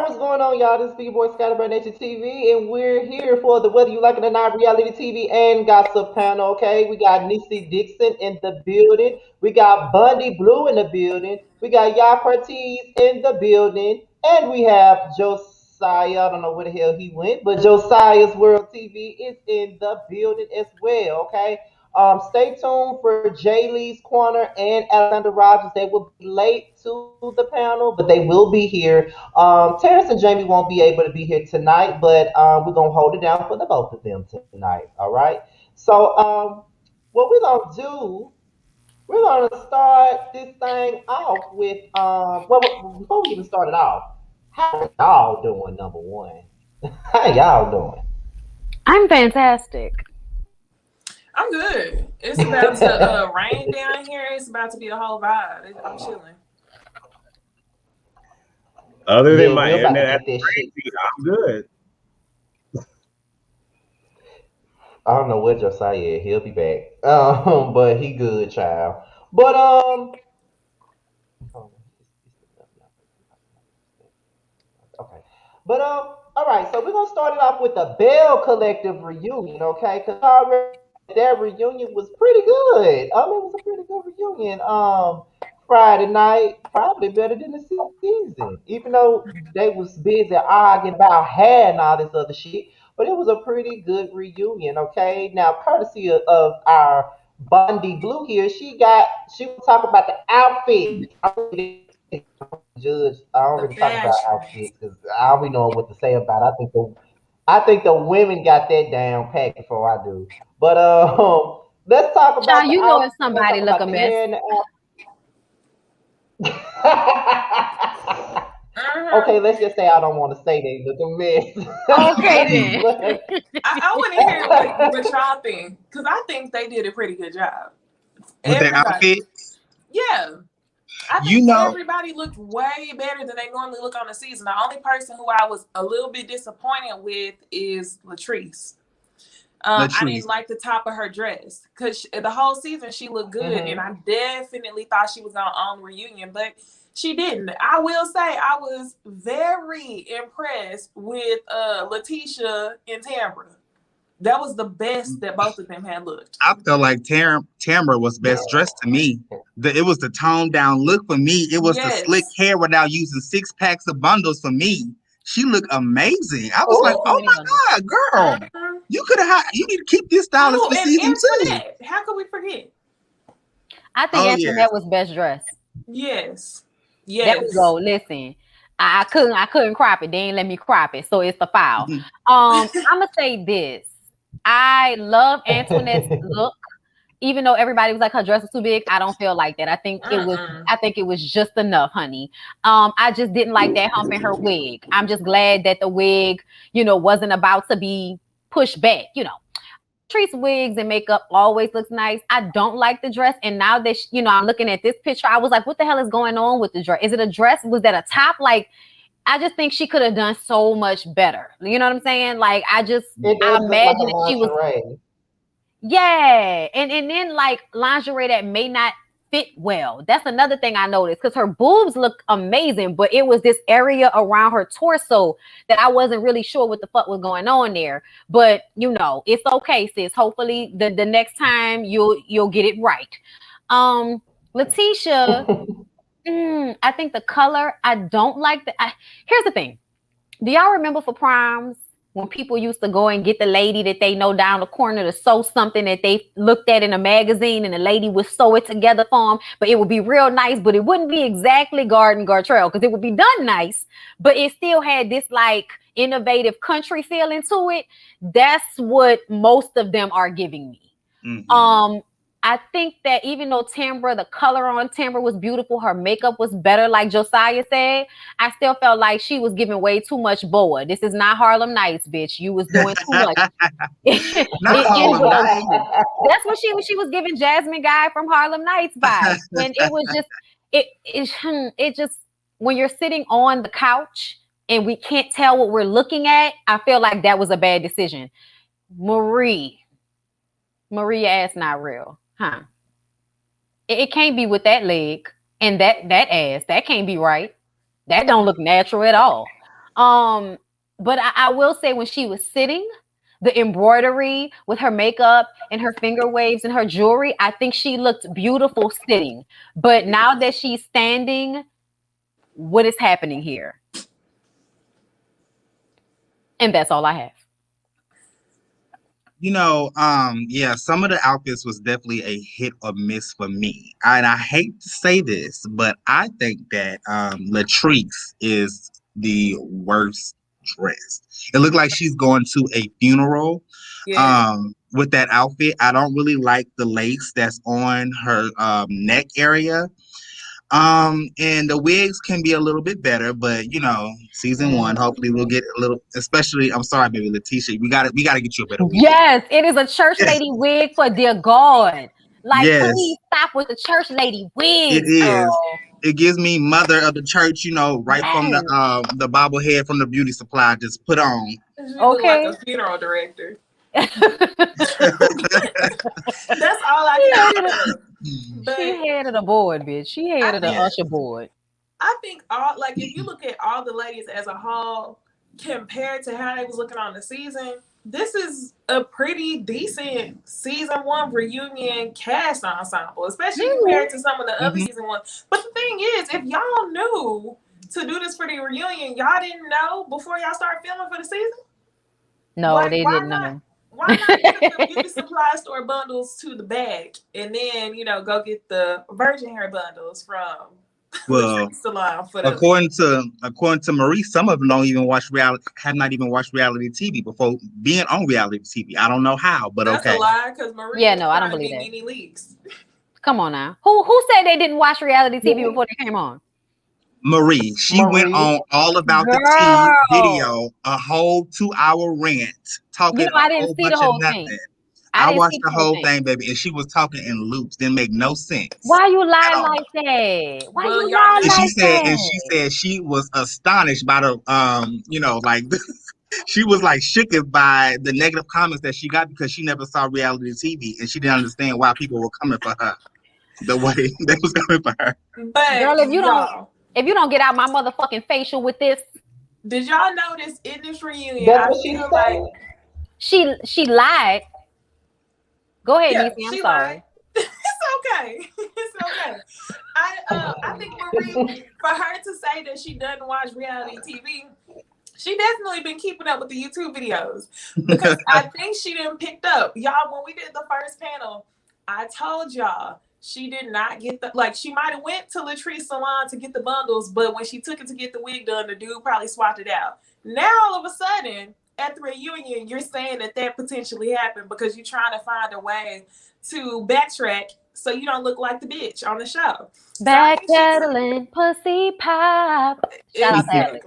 What's going on, y'all? This is Big Boy Scotty by Nature TV, and we're here for the Whether You Like It or Not reality TV and gossip panel. Okay, we got Nisi Dixon in the building, we got Bundy Blue in the building, we got Yah Cortez in the building, and we have Josiah. I don't know where the hell he went, but Josiah's World TV is in the building as well. Okay, stay tuned for Jaylee's Corner and Alexander Rogers. They will be late to the panel, but they will be here. Terrence and Jamie won't be able to be here tonight, but we're gonna hold it down for the both of them tonight. All right. So what we're gonna do? We're gonna start this thing off with well, before we even start it off, how y'all doing? Number one, how y'all doing? I'm fantastic. I'm good. It's about to rain down here. It's about to be a whole vibe. I'm chilling. Other than Yeah, my we're about to internet get this shit. crazy, I'm good. I don't know where Josiah is. He'll be back. But he good, child. But okay. But all right. So we're gonna start it off with the Bell Collective reunion, okay? Because already their reunion was pretty good. It was a pretty good reunion. Friday night, probably better than the season, even though they was busy arguing about hair and all this other shit. But it was a pretty good reunion, okay? Now, courtesy of our Bundy Blue here, she was talking about the outfit. I don't really judge. I don't The really talk about fashions. outfits because I don't really know what to say about it. I think the women got that down pat before I do. But let's talk about Child, the you know if outfit. Let's somebody talk look about a the mess. hair and the Uh-huh. Okay, let's just say I don't want to say they look a Okay mess. then. But I want to hear what y'all think because I think they did a pretty good job. With that Everybody, outfit, yeah. I you think know, everybody looked way better than they normally look on the season. The only person who I was a little bit disappointed with is Latrice. I didn't Latrice. like the top of her dress because the whole season she looked good, and I definitely thought she was gonna own the reunion, but she didn't. I will say I was very impressed with Letitia and Tambra. That was the best that both of them had looked. I felt like Tamara was best dressed to me. It was the toned down look for me. It was the slick Yes. hair without using 6 packs of bundles for me. She looked amazing. I was like, oh, So oh many bundles. my God, girl. Mhm. You could have you need to keep this stylist Oh, for and season 2. Antoinette. How could we forget? I think Oh yes. Antoinette was best dressed. Yes. There we go. Yes. Listen, I couldn't crop it. They ain't let me crop it, so it's the foul. I'm gonna say this. I love Antoinette's look, even though everybody was like her dress was too big. I don't feel like that. I think it was. Mm-mm. I think it was just enough, honey. I just didn't like that hump in her wig. I'm just glad that the wig, wasn't about to be pushed back. Treats wigs and makeup always looks nice. I don't like the dress, and now that I'm looking at this picture, I was like, "What the hell is going on with the dress? Is it a dress? Was that a top? Like, I just think she could have done so much better. You know what I'm saying? Like, it I does look like a imagine that she was, lingerie. yeah, and then like lingerie that may not fit well. That's another thing I noticed because her boobs look amazing, but it was this area around her torso that I wasn't really sure what the fuck was going on there. But it's okay, sis. Hopefully the next time you'll get it right. Letitia, I think the color I don't like. Here's the thing. Do y'all remember for proms when people used to go and get the lady that they know down the corner to sew something that they looked at in a magazine, and the lady would sew it together for them, but it would be real nice, but it wouldn't be exactly Garden Gartrell because it would be done nice, but it still had this like innovative country feeling to it. That's what most of them are giving me. Mhm. I think that even though the color on Tambra was beautiful, her makeup was better, like Josiah said, I still felt like she was giving way too much boa. This is not Harlem Nights, bitch. You was doing too much. Not It Harlem indulged Nights. you. That's what she was giving Jasmine Guy from Harlem Nights vibes. And it was just it just when you're sitting on the couch and we can't tell what we're looking at, I feel like that was a bad decision. Marie ass not real. Huh. It can't be with that leg and that ass. That can't be right. That don't look natural at all. But I will say when she was sitting, the embroidery with her makeup and her finger waves and her jewelry, I think she looked beautiful sitting. But now that she's standing, what is happening here? And that's all I have. Yeah, some of the outfits was definitely a hit or miss for me. And I hate to say this, but I think that Latrice is the worst dressed. It looked like she's going to a funeral Yeah. with that outfit. I don't really like the lace that's on her neck area. And the wigs can be a little bit better, but season one, hopefully we'll get a little. Especially, I'm sorry, baby Letitia, we gotta get you a better wig. Yes, it is a church lady wig for dear God. Like, Yes, please stop with the church lady it wigs, is. girl. It gives me mother of the church, right from Yes. the bobblehead from the beauty supply, just put on. She look like Okay. a funeral director. she That's all I can think of. But headed a board, bitch. She headed a think- usher board. I think if you look at all the ladies as a whole compared to how they was looking on the season, this is a pretty decent season one reunion cast ensemble, especially compared to some of the other season ones. But the thing is, if y'all knew to do this for the reunion, y'all didn't know before y'all started filming for the season? No, Like, they why didn't not? know. Why not put the beauty supply store bundles to the bag and then go get the virgin hair bundles from Well, the salon for the according to Marie, some of them don't even watch reality, have not even watched reality TV before being on reality TV. I don't know how, but That's okay. a lie because Marie Yeah, was no, I don't trying to believe get that. many leaks. Come on now. Who said they didn't watch reality TV before they came on? Marie, she went on All About the Tea video, a whole 2-hour rant, talking a I didn't whole see the bunch whole of thing. nothing. I didn't watched see the whole thing, baby, and she was talking in loops. Didn't make no sense. Why you lie at all. like that? Why Well, you y'all lie know- And she like said, that? she was astonished by the like she was like shooked by the negative comments that she got because she never saw reality TV and she didn't understand why people were coming for her the way they was coming for her. But Girl, if you y'all, don't get out my motherfucking facial with this, did y'all notice in this reunion? That's I what she feel said. like she lied. Go ahead, yeah, Niecy. I'm she sorry. lied. It's okay. It's okay. I think Marie, for her to say that she doesn't watch reality TV, she definitely been keeping up with the YouTube videos because I think she didn't picked up. Y'all, when we did the first panel, I told y'all she did not get she might have went to Latrice salon to get the bundles, but when she took it to get the wig done, the dude probably swapped it out. Now all of a sudden at the reunion, you're saying that potentially happened because you're trying to find a way to backtrack so you don't look like the bitch on the show. Backpedaling, pussy pop. Shout out to Alex.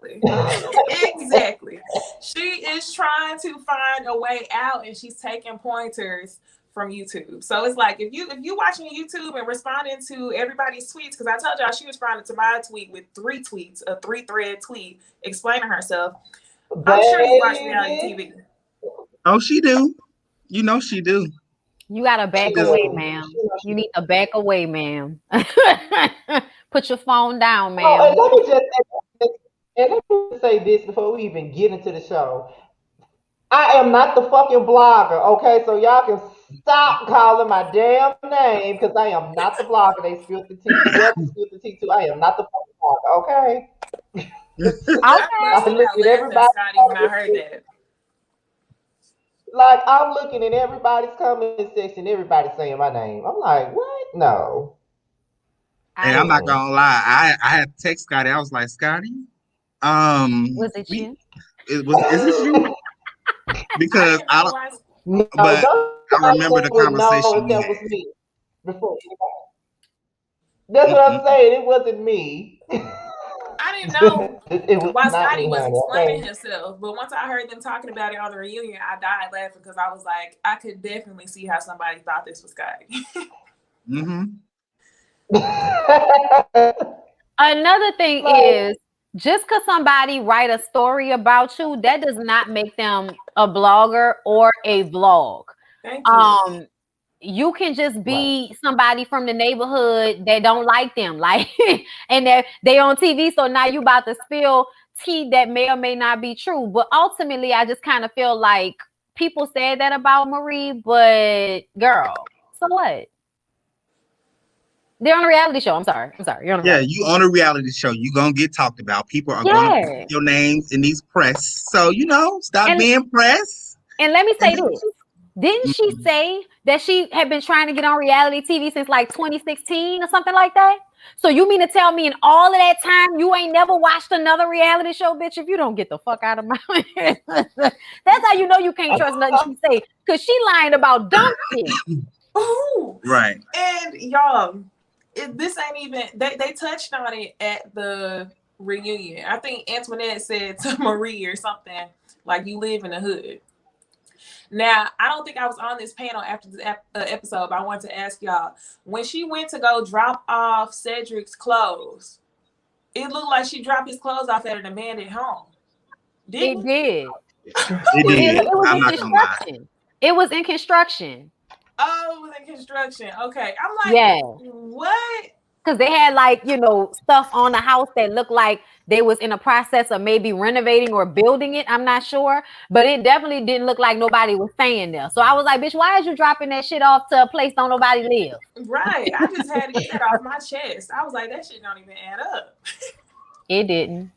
Exactly. She is trying to find a way out, and she's taking pointers from YouTube. So it's like if you watching YouTube and responding to everybody's tweets, because I told y'all she responded to my tweet with 3 tweets, a 3-thread tweet explaining herself. I'm sure you watch reality TV. Oh, she do. You know she do. You gotta back away, ma'am. You need to back away, ma'am. Put your phone down, ma'am. Oh, and let me just say this before we even get into the show. I am not the fucking blogger, okay? So y'all can stop calling my damn name because I am not the blogger they spilled the tea. Whoever spilled the tea to, I am not the fucking blogger, okay? I look at everybody. when I heard that. Like, I'm looking at everybody's comment section, everybody's saying my name. I'm like, what? No. And I'm not gonna lie, I had to text Scotty. I was like, Scotty, was it you? Is this you? Because I don't. No, But I remember the conversation if that was me before anybody. That's what I'm saying. It wasn't me. I didn't know it was why not Scotty me, was honey, explaining okay? himself, but once I heard them talking about it on the reunion, I died laughing because I was like, I could definitely see how somebody thought this was Scotty. Another thing is just because somebody write a story about you, that does not make them a blogger or a vlog. Thank you. You can just be somebody from the neighborhood that don't like them, like, and they on TV. So now you about to spill tea that may or may not be true. But ultimately, I just kind of feel like people said that about Marie, but girl, so what? They're on a reality show. I'm sorry. You're on a Yeah, reality you on a reality show. You gonna get talked about. People are show. gonna put Yeah. your names in these press. So stop And being press. and let me And say this. Didn't she say that she had been trying to get on reality TV since like 2016 or something like that? So you mean to tell me in all of that time you ain't never watched another reality show, bitch? If you don't get the fuck out of my that's how you know you can't trust nothing she say. Cause she lying about dumb shit. Ooh. Right. And y'all, this ain't even they touched on it at the reunion. I think Antoinette said to Marie or something like, "You live in the hood." Now, I don't think I was on this panel after this episode, but I wanted to ask y'all, when she went to go drop off Cedric's clothes, it looked like she dropped his clothes off at an abandoned home. It did. It did. It was I'm in not gonna lie. construction. It was in construction. Oh, it was in construction. Okay. I'm like, Yeah. what? Because they had like, stuff on the house that looked like they was in a process of maybe renovating or building it. I'm not sure. But it definitely didn't look like nobody was staying there. So I was like, bitch, why is you dropping that shit off to a place don't nobody live? Right. I just had to get that off my chest. I was like, that shit don't even add up. It didn't.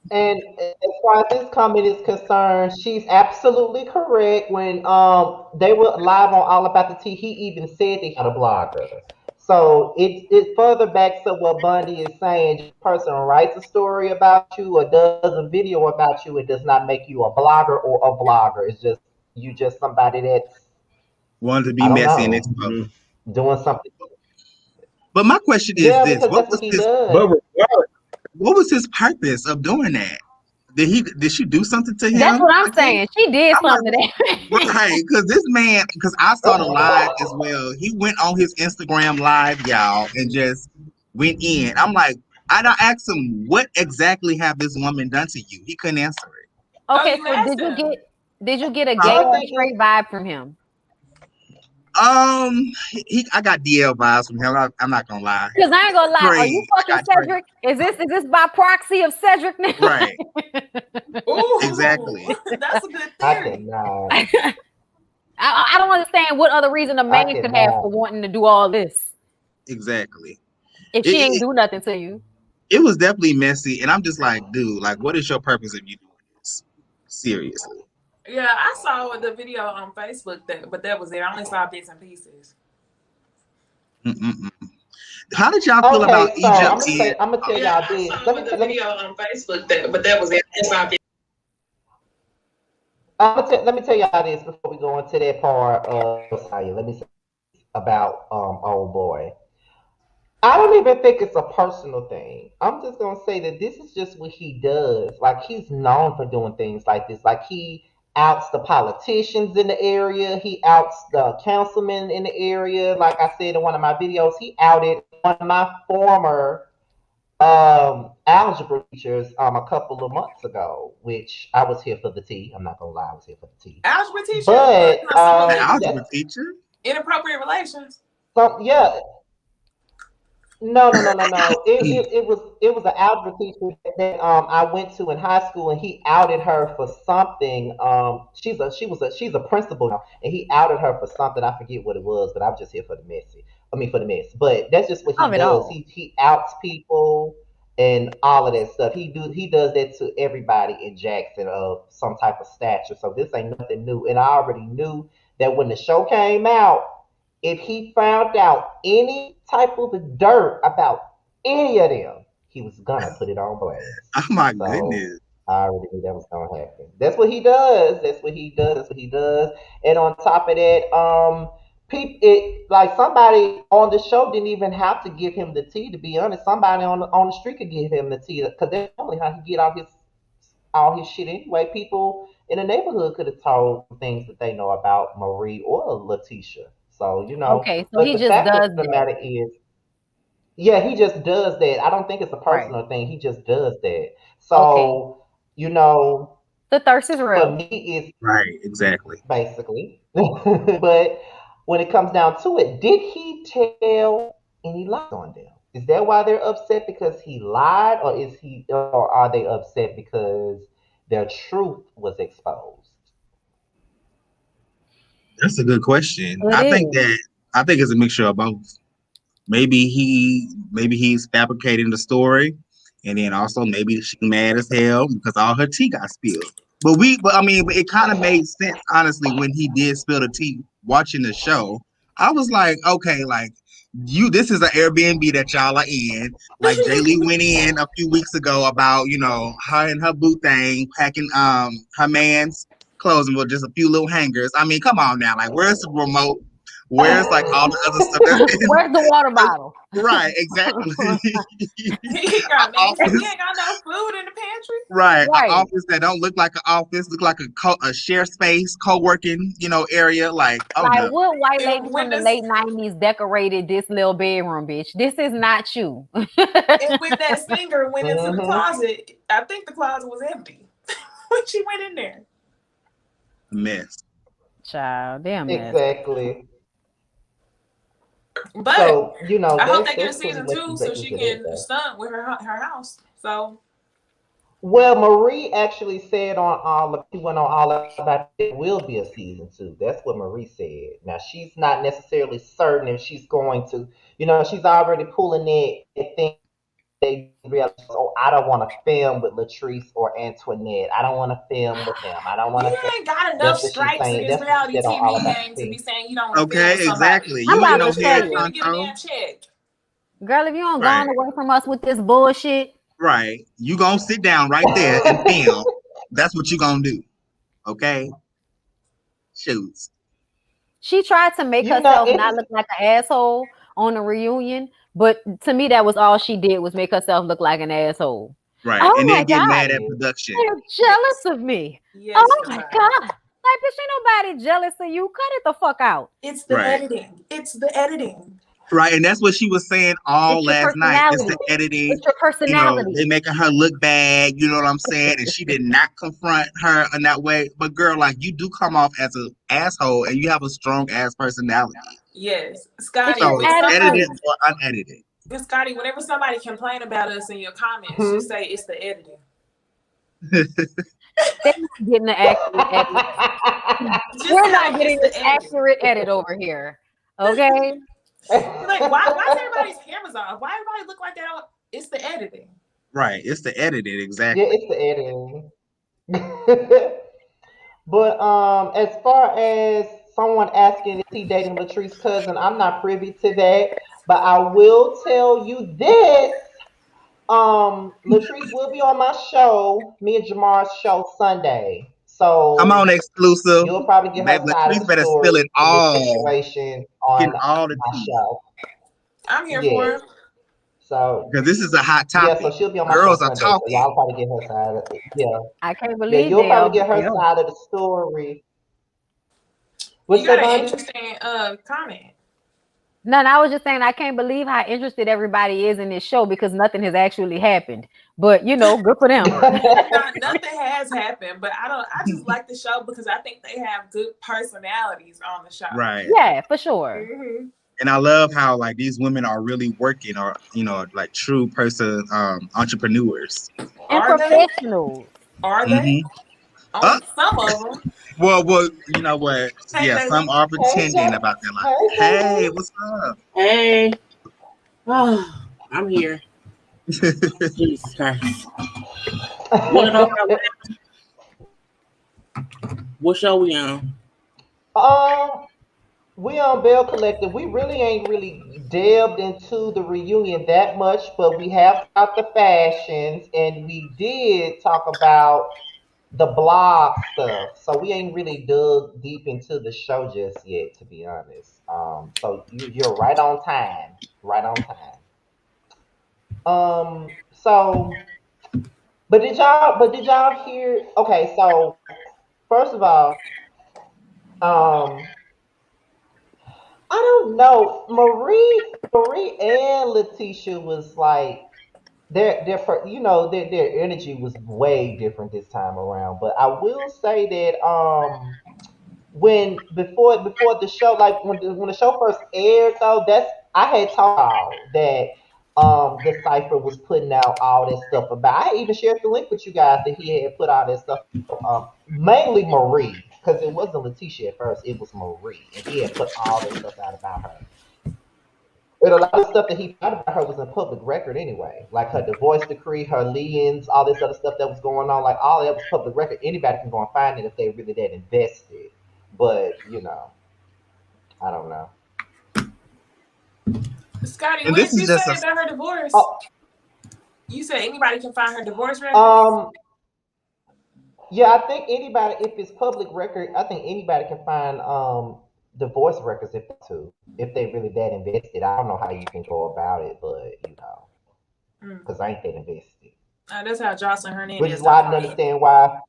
And as far as this comment is concerned, she's absolutely correct. When they were live on All About the Tea, he even said that he had a blogger. So it further backs up what Bundy is saying. Just a person writes a story about you or does a video about you, it does not make you a blogger or a vlogger. It's just you just somebody that's, Wanted to be I don't messy and know, exposed. doing something. But my question is Yeah, this: because that's what he does. But regardless, what was his purpose of doing that? Did she do something to him? That's what I'm I guess. saying. She did I'm like, something to that. right, because this man, because I saw the live as well. He went on his Instagram live, y'all, and just went in. I'm like, I asked him, what exactly have this woman done to you? He couldn't answer it. Okay, you so asked did him. you get a Huh? gay I or think straight vibe from him? I got DL vibes from him. I'm not gonna lie. Because I ain't gonna lie, are you Trade. I fucking got trade. Cedric? Is this by proxy of Cedric now? Right. Ooh, Exactly. that's a good I theory. cannot. I don't understand what other reason a I man could have cannot. for wanting to do all this Exactly. if It, she ain't it, do nothing to you. it was definitely messy, and I'm just like, dude, like, what is your purpose of you doing this? Seriously. Yeah, I saw the video on Facebook, but that was it. I only saw bits and pieces. Mm-mm-mm. How did y'all feel Okay, about so Egypt? I'm gonna tell y'all this. Let me on Facebook, but that was it. let me tell y'all this before we go into that part of Josiah. Let me say about old boy. I don't even think it's a personal thing. I'm just gonna say that this is just what he does. Like he's known for doing things like this. Like he outs the politicians in the area. He outs the councilmen in the area. Like I said in one of my videos, he outed one of my former algebra teachers a couple of months ago, which I was here for the tea. I'm not gonna lie, I was here for the tea. Algebra teacher, But Algebra that's teacher? inappropriate relations. yeah. No. It was an algebra teacher that I went to in high school, and he outed her for something. She's a principal now, and he outed her for something. I forget what it was, but I'm just here for the messy. I mean for the mess. But that's just what he Of it does. all. He outs people and all of that stuff. He does that to everybody in Jackson of some type of stature. So this ain't nothing new. And I already knew that when the show came out, if he found out any type of dirt about any of them, he was gonna put it on blast. Oh my So goodness. I already knew that was gonna happen. That's what he does. That's what he does. That's what he does. And on top of that, like somebody on the show didn't even have to give him the tea. To be honest, somebody on the street could give him the tea because that's only how he get all his shit anyway. People in the neighborhood could have told things that they know about Marie or Letitia. So Okay, so but he the just fact of does the that. matter is, yeah, he just does that. I don't think it's a Right. personal thing. He just does that. Okay. So you know, The thirst is for real. me, it's Right, exactly. basically. But when it comes down to it, did he tell any lies on them? Is that why they're upset because he lied, or are they upset because their truth was exposed? That's a good question. It is. I think it's a mixture of both. Maybe he's fabricating the story, and then also maybe she's mad as hell because all her tea got spilled. But I mean, it kind of made sense honestly when he did spill the tea watching the show. I was like, okay, like this is an Airbnb that y'all are in. Like Jay Lee went in a few weeks ago about her and her boo thing packing her man's clothes with just a few little hangers. I mean, come on now, like where's the remote? Where's like all the other stuff that Where's the water bottle? right, exactly. He An got nasty. He office, ain't got no food in the pantry. right? An Right. office that don't look like an office, look like a share space, co-working, area. Like, oh Like no, what white lady And from when the this late 90s decorated this little bedroom, bitch? This is not you. and when that singer went into the Hmm. closet, I think the closet was empty when she went in there. a mess. Child, damn mess. Exactly. But So I hope they get a that's pretty season much two so she exactly to can that. stunt with her house. So Well, Marie actually said on she went on all about there will be a season two. That's what Marie said. Now she's not necessarily certain if she's going to. She's already pulling that thing. They realize, oh, I don't want to film with Latrice or Antoinette. I don't want to film with them. I don't want you to film. ain't got enough That's what she's strikes in saying. this That's what she reality said on All TV About game the to be Tea. saying you don't want to film Okay, with somebody. exactly. I'm You You ain't about no to you tell head not you, finna get a honcho, damn check. girl, if you don't right? gone away from us with this bullshit, Right. You gonna sit down right there and film. That's what you gonna do. Okay. Shoots. she tried to make herself not It's look like an asshole on the reunion, but to me, that was all she did was make herself look like an asshole. Right. Oh And my then get god, mad at yes. production. they're jealous Yes. of me. Yes, Oh my Josiah. god, like bitch, ain't nobody jealous of you. Cut it the fuck out. It's the Right. editing. It's the editing. Right, and that's what she was saying all It's your last night. It's personality. the editing. It's your personality. They making her look bad. You know what I'm saying? And she did not confront her in that way. But girl, like you do come off as an asshole, and you have a strong ass personality. Yes, It's Scotty. your So When edited somebody, attitude. or unedited. Scotty, whenever somebody complain about us in your comments, just Hmm. say it's the editing. They're not getting the accurate edit. Just We're tell not them it's getting the this editing. accurate edit over here. Okay? You're like, why is everybody's cameras off? Why everybody look like that? It's the editing. Right, it's the edited Yeah, exactly. it's the editing. But as far as someone asking is he dating Latrice's cousin, I'm not privy to that. But I will tell you this. Latrice will be on my show, me and Jamar's show Sunday. Come So on, exclusive. you'll probably get her Baby side of Latrice the better spill story it in this all. situation Get on all the my tea. show. I'm here for Yes. it. So Because this is a hot yeah, so topic. she'll be on my show Girls are Sunday. So talking. y'all probably get her side of it. Yeah. I can't Yeah, believe you'll they probably all get her yeah. side of the story. You What's got that, an Bundy? interesting comment. No, I was just saying I can't believe how interested everybody is in this show because nothing has actually happened. But good for them. Not nothing has happened, but I just like the show because I think they have good personalities on the show. Right. Yeah, for sure. Mm-hmm. And I love how like these women are really working or like true person entrepreneurs. And Are they? professionals. Are they? Mm-hmm. On some of them. Well, you know what? Hey, Yeah, some Leslie. are Hey, pretending Jay. about their life. Hey, Hey, Jay. what's up? Hey, oh, I'm here. Jesus Christ. What up? What show we on? um, we on Bell Collective. We really ain't really delved into the reunion that much, but we have talked the fashions and we did talk about the blog stuff. So we ain't really dug deep into the show just yet, to be honest. So you're right on time. Right on time. So but did y'all hear okay, so first of all, um I don't know. Marie and Letitia was like their energy was way different this time around. But I will say that when before the show, like when the show first aired, though, that's I had told y'all that the cipher was putting out all that stuff about. I even shared the link with you guys that he had put out that stuff. Mainly Marie, because it wasn't Letitia at first, it was Marie, and he had put all that stuff out about her. But a lot of stuff that he found about her was in public record anyway, like her divorce decree, her liens, all this other stuff that was going on. Like all that was public record. Anybody can go and find it if they really that invested. But I don't know. Scotty, And what this did is you just say a about her divorce? Oh, You said anybody can find her divorce records? Yeah, I think anybody, if it's public record, I think anybody can find divorce records if they really that invested. I don't know how you can go about it, but because I ain't that invested. That's how Jocelyn Hernandez. Which is why I didn't understand why.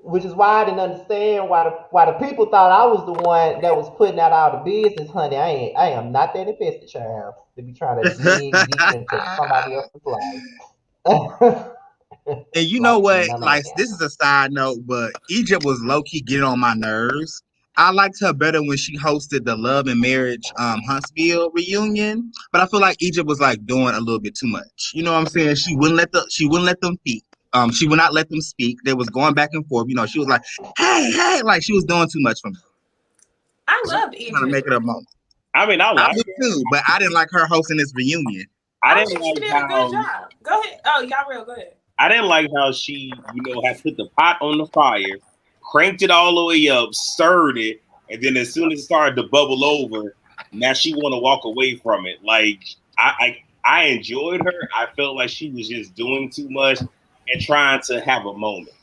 Which is why I didn't understand why the people thought I was the one that was putting out all the business, honey. I am not that invested, child, to be trying to dig deep into somebody else's life. And you know Like, what? no, Like, ma'am. this is a side note, but Egypt was low key getting on my nerves. I liked her better when she hosted the Love and Marriage Huntsville reunion, but I feel like Egypt was like doing a little bit too much. You know what I'm saying? She wouldn't let them speak. She would not let them speak. They was going back and forth. She was like, hey, like she was doing too much for me. I loved Trying to make Egypt. it a moment. I mean, I I like did her. too, but I didn't like her hosting this reunion. I I didn't think she like did a good how job. Go ahead. Oh, y'all real good. I didn't like how she, had put the pot on the fire, cranked it all the way up, stirred it, and then as soon as it started to bubble over, now she want to walk away from it. Like I enjoyed her. I felt like she was just doing too much and trying to have a moment.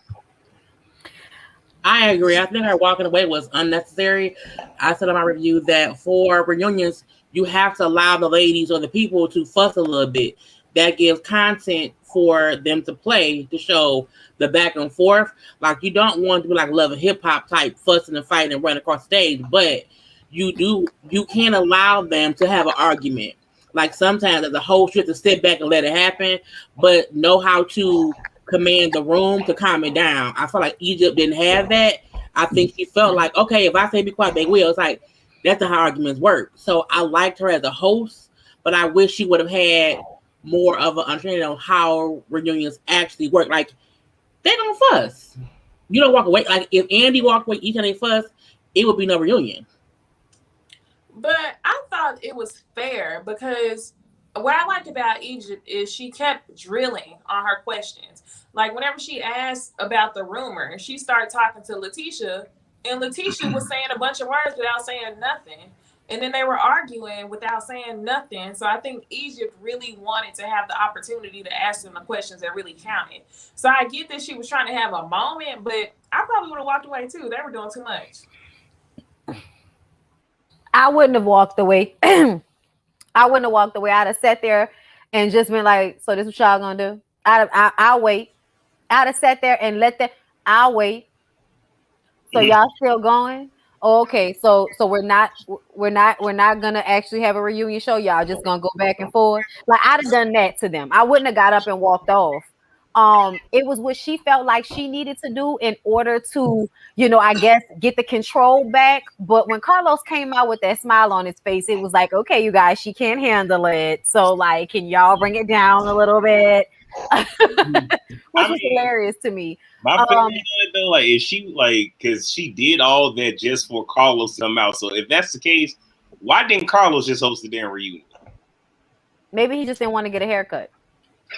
I agree. I think her walking away was unnecessary. I said in my review that for reunions, you have to allow the ladies or the people to fuss a little bit. That gives content for them to play to show the back and forth. Like you don't want to be like Love and Hip Hop type fussing and fighting and running across the stage, but you can't allow them to have an argument. Like sometimes as a host, you have to sit back and let it happen, but know how to command the room to calm it down. I feel like Egypt didn't have that. I think she felt like, okay, if I say be quiet, they will. It's like that's how arguments work. So I liked her as a host, but I wish she would have had more of an understanding on how reunions actually work. Like they don't fuss. You don't walk away. Like if Andy walked away each time they fuss, it would be no reunion. But I thought it was fair because what I liked about Egypt is she kept drilling on her questions. Like whenever she asked about the rumor, she started talking to Letitia, and Letitia was saying a bunch of words without saying nothing. And then they were arguing without saying nothing. So I think Egypt really wanted to have the opportunity to ask them the questions that really counted. So I get that she was trying to have a moment, but I probably would have walked away too. They were doing too much. I wouldn't have walked away. I wouldn't have walked away. I'd have sat there and just been like, so this is what y'all gonna do? I'll wait. I'd have sat there and let them, I'll wait. So y'all still going? Oh, okay. So we're not gonna actually have a reunion show. Y'all just gonna go back and forth. Like I'd have done that to them. I wouldn't have got up and walked off. It was what she felt like she needed to do in order to, I guess get the control back. But when Carlos came out with that smile on his face, it was like, okay, you guys, she can't handle it. So like, can y'all bring it down a little bit? Which was hilarious to me. My feeling on it though, like if she because she did all that just for Carlos to come out. So if that's the case, why didn't Carlos just host the damn reunion? Maybe he just didn't want to get a haircut.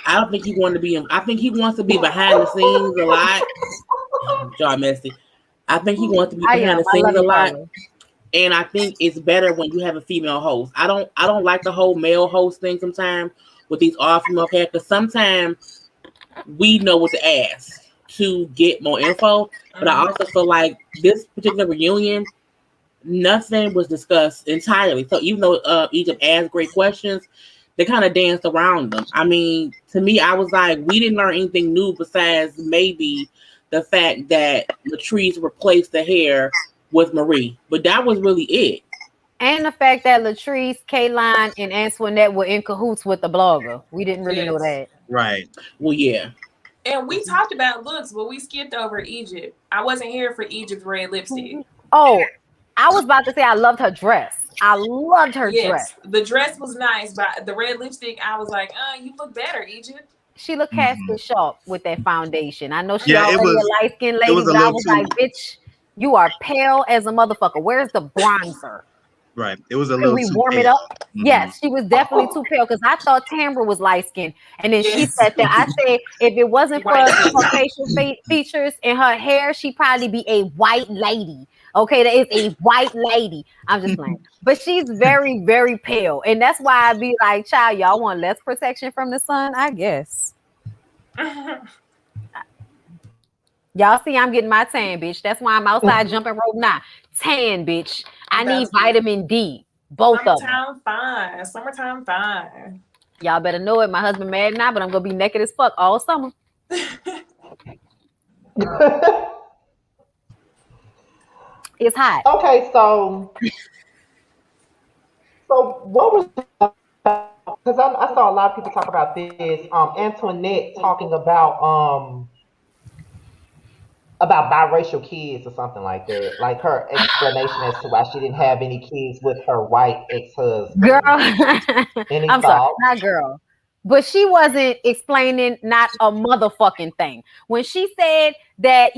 I don't think he wanted to be. I think he wants to be behind the scenes a lot. John Messy. I think he wants to be behind the scenes a lot. And I think it's better when you have a female host. I don't like the whole male host thing sometimes with these all female characters. Sometimes we know what to ask to get more info. But I also feel like this particular reunion, nothing was discussed entirely. So even though Egypt asked great questions, they kind of danced around them. I mean, to me, I was like, we didn't learn anything new besides maybe the fact that Latrice replaced the hair with Marie. But that was really it. And the fact that Latrice, Kayline, and Antoinette were in cahoots with the blogger. We didn't really know that. Right. Well, yeah. And we talked about looks, but we skipped over Egypt. I wasn't here for Egypt's red lipstick. Oh, I was about to say I loved her dress. I loved her dress. The dress was nice, but the red lipstick, I was like, you look better, Egypt. She looked casting sharp with that foundation. I know she Yeah, already a light-skinned lady, was a but I little was too like, bitch, you are pale as a motherfucker. Where's the bronzer? right. It was a Could little we too warm it pale. up? Yes, she was definitely too pale because I thought Tambra was light skinned. And then she said that. I said, if it wasn't for White her facial features and her hair, she'd probably be a white lady. Okay, that is a white lady. I'm just playing. But she's very, very pale. And that's why I be like, child, y'all want less protection from the sun? I guess. Y'all see, I'm getting my tan, bitch. That's why I'm outside jumping rope now. Tan, bitch. I need vitamin D. Both of them. Summertime fine. Y'all better know it. My husband mad now, but I'm gonna be naked as fuck all summer. It's hot. Okay, so what was, because I saw a lot of people talk about this. Antoinette talking about biracial kids or something like that. Like her explanation as to why she didn't have any kids with her white ex-husband. Girl, Any I'm sorry, thoughts? not girl. But she wasn't explaining not a motherfucking thing. When she said that,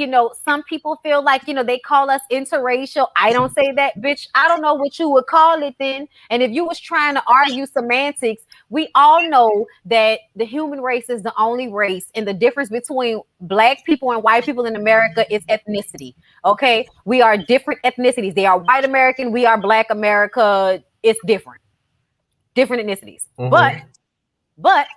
some people feel like, they call us interracial. I don't say that, bitch. I don't know what you would call it then. And if you was trying to argue semantics, we all know that the human race is the only race. And the difference between black people and white people in America is ethnicity. Okay. We are different ethnicities. They are white American. We are black America. It's different ethnicities. Mm-hmm. But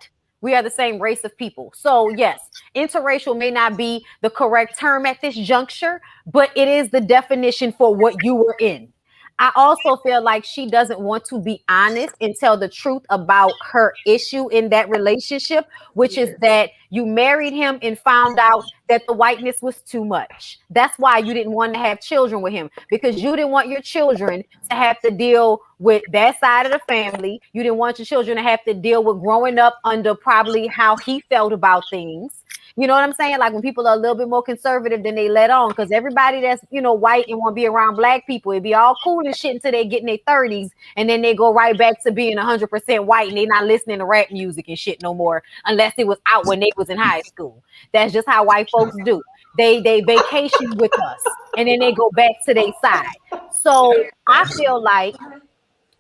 we are the same race of people. So yes, interracial may not be the correct term at this juncture, but it is the definition for what you were in. I also feel like she doesn't want to be honest and tell the truth about her issue in that relationship, which is that you married him and found out that the whiteness was too much. That's why you didn't want to have children with him, because you didn't want your children to have to deal with that side of the family. You didn't want your children to have to deal with growing up under probably how he felt about things. You know what I'm saying? Like when people are a little bit more conservative than they let on, because everybody that's, white and want to be around black people, it'd be all cool and shit until they get in their 30s. And then they go right back to being 100% white and they not listening to rap music and shit no more, unless it was out when they was in high school. That's just how white folks do. They vacation with us and then they go back to their side. So I feel like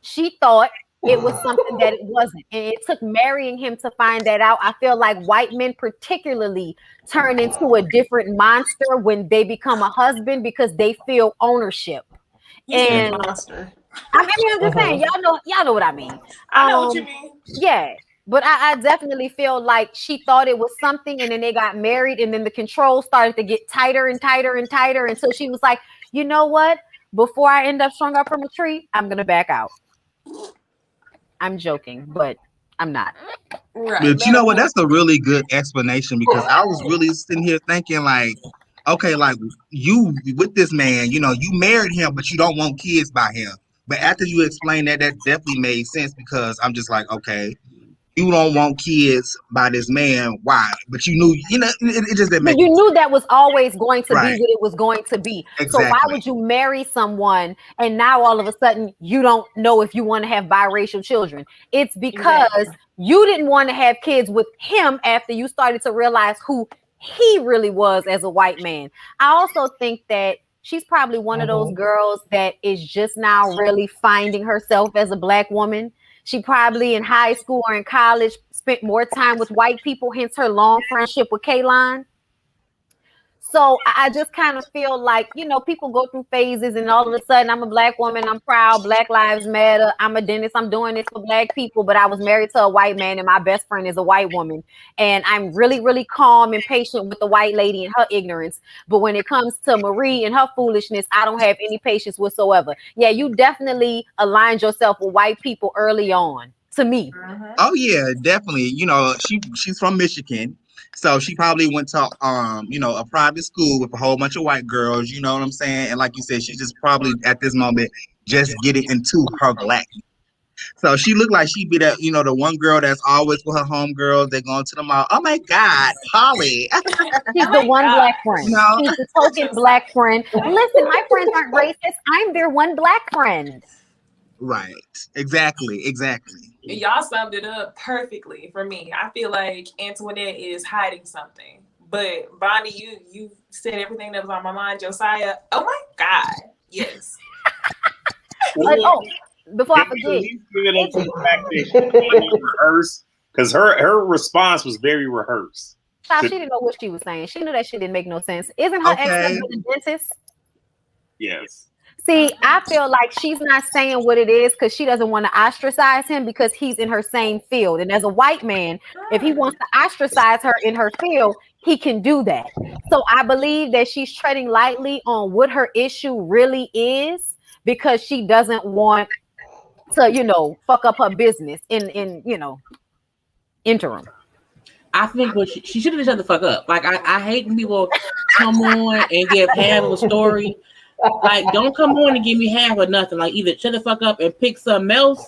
she thought it was something that it wasn't. And it took marrying him to find that out. I feel like white men particularly turn into a different monster when they become a husband because they feel ownership. And monster. I'm just saying, y'all know what I mean. I know what you mean. Yeah. But I definitely feel like she thought it was something, and then they got married, and then the control started to get tighter and tighter and tighter until she was like, you know what? Before I end up strung up from a tree, I'm going to back out. I'm joking, but I'm not. Right. But you know what? That's a really good explanation, because I was really sitting here thinking like, okay, like you with this man, you married him, but you don't want kids by him. But after you explained that definitely made sense, because I'm just like, okay, you don't want kids by this man. Why? But you knew, it just didn't make sense. You knew that was always going to be what it was going to be. Exactly. So why would you marry someone and now all of a sudden you don't know if you want to have biracial children? It's because you didn't want to have kids with him after you started to realize who he really was as a white man. I also think that she's probably one of those girls that is just now really finding herself as a black woman. She probably in high school or in college spent more time with white people, hence her long friendship with Kaylon. So I just kind of feel like, people go through phases and all of a sudden I'm a black woman, I'm proud, Black Lives Matter, I'm a dentist, I'm doing this for black people, but I was married to a white man and my best friend is a white woman. And I'm really, really calm and patient with the white lady and her ignorance. But when it comes to Marie and her foolishness, I don't have any patience whatsoever. Yeah, you definitely aligned yourself with white people early on, to me. Oh yeah, definitely. She's from Michigan. So she probably went to, a private school with a whole bunch of white girls, you know what I'm saying? And like you said, she's just probably at this moment just getting into her black. So she looked like she'd be that, the one girl that's always with her homegirls. They're going to the mall. Oh my God, Polly. She's the one black friend. She's the token black friend. Listen, my friends aren't racist. I'm their one black friend. Right. Exactly. Y'all summed it up perfectly for me. I feel like Antoinette is hiding something. But Bonnie, you said everything that was on my mind. Josiah, oh my God. Yes. Before I forget, Give it up to the fact that she didn't rehearse, because her response was very rehearsed. she didn't know what she was saying. She knew that shit didn't make no sense. Isn't her ex-husband a dentist? Yes. See, I feel like she's not saying what it is because she doesn't want to ostracize him because he's in her same field. And as a white man, if he wants to ostracize her in her field, he can do that. So I believe that she's treading lightly on what her issue really is because she doesn't want to, fuck up her business in interim. I think what she should have shut the fuck up. Like I hate when people come on and give half of a story. Like, don't come on and give me half or nothing. Like, either shut the fuck up and pick something else.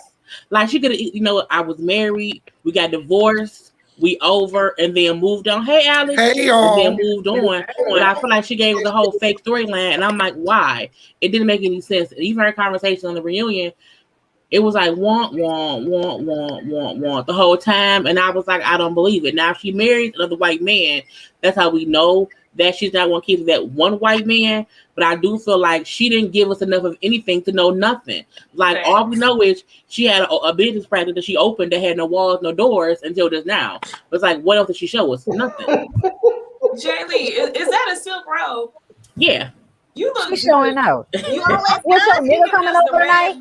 Like, she could have, I was married, we got divorced, we over, and then moved on. Hey, Alex. Hey, y'all. And then moved on. But I feel like she gave the whole fake storyline, and I'm like, why? It didn't make any sense. Even her conversation on the reunion, it was like, want the whole time. And I was like, I don't believe it. Now, if she marries another white man, that's how we know that she's not going to keep that one white man. But I do feel like she didn't give us enough of anything to know nothing. Like, all we know is she had a business practice that she opened that had no walls, no doors until just now. It's like, what else did she show us? Nothing. Jaylee, is that a silk robe? Yeah. You look She's showing out. You always What's your nigga coming over tonight?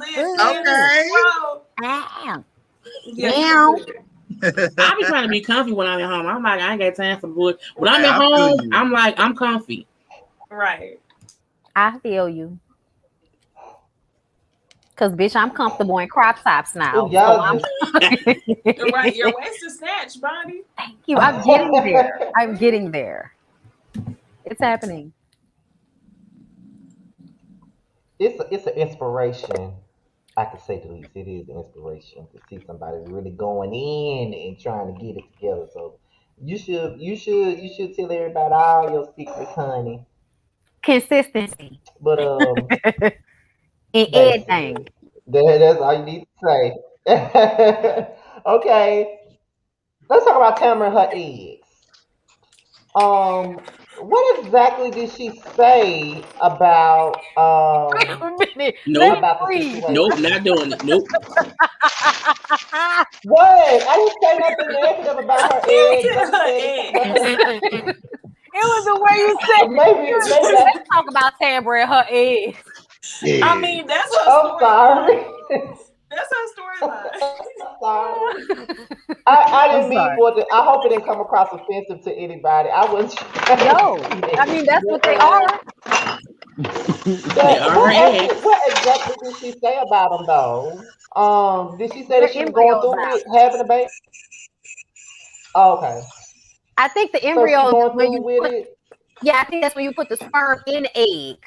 I be trying to be comfy when I'm at home. I'm like, I ain't got time for the bullshit. When I'm at home, I'm like, I'm comfy. Right. I feel you. Cause bitch, I'm comfortable in crop tops now. Ooh, y'all right, your waist is snatched, Bonnie. Thank you. I'm getting there. I'm getting there. It's happening. It's an inspiration. I can say the least. It is an inspiration to see somebody really going in and trying to get it together. So you should tell everybody all your secrets, honey. Consistency. But in everything. That's all you need to say. Okay. Let's talk about Tamara and her eggs. What exactly did she say about Nope. about the situation? Nope, not doing it. Nope. What? I didn't say nothing negative about her eggs. It was the way you said maybe let's talk about Tamara and her eggs. Yeah. I mean, that's her I'm sorry. That's her storyline. Sorry. I didn't mean for it. I hope it didn't come across offensive to anybody. I was no. I mean, that's what they are. What exactly did she say about them though? Did she say that she was going through it, having a baby? Oh, okay. I think the embryo going through with it. Yeah, I think that's when you put the sperm in the egg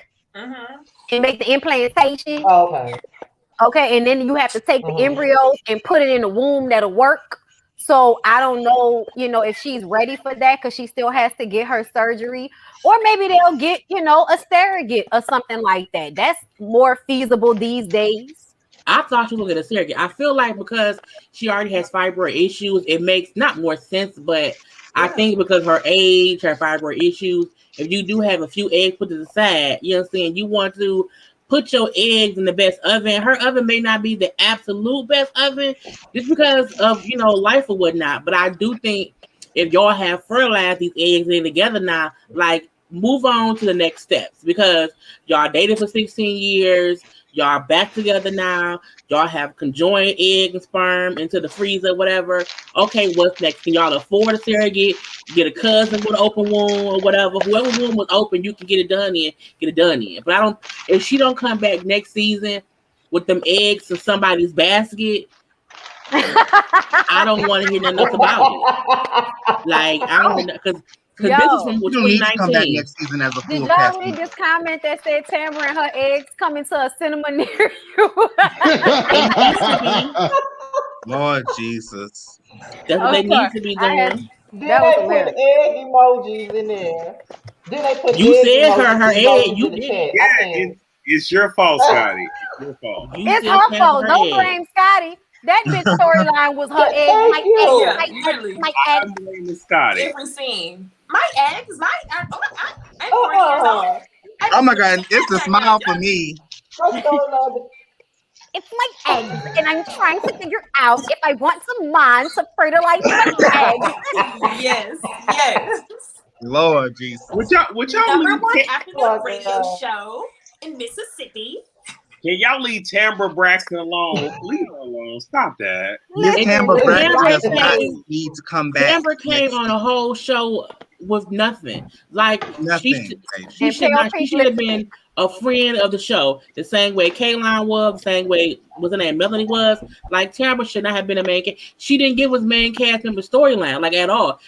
and make the implantation. Oh, okay. Okay, and then you have to take the embryos and put it in the womb that'll work. So I don't know, if she's ready for that because she still has to get her surgery. Or maybe they'll get, a surrogate or something like that. That's more feasible these days. I thought she was going to get a surrogate. I feel like because she already has fibroid issues, it makes not more sense, but I think because her age, her fibroid issues, if you do have a few eggs put to the side, you know what I'm saying, you want to put your eggs in the best oven. Her oven may not be the absolute best oven just because of, life or whatnot. But I do think if y'all have fertilized these eggs in together now, like, move on to the next steps because y'all dated for 16 years. Y'all back together now. Y'all have conjoined egg and sperm into the freezer, whatever. Okay, what's next? Can y'all afford a surrogate? Get a cousin with an open womb or whatever. Whoever womb was open, you can get it done in. But if she don't come back next season with them eggs in somebody's basket, I don't want to hear nothing else about it. Like, I don't know, because this is from 2019. Come back next season as a full Did cast. y'all read this comment that said Tamara and her eggs coming to a cinema near you? Lord Jesus. That's what they need to be doing. Did they put egg emojis in there? Did they put you egg said emojis her egg. You in the did. chat? Yeah, it's your fault, Scotty. Your fault. It's her fault. Don't blame Scotty. That bitch storyline was her eggs. Thank you. Yeah, literally. I'm blaming Scotty. Every scene. My eggs, I'm 40 years old. Oh my God, it's a smile for me. What's going on? It's my eggs, and I'm trying to figure out if I want some man to fertilize my eggs. Yes. Lord Jesus. Would y'all Number leave, one afternoon radio show in Mississippi. can y'all leave Tambra Braxton alone? Leave her alone. Stop that. Tambra Braxton does Tambra not came- need to come back. Amber came on a whole show with nothing. Like Nothing. she should have been a friend of the show, the same way Kayline was, the same way wasn't that Melanie was. Like Tambra should not have been a main cast. She didn't give us main cast member storyline like at all.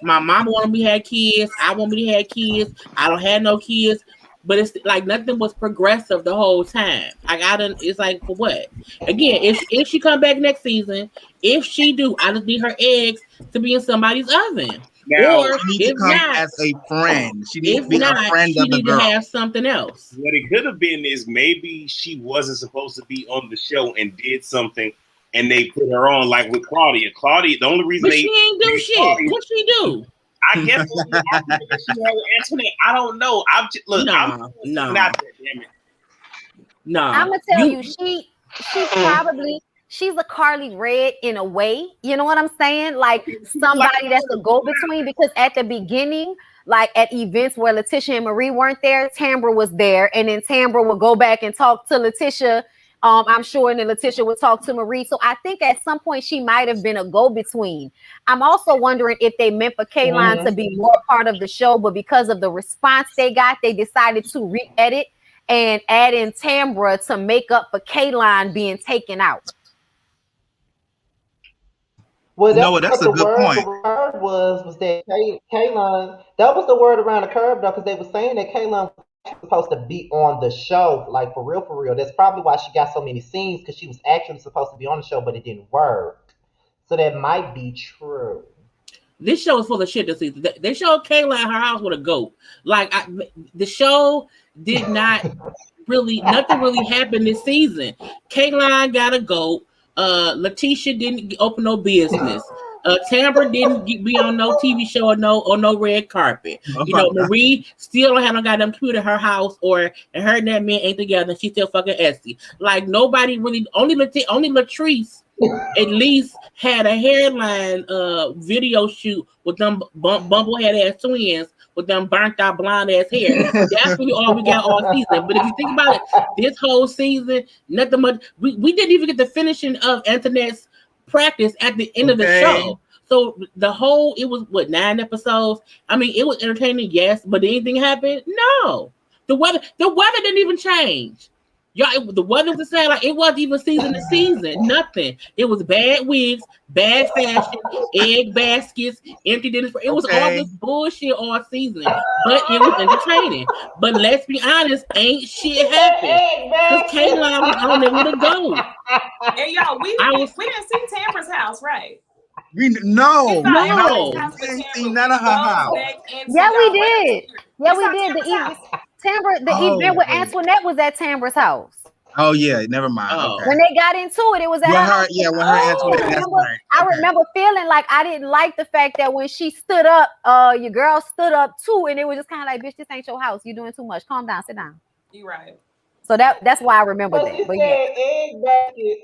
My mama wanted me to have kids. I want me to have kids. I don't have no kids. But it's like nothing was progressive the whole time. It's like for what? Again, if she come back next season, if she do, I just need her eggs to be in somebody's oven. Now, Or She needs to come as a friend. She needs to be a friend she of the need girl. to have something else. what it could have been is maybe she wasn't supposed to be on the show and did something, and they put her on like with Claudia. Claudia, the only reason But she ain't do shit. Claudia, What she do? I guess she had with Antoinette. I don't know. I'm just look. I'm not that. Damn it. No, I'm gonna tell you, she's a Carly Red in a way. You know what I'm saying? Like somebody that's a go-between, because at the beginning, like at events where Letitia and Marie weren't there, Tambra was there, and then Tambra would go back and talk to Letitia. I'm sure, and then Letitia would talk to Marie. So I think at some point she might have been a go-between. I'm also wondering if they meant for Kayline to be more part of the show, but because of the response they got, they decided to re-edit and add in Tambra to make up for Kayline being taken out. Well, That's a good point. The word was that Kaylin, that was the word around the curve though, because they were saying that Kaylin was supposed to be on the show, like for real. That's probably why she got so many scenes, because she was actually supposed to be on the show, but it didn't work. So that might be true. This show is full of shit this season. They showed Kayla at her house with a goat. Like the show did not nothing really happened this season. Kayla got a goat. Letitia didn't open no business. Tambra didn't be on no TV show or no red carpet. You know, Marie still don't have no goddamn computer in her house, and her and that man ain't together, and she's still fucking Esty. Like nobody really, only Latrice at least had a hairline video shoot with them bumblehead ass twins with them burnt out blonde ass hair. That's really all we got all season. But if you think about it, this whole season, nothing much. We didn't even get the finishing of Antoinette's practice at the end of the show. So it was 9 episodes. I mean, it was entertaining, yes, but did anything happen? No. The weather didn't even change. Y'all, the weather was the same. Like it wasn't even season to season. Nothing. It was bad wigs, bad fashion, egg baskets, empty dinners. It was all this bullshit all season, but it was entertaining. But let's be honest, ain't shit happened. Because Kayla was on there with a goat. And y'all, we didn't see Tambra's house, right? We ain't seen none of her house. Yeah, we did. Yeah, we did. The event with Antoinette was at Tambra's house. Oh yeah, never mind. Okay. When they got into it was at her house. Yeah, when her Antoinette. That's right. I remember feeling like I didn't like the fact that when she stood up, your girl stood up too, and it was just kind of like, bitch, this ain't your house. You doing too much. Calm down, sit down. You right. So that's why I remember that. But yeah. Egg basket.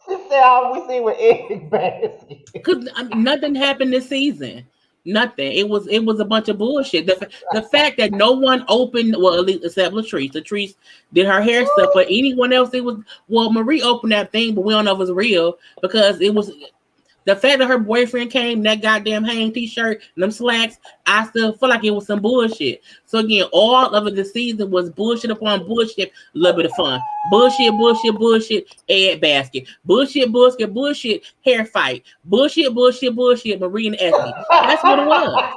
She said all we see with egg basket. Because nothing happened this season. Nothing. It was a bunch of bullshit. The fact that no one opened, well, at least except Latrice. Latrice did her hair stuff, but anyone else, Marie opened that thing, but we don't know if it was real because it was the fact that her boyfriend came, that goddamn hang t-shirt, and them slacks, I still feel like it was some bullshit. So again, all of it this season was bullshit upon bullshit, a little bit of fun. Bullshit, egg basket. Bullshit, hair fight. Bullshit, Marie and Essie. That's what it was.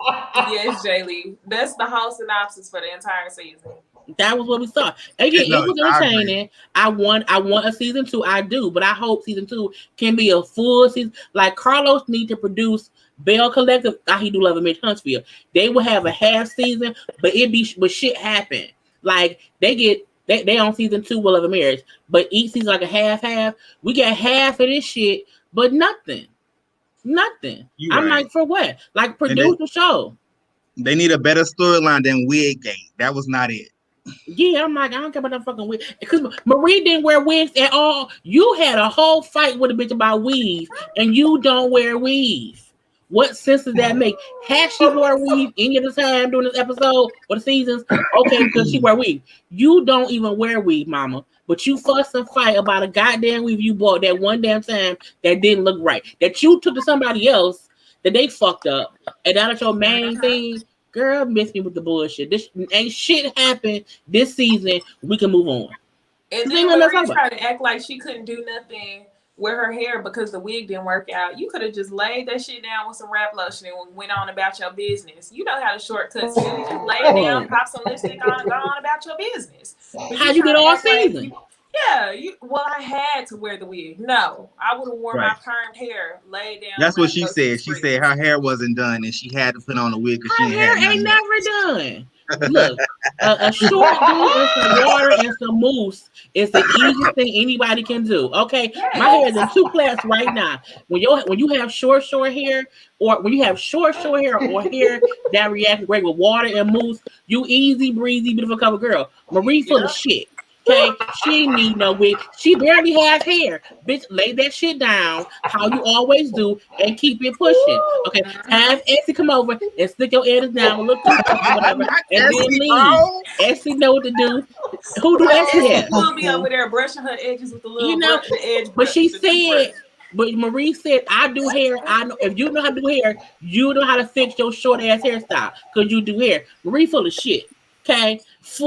Yes, Jaylee. That's the whole synopsis for the entire season. That was what we saw. Again, it was entertaining. I want a season 2. I do, but I hope season 2 can be a full season. Like Carlos need to produce Bell Collective. He do love a Mitch Huntsville. They will have a half season, but shit happen. Like they get They on season 2 Will of a Marriage, but each season like a half. We got half of this shit, but nothing. I'm right. like, for what? Like, produce the show. They need a better storyline than Wiggate. That was not it. Yeah, I'm like, I don't care about that fucking wig. Because Marie didn't wear wigs at all. You had a whole fight with a bitch about weave, and you don't wear weave. What sense does that make? Has she wore weave any of the time during this episode or the seasons? Okay, because she wear weave. You don't even wear weave, mama. But you fuss and fight about a goddamn weave you bought that one damn time that didn't look right. That you took to somebody else that they fucked up. And that's your main thing. Girl, miss me with the bullshit. This ain't shit happened this season. We can move on. And then Marie tried to act like she couldn't do nothing with her hair because the wig didn't work out. You could have just laid that shit down with some wrap lotion and went on about your business. You know how to shortcut. So you just lay it down, pop some lipstick on, go on about your business. How you did all season? Well, I had to wear the wig. No, I would have worn my permed hair, laid down. That's what she said. She said her hair wasn't done and she had to put on a wig because she hair ain't never done. Look, a short dude with some water and some mousse is the easiest thing anybody can do. Okay, my hair is in 2 plaits right now. When you have short hair, or when you have short hair or hair that reacts great with water and mousse, you easy breezy beautiful cover girl. Marie full of shit. Okay, she ain't need no wig. She barely has hair. Bitch, lay that shit down how you always do and keep it pushing. Okay, have Essie come over and stick your edges down, look or whatever, and then leave. Essie know what to do. Who do Essie have? She'll be over there brushing her edges with the little edge. But she said, but Marie said, I do hair. I know if you know how to do hair, you know how to fix your short ass hairstyle because you do hair. Marie full of shit. Okay, she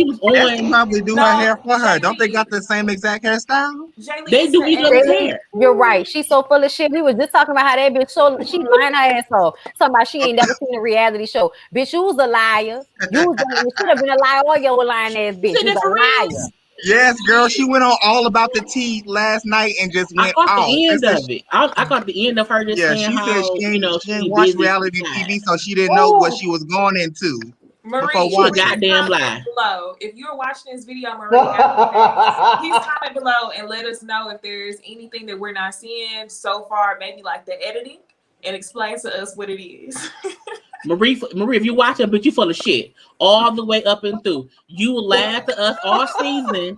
was on. They probably do her hair for her. Don't they got the same exact hairstyle? They do each other's hair. You're right. She's so full of shit. We was just talking about how that bitch she lying her ass off. Talking about she ain't never seen a reality show. Bitch, you was a liar. You should have been a liar all your lying ass bitch. You was a liar. Yes, girl. She went on all about the tea last night and just went off. I caught the end of it. I caught the end of her just saying how she didn't watch reality TV, so she didn't know what she was going into. Marie, goddamn lie. Below. If you're watching this video, Marie, please comment below and let us know if there's anything that we're not seeing so far, maybe like the editing, and explain to us what it is. Marie, if you watch it, but you full of shit all the way up and through. You laughed at us all season.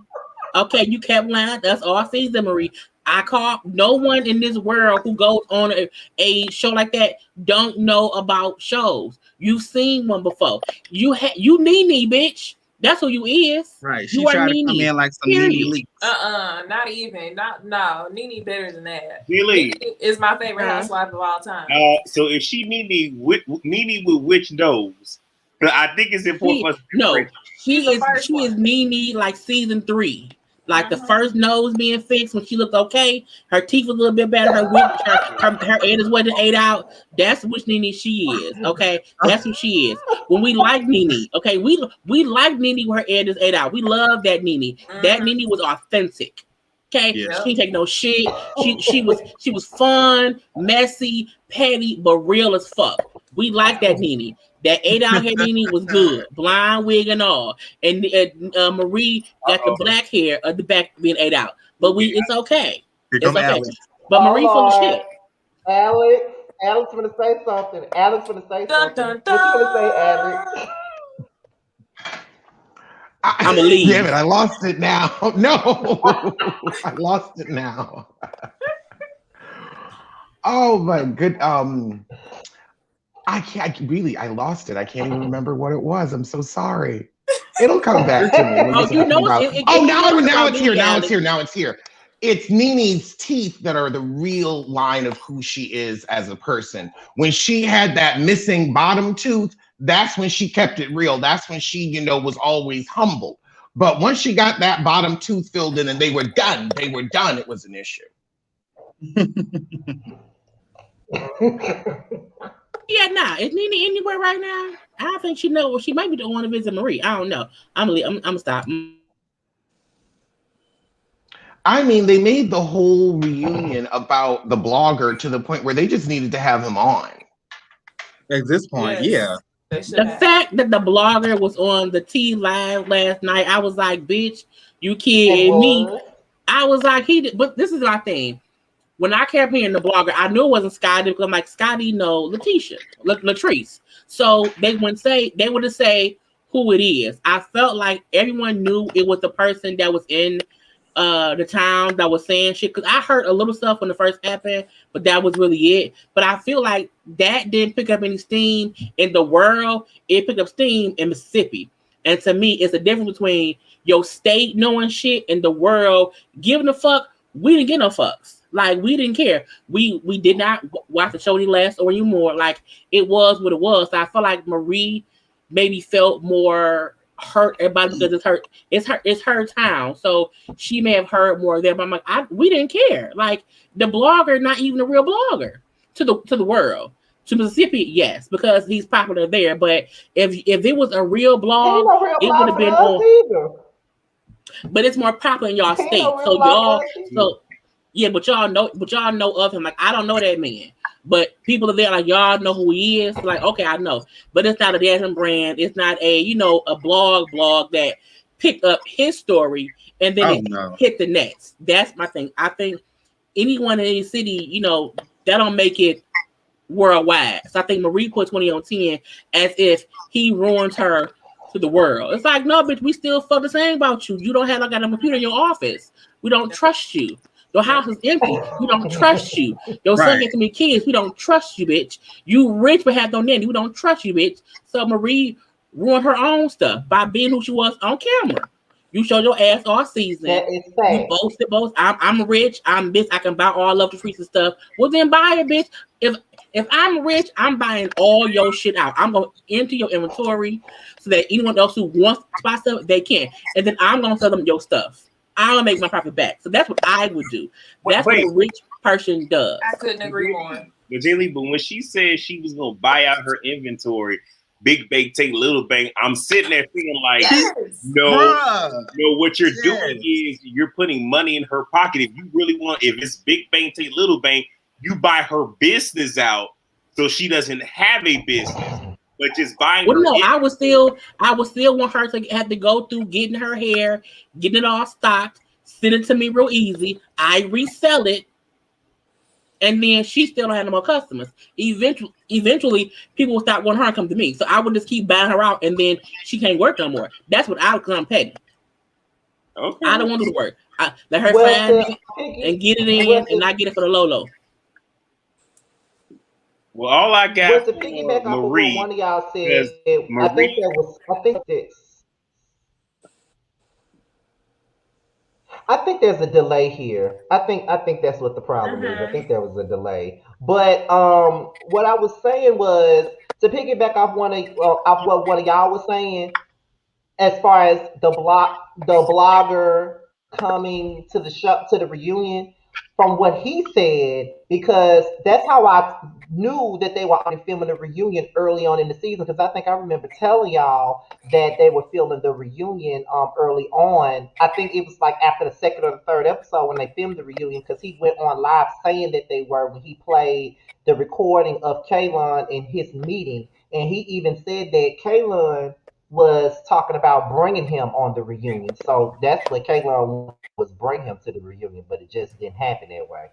Okay, you kept lying at us all season, Marie. I call no one in this world who goes on a show like that don't know about shows. You've seen one before. You Nene, bitch. That's who you is. Right. She tried to come in like some Nene leaks. Not even. No. Nene better than that. Really? Nene is my favorite housewife of all time. So if she Nene with which nose, I think it's important for us to know. She is Nene like season 3. Like the first nose being fixed when she looked okay, her teeth was a little bit better, her edges wasn't ate out. That's which Nene she is. Okay, that's who she is. When we like Nene, okay, we like Nene with her edges ate out. We love that Nene. That Nene was authentic. Okay, she didn't take no shit. She was fun, messy, petty, but real as fuck. We like that Nene. That 8 out hair Nene was good, blind wig and all. And Marie got the black hair at the back being 8 out. But it's okay. It's okay. Alex. But Marie full of shit. Alex gonna say something. What you gonna say, Alex? I'm a leave. Damn it! I lost it now. No, I lost it now. Oh my good. I lost it. I can't even remember what it was. I'm so sorry. It'll come back to me. Now it's here. It's Nene's teeth that are the real line of who she is as a person. When she had that missing bottom tooth, that's when she kept it real. That's when she, was always humble. But once she got that bottom tooth filled in and they were done, it was an issue. Yeah, is Nene anywhere right now? I don't think she knows. She might be the one to visit Marie. I don't know. I'm gonna stop. I mean, they made the whole reunion about the blogger to the point where they just needed to have him on. At this point, yeah. The fact that the blogger was on the T live last night, I was like, bitch, you kidding me? I was like, but this is my thing. When I kept hearing the blogger, I knew it wasn't Scotty because I'm like, Scotty, no, Latrice. So they would say who it is. I felt like everyone knew it was the person that was in the town that was saying shit, because I heard a little stuff when the first happened, but that was really it. But I feel like that didn't pick up any steam in the world. It picked up steam in Mississippi. And to me, it's a difference between your state knowing shit and the world giving a fuck. We didn't get no fucks. Like, we didn't care. We did not watch the show any less or any more. Like, it was what it was. So I feel like Marie maybe felt more hurt everybody because it's her town, so she may have heard more of them. But I'm like, we didn't care. Like, the blogger, not even a real blogger to the world. To Mississippi, yes, because he's popular there. But if it was a real blog, it would have been on. But it's more popular in y'all state, but y'all know of him. Like, I don't know that man. But people are there, like, y'all know who he is. Like, okay, I know. But it's not a dancing brand. It's not a blog that picked up his story and then hit the nets. That's my thing. I think anyone in any city, that don't make it worldwide. So I think Marie put 20 on 10 as if he ruined her to the world. It's like, no, bitch, we still fuck the same about you. You don't have like a computer in your office. We don't trust you. Your house is empty. We don't trust you. Your son gets to meet kids. We don't trust you, bitch. You rich but have no nanny. We don't trust you, bitch. So Marie ruined her own stuff by being who she was on camera. You showed your ass all season. You boasted. I'm rich. I'm this. I can buy all of the free stuff. Well, then buy it, bitch. If I'm rich, I'm buying all your shit out. I'm going to empty your inventory so that anyone else who wants to buy stuff, they can. And then I'm going to sell them your stuff. I'll make my profit back. So that's what I would do. That's what a rich person does. I couldn't agree more. But Jaylee, when she said she was gonna buy out her inventory, big bank take little bank, I'm sitting there feeling like, no, what you're doing is you're putting money in her pocket. If you really want, if it's big bank take little bank, you buy her business out so she doesn't have a business. But just buying. Well, no, I would still want her to have to go through getting her hair, getting it all stocked, send it to me real easy. I resell it, and then she still don't have no more customers. Eventually, people will stop wanting her and come to me. So I would just keep buying her out, and then she can't work no more. That's what I would come petty. Okay. I don't want to work. Let her find it and get it in, and I get it for the low. Well, all I got was to piggyback off of what one of y'all said. I think there's a delay here. I think that's what the problem is. I think there was a delay. But what I was saying was to piggyback off what one of y'all was saying, as far as the blogger coming to the show, to the reunion, from what he said, because that's how I knew that they were filming the reunion early on in the season, because I think I remember telling y'all that they were filming the reunion early on. I think it was like after the second or the third episode when they filmed the reunion, because he went on live saying that they were when he played the recording of Kaylon in his meeting, and he even said that Kaylon was talking about bringing him on the reunion. So that's what Kaylon was bring him to the reunion, but it just didn't happen that way.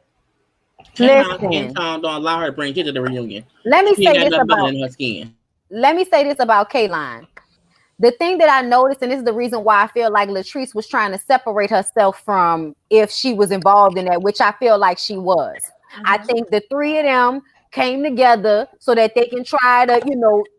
Listen, don't allow her to bring you to the reunion. Let me say this about Kaylon. The thing that I noticed, and this is the reason why I feel like Latrice was trying to separate herself from if she was involved in that, which I feel like she was. Mm-hmm. I think the three of them came together so that they can try to,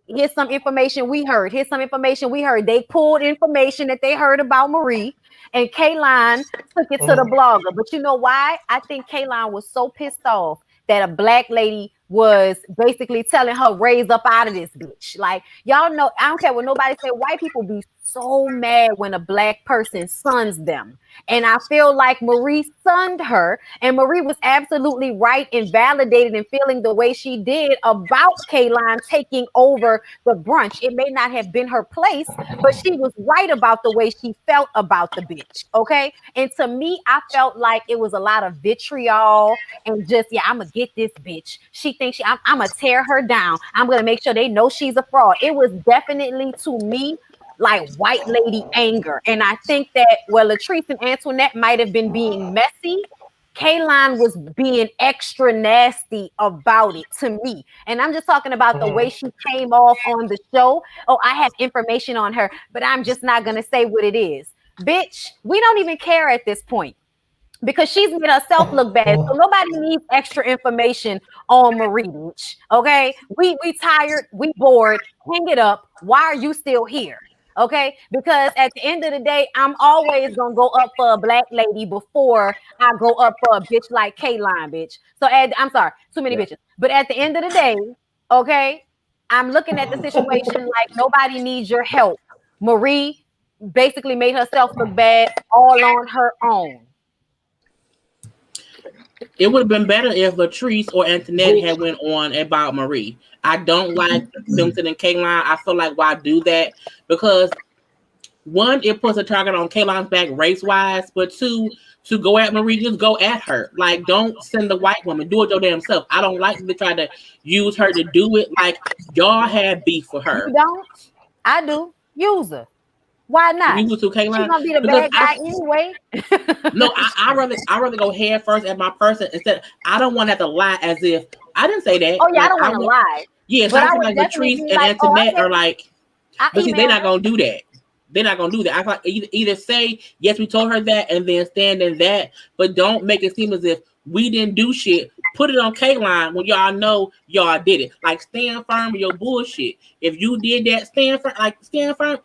here's some information we heard. They pulled information that they heard about Marie, and Kaylon took it to the blogger. But you know why? I think Kaylon was so pissed off that a black lady was basically telling her, raise up out of this bitch. Like, y'all know, I don't care what nobody say, white people be so mad when a black person suns them. And I feel like Marie sunned her, and Marie was absolutely right and validated in feeling the way she did about Kaylin taking over the brunch. It may not have been her place, but she was right about the way she felt about the bitch. Okay. And to me, I felt like it was a lot of vitriol and just, yeah, I'm gonna get this bitch. She thinks I'm gonna tear her down. I'm gonna make sure they know she's a fraud. It was definitely, to me, like white lady anger. And I think that, well, Latrice and Antoinette might have been being messy. Kaylin was being extra nasty about it to me. And I'm just talking about the way she came off on the show. Oh, I have information on her, but I'm just not going to say what it is. Bitch, we don't even care at this point, because she's made herself look bad. So nobody needs extra information on Marie, bitch. Okay? We tired, we bored. Hang it up. Why are you still here? Okay, because at the end of the day, I'm always gonna go up for a black lady before I go up for a bitch like Kaylin, bitch. So I'm sorry, too many bitches. But at the end of the day, okay, I'm looking at the situation like nobody needs your help. Marie basically made herself look bad all on her own. It would have been better if Latrice or Antoinette had went on about Marie. I don't like Simpson and Kaylin. I feel like why do that? Because one, it puts a target on Kaylin's back race-wise, but two, to go at Marie, just go at her. Like, don't send the white woman. Do it your damn self. I don't like to try to use her to do it. Like, y'all had beef with her. You don't? I do. Use her. Why not? You was to Kaylin. She's gonna be the bad guy anyway. No, I rather go head first at my person instead. I don't want to have to lie as if I didn't say that. Oh yeah, I don't want to lie. Yeah, so I feel like Latrice and Antoinette are like, but see, they're not gonna do that. They're not gonna do that. I thought either say yes, we told her that, and then stand in that, but don't make it seem as if we didn't do shit. Put it on Kaylin when y'all know y'all did it. Like, stand firm with your bullshit. If you did that, stand firm. Like, stand firm.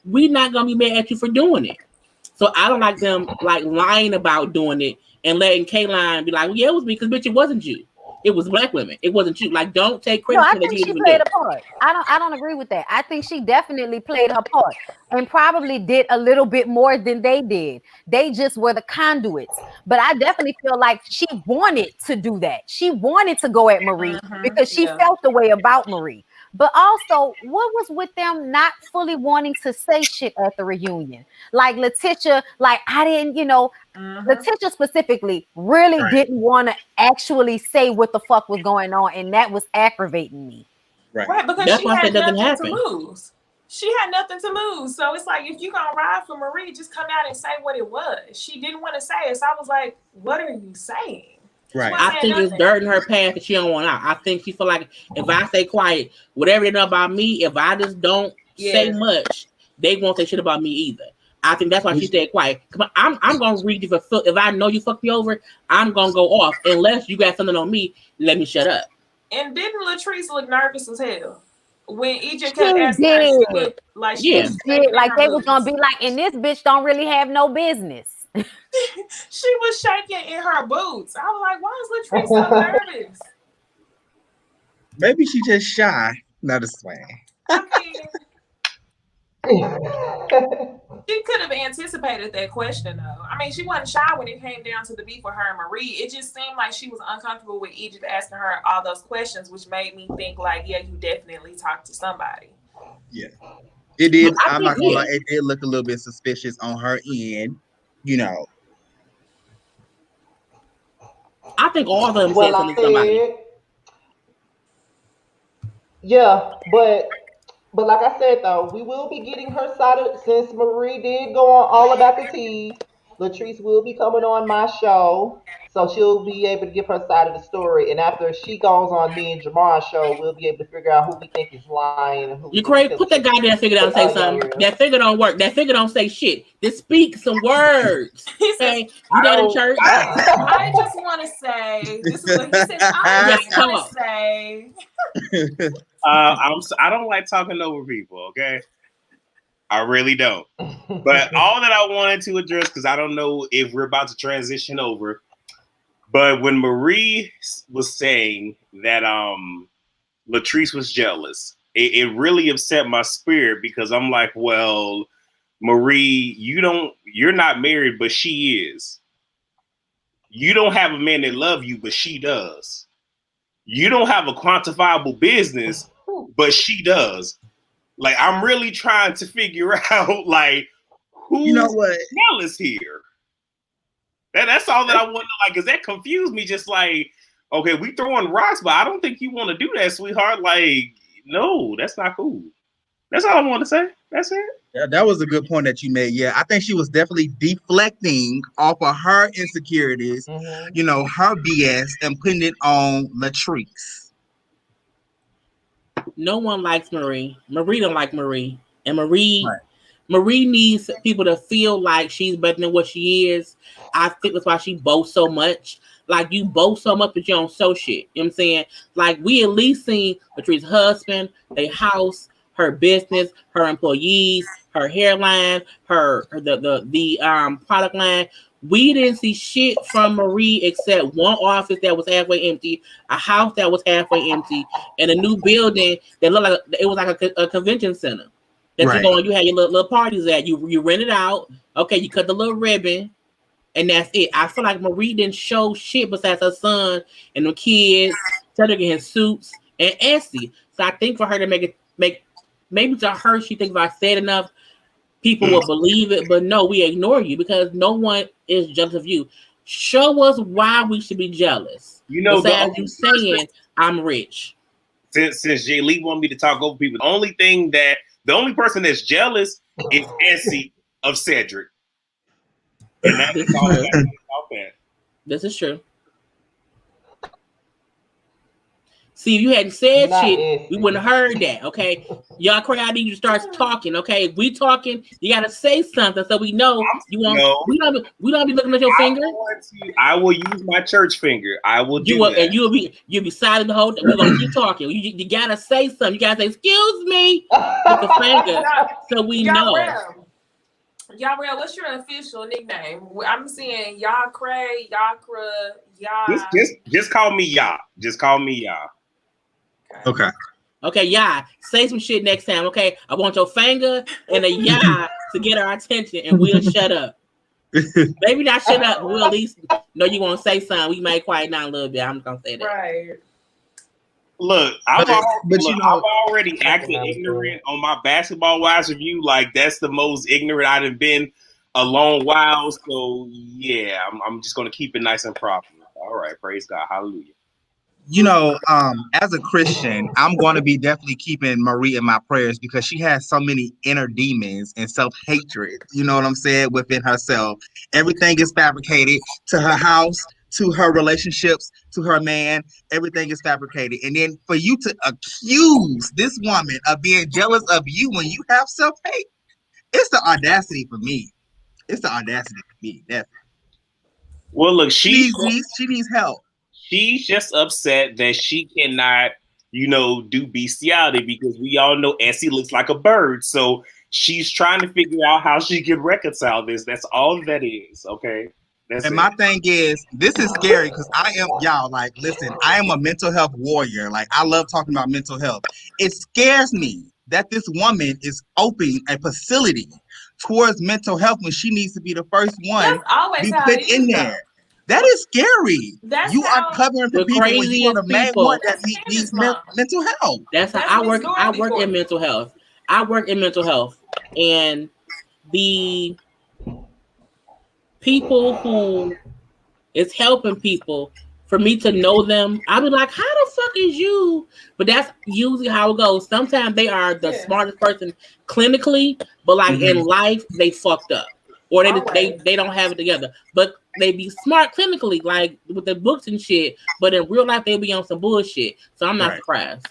We not gonna be mad at you for doing it. So I don't like them like lying about doing it and letting Kaylin be like, well, yeah, it was me, because bitch, it wasn't you. It was black women. It wasn't you. Like, don't take credit. No, I think she played a part. I don't agree with that. I think she definitely played her part and probably did a little bit more than they did. They just were the conduits. But I definitely feel like she wanted to do that. She wanted to go at Marie because she felt the way about Marie. But also, what was with them not fully wanting to say shit at the reunion? Like Letitia, like I didn't, Letitia specifically really didn't want to actually say what the fuck was going on, and that was aggravating me. Right, because that's she had nothing to lose. She had nothing to lose. So it's like, if you're gonna ride for Marie, just come out and say what it was. She didn't want to say it. So I was like, what are you saying? Right. I think it's dirt in her past that she don't want out. I think she feel like if I stay quiet, whatever they know about me, if I just don't say much, they won't say shit about me either. I think that's why she stayed quiet. Come on, I'm gonna read you if I know you fucked me over, I'm gonna go off. Unless you got something on me, let me shut up. And didn't Latrice look nervous as hell when Egypt kept asking her? She looked like she was like they was gonna be like, and this bitch don't really have no business. She was shaking in her boots. I was like, why is Latrice so nervous? Maybe she just shy. Not a swing. She could have anticipated that question, though. I mean, she wasn't shy when it came down to the beef with her and Marie. It just seemed like she was uncomfortable with Egypt asking her all those questions, which made me think like, yeah, you definitely talked to somebody. Yeah, it did. I'm not gonna lie, it did look a little bit suspicious on her end. I think all of them said something to somebody. Yeah, but like I said, though, we will be getting her side since Marie did go on All About the Tea. Latrice will be coming on my show, so she'll be able to give her side of the story. And after she goes on me and Jamar's show, we'll be able to figure out who we think is lying. And who you crazy? Put that goddamn figure down and say something. That figure don't work. That figure don't say shit. Just speak some words. Okay, you got in church. I just want to say, this is what he said. I just want to say. I don't like talking over people. Okay. I really don't. But all that I wanted to address, because I don't know if we're about to transition over, but when Marie was saying that Latrice was jealous, it really upset my spirit, because I'm like, well, Marie, you're not married, but she is. You don't have a man that loves you, but she does. You don't have a quantifiable business, but she does. Like, I'm really trying to figure out, like, who's jealous here? That's all that I want to know. Like, because that confused me. Just like, okay, we throwing rocks, but I don't think you want to do that, sweetheart. Like, no, that's not cool. That's all I want to say. That's it. Yeah, that was a good point that you made. Yeah, I think she was definitely deflecting off of her insecurities, you know, her BS, and putting it on Latrice. No one likes Marie. Marie don't like Marie. And Marie needs people to feel like she's better than what she is. I think that's why she boasts so much. Like, you boast so much, but you don't show shit. You know what I'm saying? Like, we at least seen Latrice's husband, their house, her business, her employees, her hairline, the product line. We didn't see shit from Marie except one office that was halfway empty, a house that was halfway empty, and a new building that looked like it was like a convention center. That you go and you had your little parties at. You rent it out. Okay, you cut the little ribbon, and that's it. I feel like Marie didn't show shit besides her son and the kids, Cedric in his suits, and Essie. So I think for her to make maybe to her, she thinks if I said enough, people will believe it. But no, we ignore you because no one is jealous of you. Show us why we should be jealous. You know, besides you saying I'm rich. Since Jay Lee wanted me to talk over people, the only person that's jealous is Essie of Cedric. And that's all that. This is true. See, if you hadn't said shit, we wouldn't have heard that, okay? Y'all crack out, you start talking, okay? If we talking, you gotta say something so we know you want. No. We don't be looking at your finger. I will use my church finger. I will do that. And you'll be silent the whole time. We're gonna keep talking. You gotta say something. You gotta say, "Excuse me," with the finger, so we know. Y'all real, what's your official nickname? I'm seeing Y'all Cray, Yakra, Ya. Just call me Ya. Just call me Ya. Okay. Okay, yeah. Say some shit next time. Okay, I want your finger and a yeah to get our attention, and we'll shut up. Maybe not shut up, but we'll at least know you want to say something. We might quiet down a little bit. I'm just gonna say that. Right. Look, I've already acted ignorant on my basketball wise review. Like, that's the most ignorant I've been a long while. So yeah, I'm just gonna keep it nice and proper. All right, praise God, hallelujah. You know, as a Christian, I'm going to be definitely keeping Marie in my prayers because she has so many inner demons and self-hatred, you know what I'm saying, within herself. Everything is fabricated to her house, to her relationships, to her man. Everything is fabricated. And then for you to accuse this woman of being jealous of you when you have self-hate, it's the audacity for me. Definitely. Well, look, she needs help. She's just upset that she cannot, do bestiality because we all know Essie looks like a bird. So she's trying to figure out how she can reconcile this. That's all that is, okay? My thing is, this is scary because I am a mental health warrior. Like, I love talking about mental health. It scares me that this woman is opening a facility towards mental health when she needs to be the first one be put in there. That is scary. You are covering for people when you are the main one that needs mental health. That's how I work. I work in mental health. And the people who is helping people, for me to know them, I'll be like, how the fuck is you? But that's usually how it goes. Sometimes they are the smartest person clinically, but like in life, they fucked up. Or they don't have it together. But they be smart clinically, like with the books and shit. But in real life, they be on some bullshit. So I'm not surprised.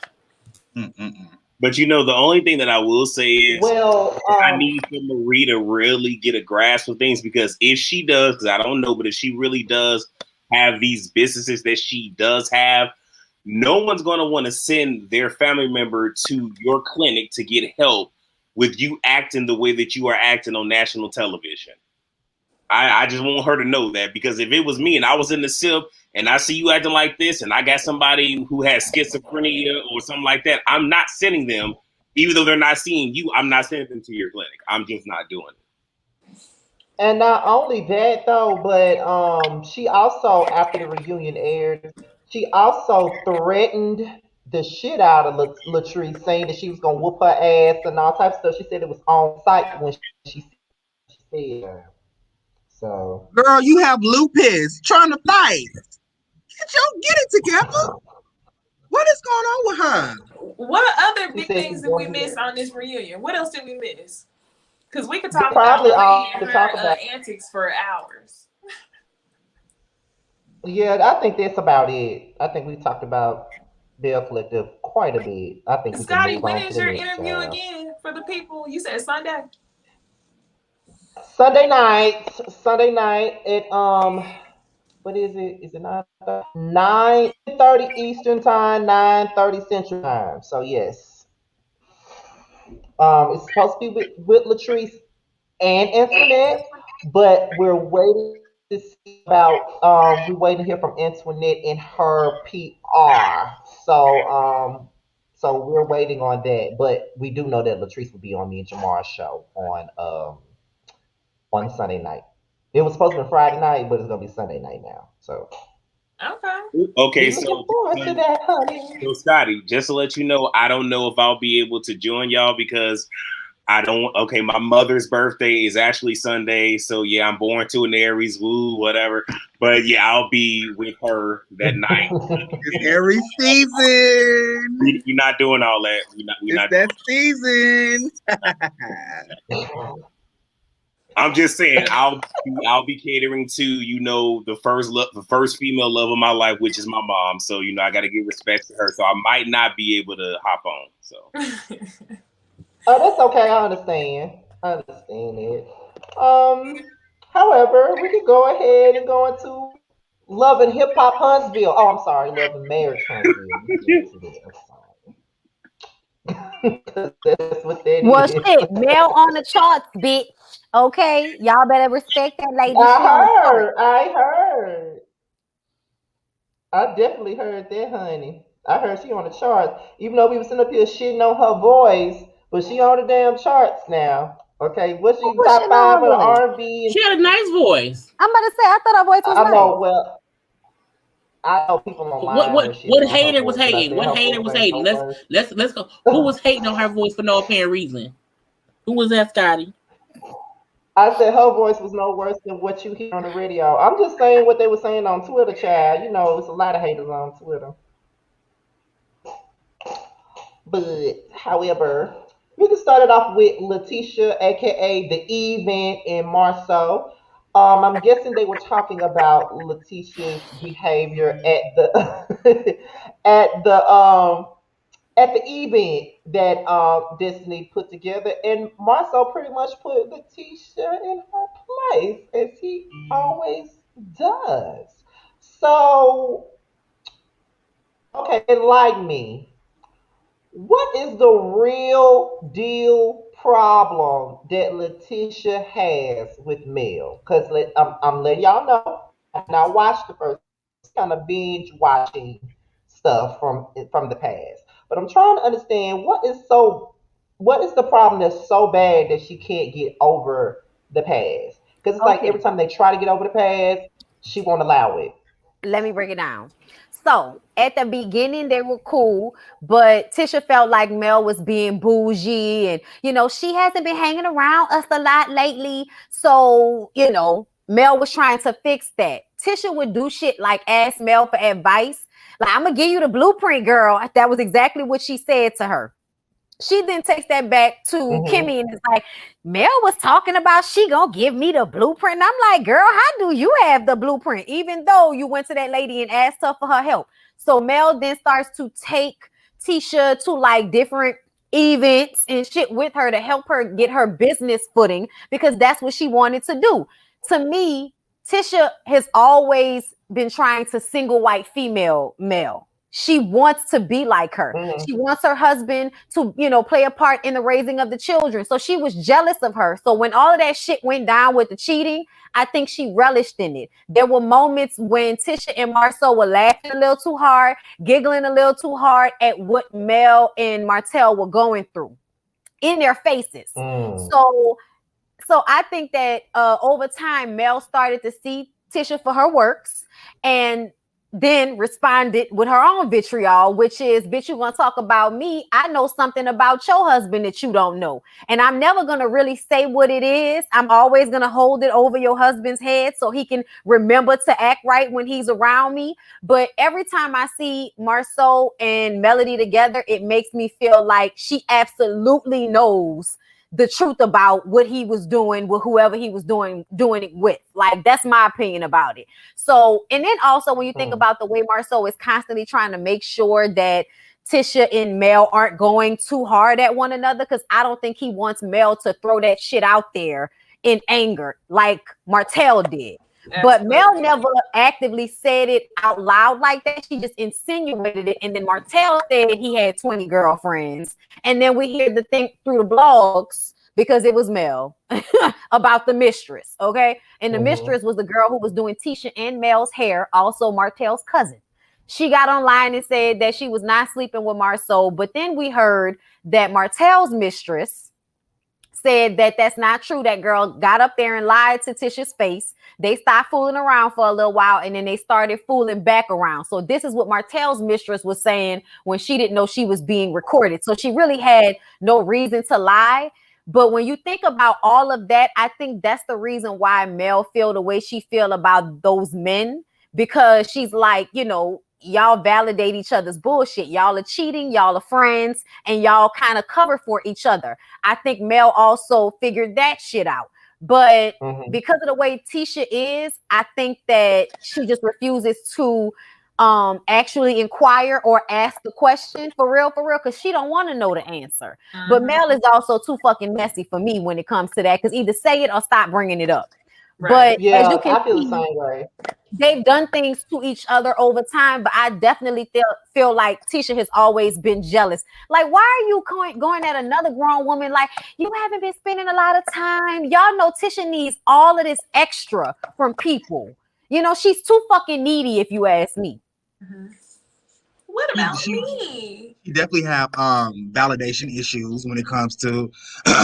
But the only thing that I will say is, I need for Marie to really get a grasp of things, because if she does, because I don't know, but if she really does have these businesses that she does have, no one's going to want to send their family member to your clinic to get help with you acting the way that you are acting on national television. I just want her to know that, because if it was me and I was in the SIP and I see you acting like this and I got somebody who has schizophrenia or something like that, I'm not sending them, even though they're not seeing you, I'm not sending them to your clinic. I'm just not doing it. And not only that though, but she also after the reunion aired, she also threatened the shit out of Latrice, saying that she was gonna whoop her ass and all types of stuff. She said it was on site when she said. So Girl, you have lupus trying to fight. Get it together. What is going on with her? What other big things did we miss on this reunion? What else did we miss? Because we could talk probably about all Marie to and talk her about. antics for hours. Yeah, I think that's about it. I think we talked about Bell Collective quite a bit. I think we can Scotty, move when on to is the your next interview child. again for the people? You said Sunday? Sunday night. Sunday night at what is it? Is it 9:30 Eastern time, 9:30 Central time. So yes. It's supposed to be with Latrice and Antoinette, but we're waiting to see about we're waiting to hear from Antoinette in her PR. So we're waiting on that. But we do know that Latrice will be on me and Jamar's show on Sunday night. It was supposed to be Friday night, but it's gonna be Sunday night now. So Okay, be looking forward to that, honey. So Scotty, just to let you know, I don't know if I'll be able to join y'all because I don't. Okay, my mother's birthday is actually Sunday, so yeah, I'm born to an Aries, woo, whatever. But yeah, I'll be with her that night. It's Aries season. We're not doing all that. We're not that season. I'm just saying, I'll be catering to the first female love of my life, which is my mom. So I got to give respect to her. So I might not be able to hop on. So. Oh, that's okay. I understand. I understand it. However, we could go ahead and go into Love and Hip Hop Huntsville. Oh, I'm sorry, Love and Marriage Huntsville. That's what that Well, is. shit, Mel on the charts, bitch. Okay, y'all better respect that lady. I heard. I definitely heard that, honey. I heard she on the charts. Even though we was sitting up here shitting on her voice, but she on the damn charts now. Okay, what's she top 5 of the R&B? She had a nice voice. I'm about to say, I thought her voice was nice. I know. Well, I know people online. What hater was hating? What hater was hating? Let's go. Who was hating on her voice for no apparent reason? Who was that, Scotty? I said her voice was no worse than what you hear on the radio. I'm just saying what they were saying on Twitter, child. It's a lot of haters on Twitter. But however, we can start it off with Letitia, aka the Event, and Marceau. I'm guessing they were talking about Letitia's behavior at the at the event that Disney put together, and Marcel pretty much put Letitia in her place as he always does. So, okay, enlighten me. What is the real deal problem that Letitia has with Mel? Because I'm letting y'all know. I watched the first kind of binge watching stuff from the past, but I'm trying to understand what is the problem that's so bad that she can't get over the past? Because it's like every time they try to get over the past, she won't allow it. Let me break it down. So at the beginning, they were cool, but Tisha felt like Mel was being bougie and, she hasn't been hanging around us a lot lately. So, Mel was trying to fix that. Tisha would do shit like ask Mel for advice. Like, I'm going to give you the blueprint, girl. That was exactly what she said to her. She then takes that back to Kimmy and it's like, Mel was talking about she gonna give me the blueprint. And I'm like, girl, how do you have the blueprint? Even though you went to that lady and asked her for her help. So Mel then starts to take Tisha to like different events and shit with her to help her get her business footing because that's what she wanted to do. To me, Tisha has always been trying to single white female Mel. She wants to be like her. She wants her husband to, play a part in the raising of the children. So she was jealous of her. So when all of that shit went down with the cheating, I think she relished in it. There were moments when Tisha and Marceau were laughing a little too hard, giggling a little too hard at what Mel and Martell were going through in their faces. So So I think that over time, Mel started to see Tisha for her works and then responded with her own vitriol, which is, bitch, you gonna talk about me? I know something about your husband that you don't know. And I'm never gonna really say what it is. I'm always gonna hold it over your husband's head so he can remember to act right when he's around me. But every time I see Marceau and Melody together, it makes me feel like she absolutely knows the truth about what he was doing with whoever he was doing it with. Like, that's my opinion about it. So, and then also when you think about the way Marceau is constantly trying to make sure that Tisha and Mel aren't going too hard at one another, because I don't think he wants Mel to throw that shit out there in anger like Martell did. But Mel never actively said it out loud like that. She just insinuated it. And then Martell said he had 20 girlfriends. And then we hear the thing through the blogs, because it was Mel, about the mistress. Okay. And the mistress was the girl who was doing Tisha and Mel's hair, also Martell's cousin. She got online and said that she was not sleeping with Marceau. But then we heard that Martell's mistress said that that's not true. That girl got up there and lied to Tisha's face. They stopped fooling around for a little while, and then they started fooling back around. So this is what Martell's mistress was saying when she didn't know she was being recorded. So she really had no reason to lie. But when you think about all of that, I think that's the reason why Mel feel the way she feel about those men, because she's like, you know, y'all validate each other's bullshit. Y'all are cheating, y'all are friends, and y'all kind of cover for each other. I think Mel also figured that shit out. But because of the way Tisha is, I think that she just refuses to actually inquire or ask the question for real, because she don't want to know the answer. But Mel is also too fucking messy for me when it comes to that, because either say it or stop bringing it up. Right. But yeah, as you can I feel see, the same way. They've done things to each other over time, but I definitely feel like Tisha has always been jealous. Like, why are you going at another grown woman? Like, you haven't been spending a lot of time. Y'all know Tisha needs all of this extra from people. You know, she's too fucking needy, if you ask me. What about me? She definitely have validation issues when it comes to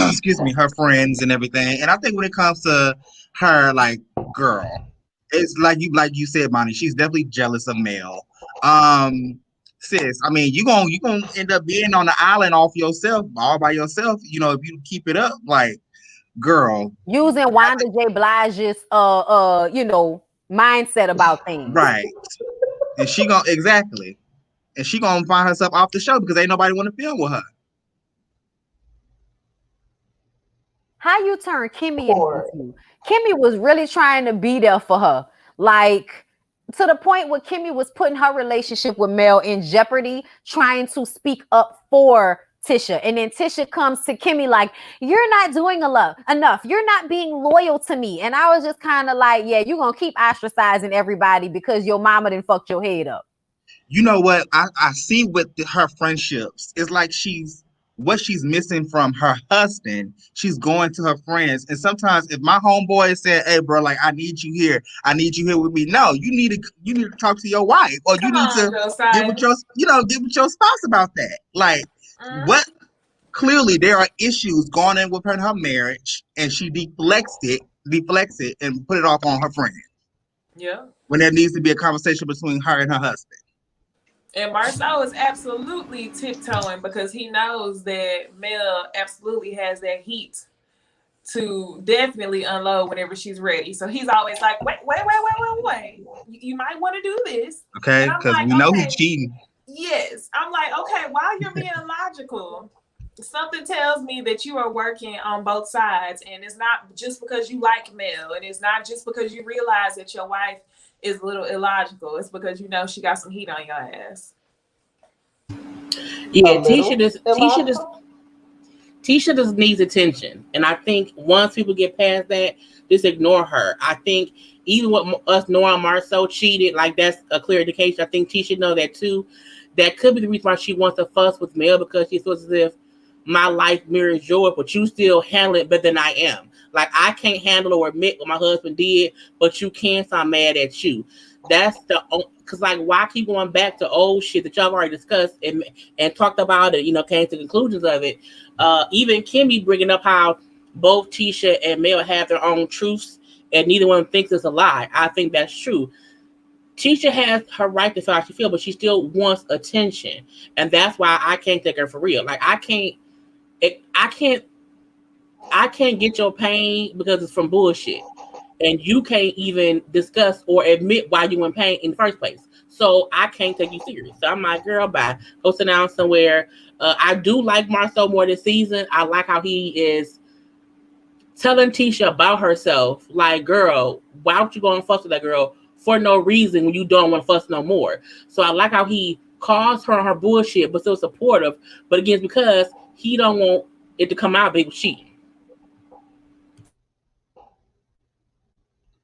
excuse me, her friends and everything. And I think when it comes to her, like, girl, it's like you said, Bonnie, she's definitely jealous of Mel. Sis, I mean, you gonna end up being on the island all by yourself, you know, if you keep it up. Like, girl. Using Wanda J. Blige's you know, mindset about things. Right. And she gonna exactly. And she gonna find herself off the show because ain't nobody want to film with her. How you turn Kimmy against you? Kimmy was really trying to be there for her, like, to the point where Kimmy was putting her relationship with Mel in jeopardy, trying to speak up for Tisha. And then Tisha comes to Kimmy like, you're not doing enough. You're not being loyal to me. And I was just kind of like, yeah, you're gonna keep ostracizing everybody because your mama done fucked your head up. You know what I see with her friendships, it's like what she's missing from her husband, she's going to her friends. And sometimes if my homeboy said, hey bro, like, I need you here with me. No, you need to talk to your wife, or you need to get with your spouse about that. Like, what? Clearly there are issues going on with her in her marriage, and she deflects it and put it off on her friend. Yeah. When there needs to be a conversation between her and her husband. And Marceau is absolutely tiptoeing because he knows that Mel absolutely has that heat to definitely unload whenever she's ready. So he's always like, wait. You might want to do this. Okay, because like, we know he's cheating. Yes. I'm like, okay, while you're being logical, something tells me that you are working on both sides. And it's not just because you like Mel. And it's not just because you realize that your wife is a little illogical. It's because you know she got some heat on your ass. Yeah, Tisha just needs attention, and I think once people get past that, just ignore her. I think even with us knowing Marceau cheated, like, that's a clear indication. I think Tisha know that too. That could be the reason why she wants to fuss with Mel, because she feels as if my life mirrors yours, but you still handle it better than I am. Like, I can't handle or admit what my husband did, but you can, so I'm mad at you. That's because, like, why keep going back to old shit that y'all already discussed and talked about it, you know, came to conclusions of it. Even Kimmy bringing up how both Tisha and Mel have their own truths, and neither one thinks it's a lie. I think that's true. Tisha has her right to feel how she feels, but she still wants attention, and that's why I can't take her for real. Like I can't get your pain because it's from bullshit, and you can't even discuss or admit why you in pain in the first place. So I can't take you serious. So I'm like, girl, bye. Go sit down somewhere. I do like Marcel more this season. I like how he is telling Tisha about herself. Like, girl, why would you go and fuss with that girl for no reason when you don't want to fuss no more? So I like how he calls her on her bullshit, but still supportive. But again, because he don't want it to come out big cheating.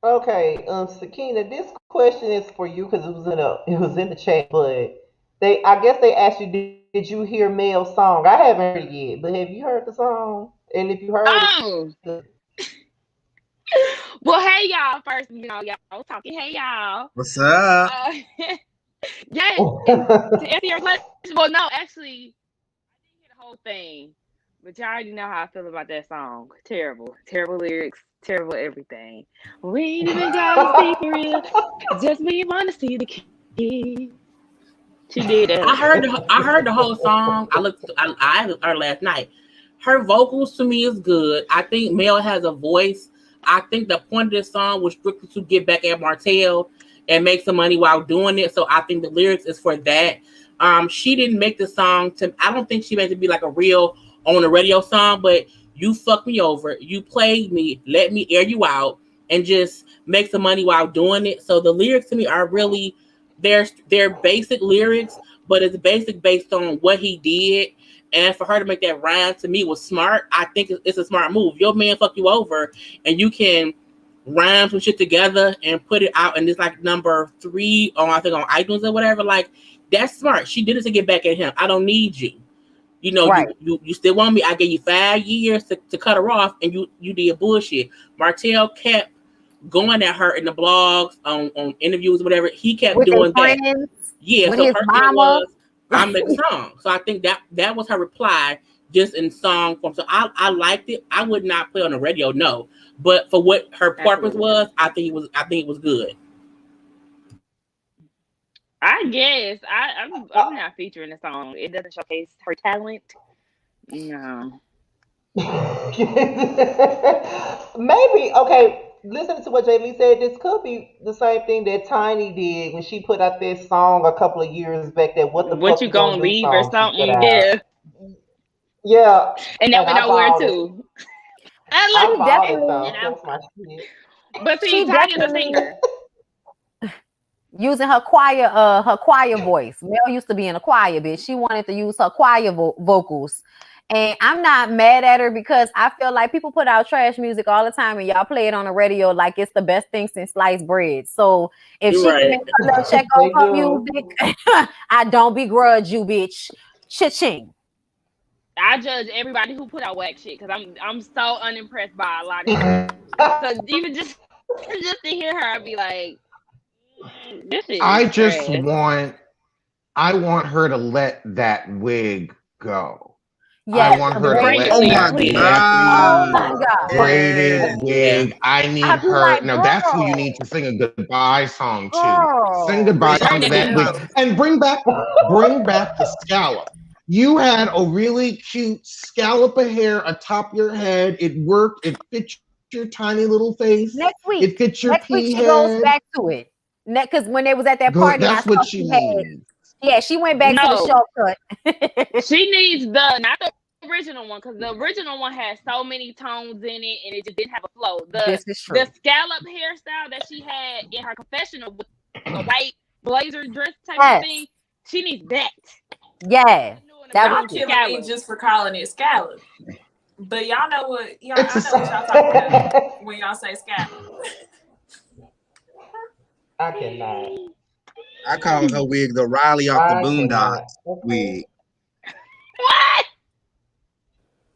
Okay, Sakina, this question is for you because it was in the chat, but I guess they asked you, did you hear Mel's song? I haven't heard it yet, but have you heard the song? And if you heard it, Oh, well, hey y'all. First, y'all talking. Hey y'all. What's up? Yeah. To answer your question, well, no, actually, I didn't hear the whole thing, but y'all already know how I feel about that song. Terrible, terrible lyrics, terrible everything. We ain't even gotta speak for real. Just we wanna see the kid. She did that. I heard the whole song. I heard her last night. Her vocals to me is good. I think Mel has a voice. I think the point of this song was strictly to get back at Martell and make some money while doing it. So I think the lyrics is for that. She didn't make the song I don't think she made it to be like a real on the radio song, but you fucked me over. You played me, let me air you out, and just make some money while doing it. So the lyrics to me are really they're basic lyrics, but it's basic based on what he did. And for her to make that rhyme to me was smart. I think it's a smart move. Your man fuck you over, and you can rhyme some shit together and put it out, and it's like number 3 on I think on iTunes or whatever. Like that's smart. She did it to get back at him. I don't need you. You know, Right. you still want me. I gave you 5 years to cut her off, and you did bullshit. Martell kept going at her in the blogs, on interviews, whatever. He kept With doing his that. friends, Yeah, with so his her thing mama. was, I make a song. So I think that was her reply, just in song form. So I liked it. I would not play on the radio, no. But for what her purpose was, I think it was good. I guess I'm not featuring the song. It doesn't showcase her talent. No. maybe, okay, listening to what Jay Lee said, this could be the same thing that Tiny did when she put out this song a couple of years back, that What the What Fuck you You Gonna gonna Do leave or song she put something? out. Yeah. Yeah, And now and we I know where bought it. to. I She bought it definitely, though. And That was my shit. but see, she Tanya's a definitely singer. using her choir voice. Mel used to be in a choir, bitch. She wanted to use her choir vocals. And I'm not mad at her because I feel like people put out trash music all the time and y'all play it on the radio like it's the best thing since sliced bread. So if You're she can right. make a little check They off her do. music, I don't begrudge you, bitch. Cha-ching. I judge everybody who put out whack shit because I'm so unimpressed by a lot of shit. So even just to hear her, I'd be like, this shit I is just trash. want her to let that wig go. Yes, I want a her to Braid let the Oh wig, my that please. Oh nappy my God. God. Yeah. braided Yeah. wig. I need I'd be her. like, No, that's who you girl, need to sing a goodbye song to. Sing girl. goodbye Straight song to to that wig hell. and bring back the scallop. You had a really cute scallop of hair atop your head. It worked. It fit your tiny little face. Next It week. fits your Next week pea she goes head. back to it. Because when they was at that Good. party, I That's what saw she she had. needs. Yeah, she went back to the No, shortcut. she needs not the original one because the original one had so many tones in it and it just didn't have a flow. This is The true. scallop hairstyle that she had in her confessional with the white blazer dress type of Yes. thing, she needs that. Yeah. That was Y'all cute. killing me just for calling it scallop. But y'all know what I know It's what y'all talking about when y'all say scallop. I cannot. I call her wig the Riley off the I Boondocks cannot. Okay. wig. What?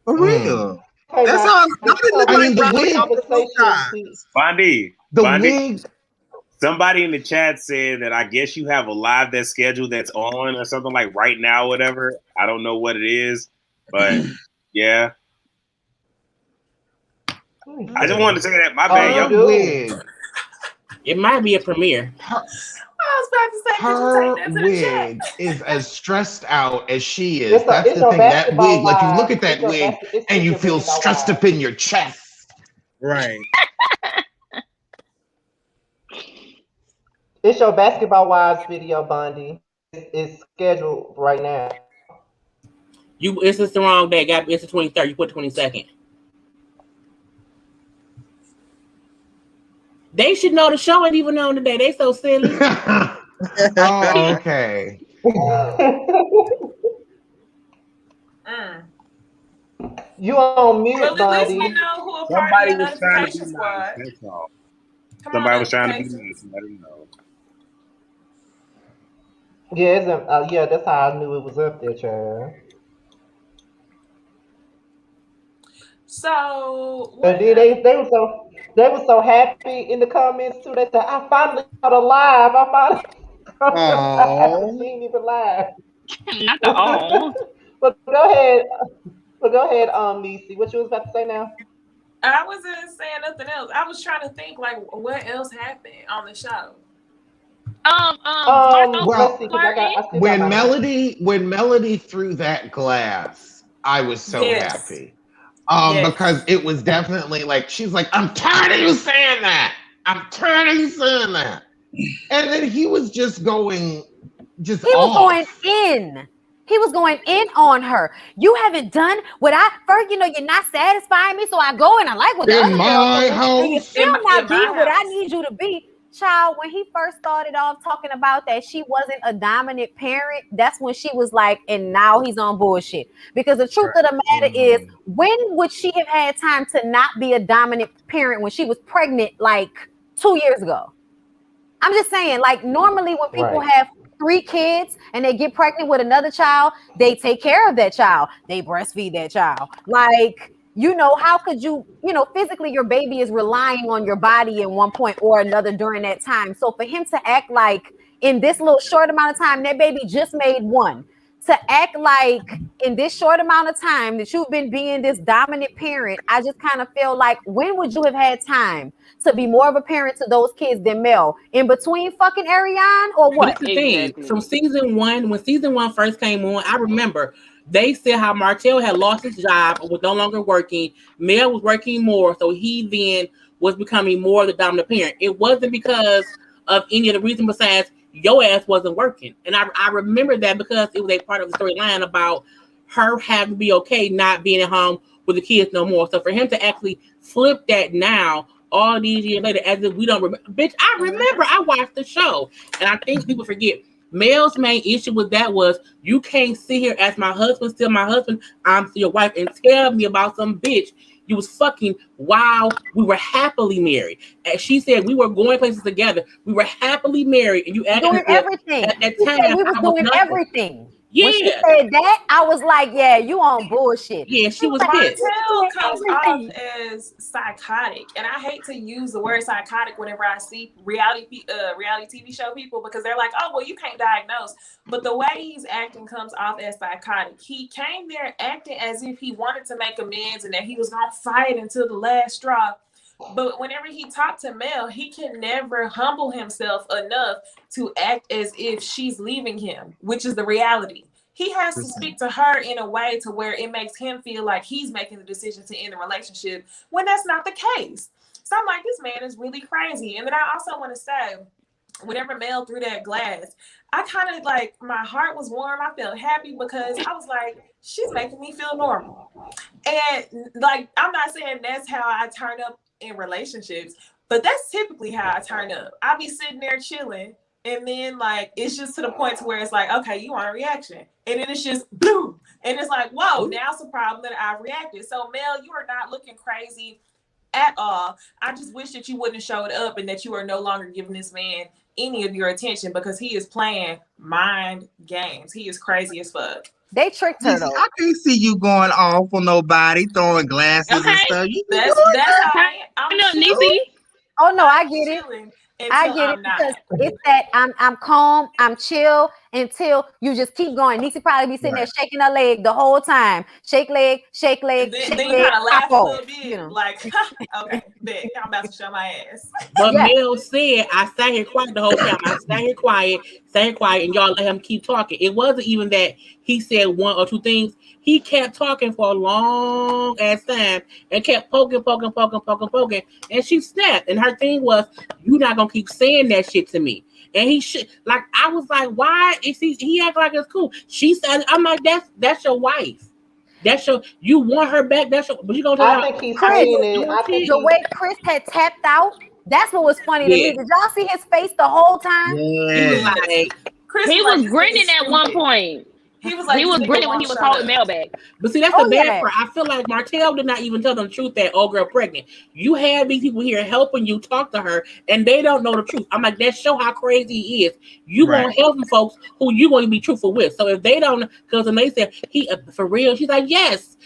For real. Okay, That's now all. the Don't it look I like mean, the Riley off the conversation. Boondocks? The Bondi, wig. somebody in the chat said that I guess you have a live that's scheduled that's on or something like right now, whatever. I don't know what it is, but yeah. I just wanted to say that. My Oh, bad, you y'all. do. Wig. It might be a premiere. I was about to say, could you Her take that to the chat? wig is as stressed out as she is. That's It's the your thing. That basketball wig, like you look wives. at that wig It's and you your feel basketball stressed wives. up in your chest. Right. It's your basketball wives video, Bundy. It's scheduled right now. It's just the wrong day. It's the 23rd. You put 22nd. They should know the show ain't even on today. They so silly. Oh, okay. You on mute, Well, at least we Bundy. know who a part of Somebody your was trying to be notification nice. squad. That's all. Come Somebody on, was trying to be notifications. nice. Let them know. Yeah, that's how I knew it was up there, child. So And what? then they were so happy in the comments too. They said, "I finally got a live. I haven't Oh. seen you live." Not the all. But go ahead. But go ahead, Nisi. What you was about to say now? I wasn't saying nothing else. I was trying to think like what else happened on the show. Let's see, because I still got my when Melody threw that glass, I was so happy. Because it was definitely like she's like, I'm tired of you saying that. I'm tired of you saying that. And then he was just going was going in. He was going in on her. You haven't done what first, you're not satisfying me, so I go and I like what the other girl doing, and you're still not being what I need you to be. Child, when he first started off talking about that she wasn't a dominant parent, that's when she was like, and now he's on bullshit. Because the truth of the matter is, when would she have had time to not be a dominant parent when she was pregnant like 2 years ago? I'm just saying, like, normally when people have 3 kids and they get pregnant with another child, they take care of that child. They breastfeed that child. Like, how could you, physically your baby is relying on your body in one point or another during that time. So for him to act like in this little short amount of time, that baby just made 1. To act like in this short amount of time that you've been being this dominant parent, I just kind of feel like, when would you have had time to be more of a parent to those kids than Mel? In between fucking Ariane or what? But that's the thing. From season 1, when season 1 first came on, I remember they said how Martell had lost his job and was no longer working. Mel was working more, so he then was becoming more of the dominant parent. It wasn't because of any of the reason besides your ass wasn't working. And I remember that because it was a part of the storyline about her having to be okay not being at home with the kids no more. So for him to actually flip that now, all these years later, as if we don't remember. Bitch, I remember. I watched the show. And I think people forget. Mel's main issue with that was, you can't sit here as my husband, still my husband, I'm still your wife, and tell me about some bitch you was fucking while we were happily married. And she said we were going places together. We were happily married. And you acted doing everything. At that She time, said we was doing everything. Yeah. When she said that, I was like, yeah, you on bullshit. Yeah, she was pissed. Martell comes off as psychotic, and I hate to use the word psychotic whenever I see reality TV show people, because they're like, oh, well, you can't diagnose. But the way he's acting comes off as psychotic. He came there acting as if he wanted to make amends and that he was going to fight until the last straw. But whenever he talked to Mel, he can never humble himself enough to act as if she's leaving him, which is the reality. He has to speak to her in a way to where it makes him feel like he's making the decision to end the relationship, when that's not the case. So I'm like, this man is really crazy. And then I also want to say, whenever Mel threw that glass, I kind of like, my heart was warm. I felt happy because I was like, she's making me feel normal. And like, I'm not saying that's how I turn up in relationships, but that's typically how I turn up. I'll be sitting there chilling, and then like it's just to the point to where it's like, okay, you want a reaction, and then it's just boom, and it's like, whoa, now it's a problem that I've reacted. So Mel, you are not looking crazy at all. I just wish that you wouldn't have showed up and that you are no longer giving this man any of your attention, because he is playing mind games. He is crazy as fuck. They tricked her though. I can't see you going off on nobody, throwing glasses and stuff. That's how I'm Nisi. Oh no, I get it. I get it, because it's that I'm calm, I'm chill, until you just keep going. Niecy probably be sitting there shaking her leg the whole time. Shake leg, shake leg, Then shake you leg. kind of laugh a pop little off, bit, you know. like, okay, bet I'm about to show my ass. But Mel said, I sat here quiet the whole time. I sat here quiet, and y'all let him keep talking. It wasn't even that he said one or two things. He kept talking for a long ass time and kept poking. And she snapped. And her thing was, you're not going to keep saying that shit to me. And he should, like, I was like, why is he act like it's cool? She said, I'm like, that's your wife. That's your, you want her back. That's your, but you gonna tell I her think he's Chris, saying it. I think the way Chris had tapped out, that's what was funny to me. Did y'all see his face the whole time? He was like, Chris He like, was grinning at one point. He was like, he was grinning when he was holding Mel back. But see, that's the bad part. I feel like Martell did not even tell them the truth that old girl pregnant. You have these people here helping you talk to her, and they don't know the truth. I'm like, that show how crazy he is. You won't help them folks who you want to be truthful with. So if they don't, because when they said he for real, she's like, yes,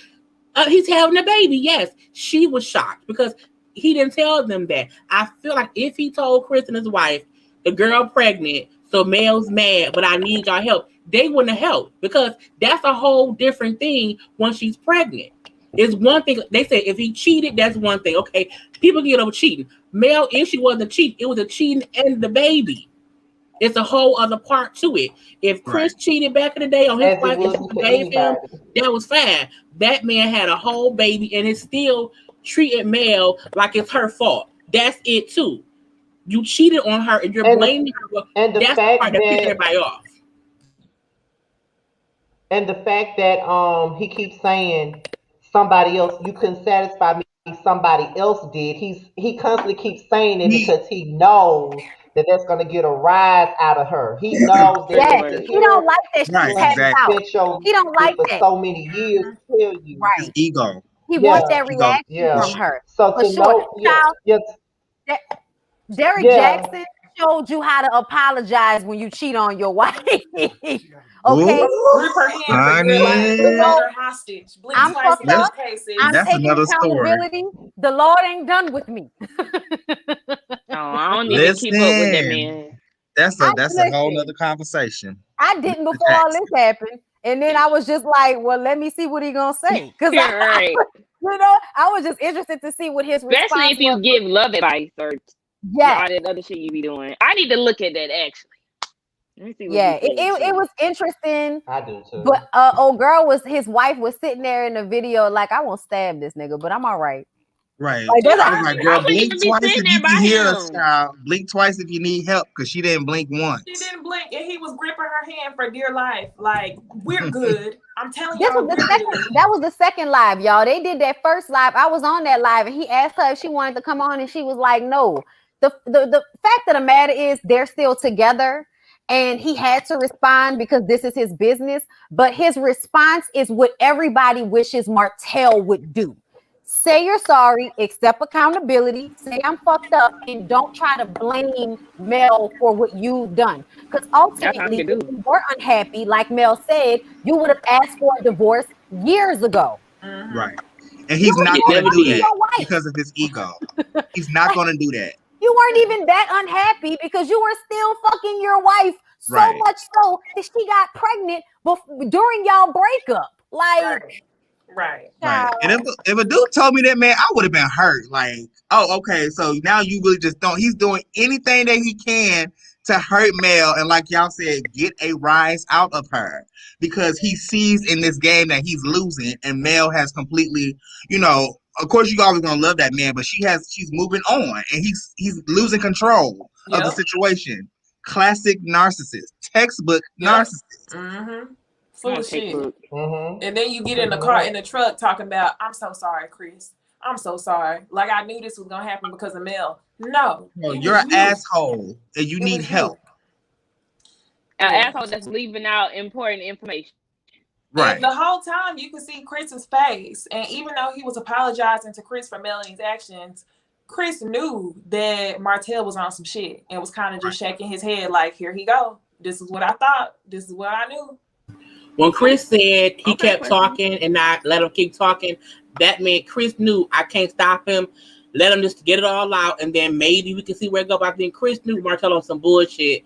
he's having a baby. Yes, she was shocked because he didn't tell them that. I feel like if he told Chris and his wife, the girl pregnant, so Mel's mad, but I need y'all help, they wouldn't have helped because that's a whole different thing when she's pregnant. It's one thing, they say if he cheated, that's one thing. Okay, people get over cheating. Mel, if she wasn't cheating, it was a cheating and the baby. It's a whole other part to it. If Chris cheated back in the day on his wife and she forgave him, that was fine. That man had a whole baby and it's still treated Mel like it's her fault. That's it too. You cheated on her and you're blaming her. And the that's fact the part that pissed everybody off. And the fact that he keeps saying somebody else, you couldn't satisfy me, somebody else did. He constantly keeps saying it because he knows that that's gonna get a rise out of her. He knows that he don't like that she's tapped out. He don't like for that. so many years to tell you. Right. Ego. He wants that reaction from her. So for to sure. know, Derek Jackson showed you how to apologize when you cheat on your wife. Okay. Grip her hand for dear life. Hold her hostage. Blink I'm twice fucked up. I'm That's taking another story. accountability. The Lord ain't done with me. I don't even keep up with that man. That's a whole other conversation. I didn't before all this happened. And then I was just like, well, let me see what he gonna say. Because right. I was just interested to see what his especially response if you was. give love advice or all that other shit you be doing. I need to look at that actually. Let me see what it was interesting. I do too. But his wife was sitting there in the video like, I won't stab this nigga, but I'm all right. Right. Like, I was like, girl, blink twice if you can hear him. us, child. Blink twice if you need help, because she didn't blink once. She didn't blink, and he was gripping her hand for dear life. Like, we're good. I'm telling you, that was the second live, y'all. They did that first live. I was on that live, and he asked her if she wanted to come on, and she was like, no. The fact of the matter is they're still together, and he had to respond because this is his business. But his response is what everybody wishes Martell would do. Say you're sorry, accept accountability, say I'm fucked up, and don't try to blame Mel for what you've done. Because ultimately, if you were unhappy, like Mel said, you would have asked for a divorce years ago. Right. And he's not going to do that because of his ego. He's not going to do that. You weren't even that unhappy because you were still fucking your wife so much so that she got pregnant during y'all breakup. Like... Right. And if a dude told me that, man, I would have been hurt. Like, oh, okay, so now you really just don't. He's doing anything that he can to hurt Mel, and like y'all said, get a rise out of her because he sees in this game that he's losing, and Mel has completely, of course, you always gonna love that man, but she's moving on, and he's losing control of the situation. Classic narcissist, textbook narcissist. Mm-hmm. Full of shit. And then you get in the car, in the truck, talking about, I'm so sorry, Chris. I'm so sorry. Like, I knew this was going to happen because of Mel. No. You're an asshole and you need help. An asshole that's leaving out important information. Right. And the whole time, you could see Chris's face. And even though he was apologizing to Chris for Melanie's actions, Chris knew that Martell was on some shit and was kind of just shaking his head like, here he go. This is what I thought. This is what I knew. When Chris said he kept talking and not let him keep talking, that meant Chris knew I can't stop him. Let him just get it all out, and then maybe we can see where it goes. I think Chris knew Martell on some bullshit,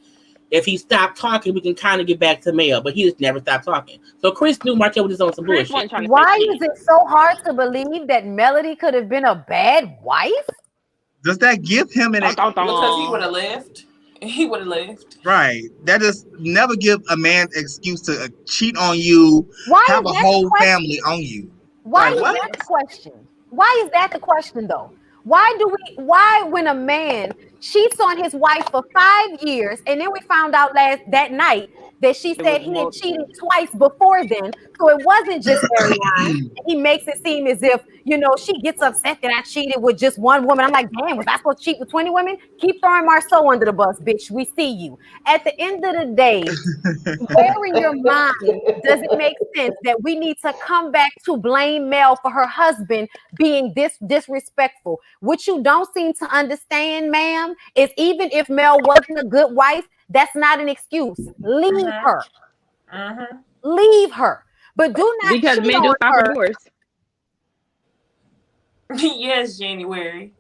if he stopped talking, we can kind of get back to Mel, but he just never stopped talking. So Chris knew Martell was just on some Chris bullshit. wasn't trying to Why say is it so hard to believe that Melody could have been a bad wife? Does that give him an because he would have left? He would have left. Right. That just never give a man excuse to cheat on you, Why have is a that whole the question? family on you. Why Like, is what? that the question? Why is that the question though? Why when a man cheats on his wife for 5 years and then we found out that night that she said he had cheated twice before then, so it wasn't just Ariane. He makes it seem as if, she gets upset that I cheated with just one woman. I'm like, damn, was I supposed to cheat with 20 women? Keep throwing Marceau under the bus, bitch. We see you. At the end of the day, where in your mind does it make sense that we need to come back to blame Mel for her husband being this disrespectful? What you don't seem to understand, ma'am, is even if Mel wasn't a good wife, that's not an excuse. Leave her. Leave her. But do not because cheat men do on file for her. divorce. Yes, January.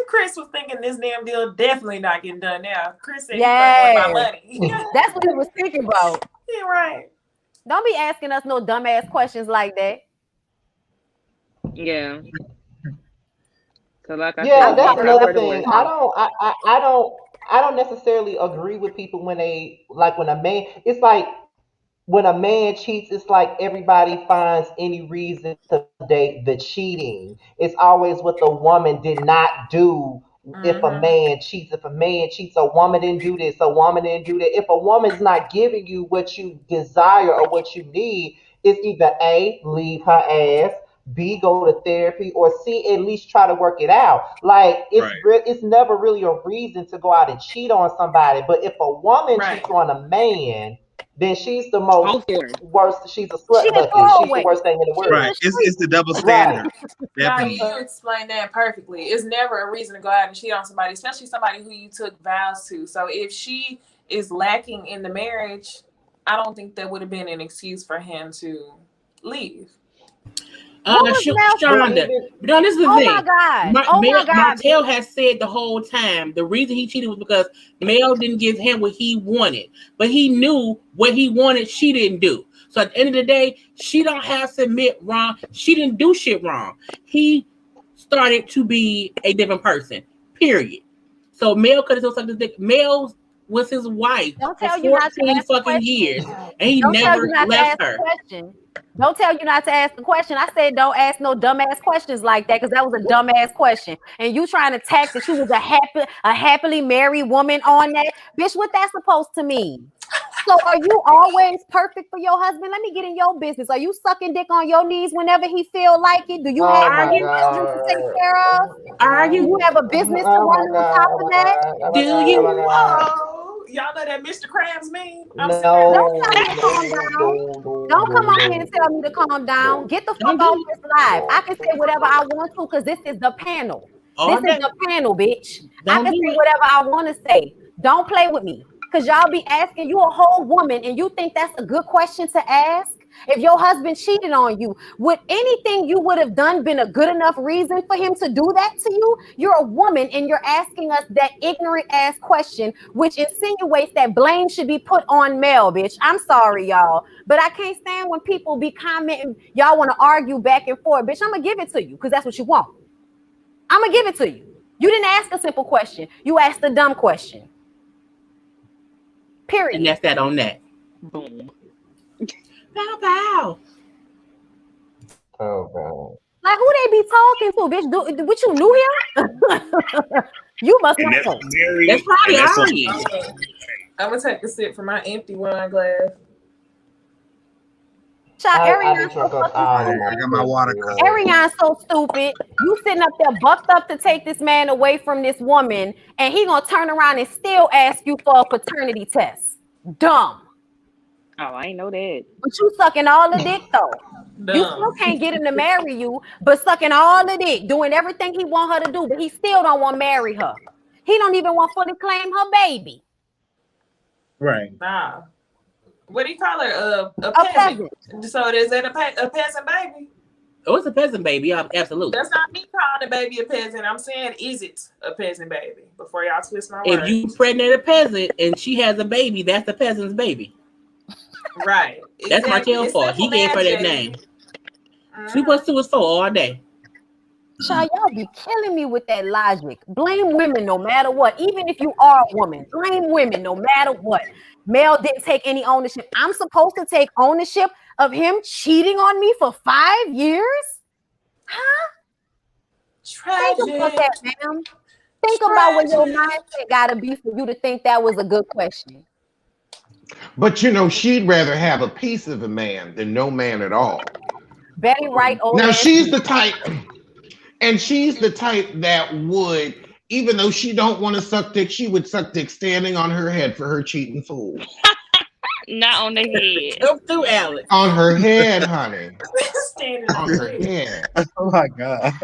Chris was thinking this damn deal definitely not getting done now. Chris said he Yeah, fucking with my money. that's what he was thinking about. Yeah, right. Don't be asking us no dumbass questions like that. Yeah. So like I Yeah, said, that's men another file for thing. divorce. I don't necessarily agree with people when they like when a man. It's like when a man cheats, it's like everybody finds any reason to date the cheating. It's always what the woman did not do. If a man cheats, a woman didn't do this, a woman didn't do that. If a woman's not giving you what you desire or what you need, it's either A, leave her ass, B, go to therapy, or C, at least try to work it out. Like it's never really a reason to go out and cheat on somebody. But if a woman cheats on a man, then she's the most worst. She's a slut bucket. She's the worst thing in the world. Right. It's the double Right. standard. Now, Definitely. you explained that perfectly. It's never a reason to go out and cheat on somebody, especially somebody who you took vows to. So if she is lacking in the marriage, I don't think that would have been an excuse for him to leave. Shonda. No, this is the thing. My God. Martell has said the whole time the reason he cheated was because Mel didn't give him what he wanted, but he knew what he wanted. She didn't do. So at the end of the day, she don't have to admit wrong. She didn't do shit wrong. He started to be a different person. Period. So Mel could have still sucked his dick. Mel was his wife for 14 fucking years, and he never left her. Don't tell you not to ask the question. I said don't ask no dumbass questions like that because that was a dumbass question. And you trying to tack that you was a happily married woman on that. Bitch, what that's supposed to mean? So are you always perfect for your husband? Let me get in your business. Are you sucking dick on your knees whenever he feel like it? Do you have children to take care of? Do you have a business to run on top of that? Do you? Y'all know that Mr. Krabs meme? Don't tell me to calm down. Don't come on here and tell me to calm down. Get the fuck off this live. I can say whatever I want to because this is the panel. This is the panel, bitch. I can say whatever I want to say. Don't play with me. Because y'all be asking, you a whole woman and you think that's a good question to ask? If your husband cheated on you, would anything you would have done been a good enough reason for him to do that to you? You're a woman and you're asking us that ignorant ass question, which insinuates that blame should be put on Mel, bitch. I'm sorry, y'all. But I can't stand when people be commenting, y'all want to argue back and forth. Bitch, I'm going to give it to you because that's what you want. I'm going to give it to you. You didn't ask a simple question. You asked a dumb question. Period. And that's that on that. Boom. Bow bow. Oh God. Like who they be talking to, bitch? What you knew him? You must not know. That's probably Ari. I'm gonna take a sip from my empty wine glass. Ariane's so stupid. You sitting up there bucked up to take this man away from this woman, and he gonna turn around and still ask you for a paternity test. Dumb. Oh, I ain't know that. But you sucking all the dick though. You still can't get him to marry you, but sucking all the dick, doing everything he want her to do, but he still don't want to marry her. He don't even want to fully claim her baby. Right. Nah. What do you call her? A peasant. So is that a peasant baby? Oh, it's a peasant baby. Yeah, absolutely. That's not me calling the baby a peasant. I'm saying, is it a peasant baby? Before y'all twist my If words. you pregnant a peasant and she has a baby, that's the peasant's baby. Right. That's Exactly. Martell's fault. He gave her that name. 2 + 2 is 4 all day. Child, y'all be killing me with that logic. Blame women no matter what. Even if you are a woman, blame women no matter what. Mel didn't take any ownership. I'm supposed to take ownership of him cheating on me for 5 years? Huh? Tragic. Think about that, ma'am. Think about what your mindset gotta be for you to think that was a good question. But you know, she'd rather have a piece of a man than no man at all. Betty Wright, old now ass she's the type, and she's the type that would, even though she don't want to suck dick, she would suck dick standing on her head for her cheating fool. Not on the head. Come through, Alex. On her head, honey. Standing On her head. Oh my God.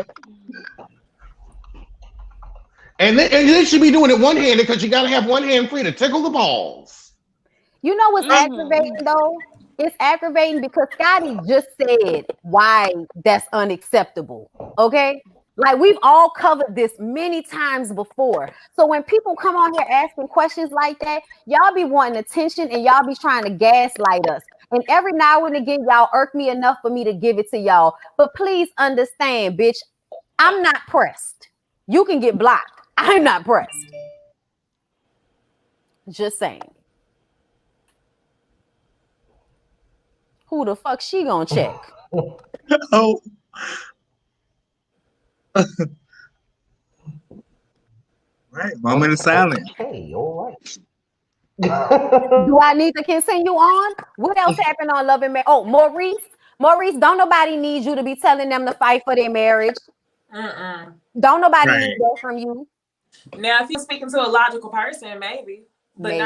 And they should be doing it one-handed because you got to have one hand free to tickle the balls. You know what's aggravating though? It's aggravating because Scotty just said why that's unacceptable. Okay? Like we've all covered this many times before. So when people come on here asking questions like that, y'all be wanting attention and y'all be trying to gaslight us. And every now and again, y'all irk me enough for me to give it to y'all. But please understand, bitch, I'm not pressed. You can get blocked. I'm not pressed. Just saying. Who the fuck she gonna check? Oh. Right, moment of silence. Okay, all right. Do I need to continue on? What else happened on Love and Marriage? Oh, Maurice, don't nobody need you to be telling them to fight for their marriage. Don't nobody need that from you. Now, if you're speaking to a logical person, maybe, but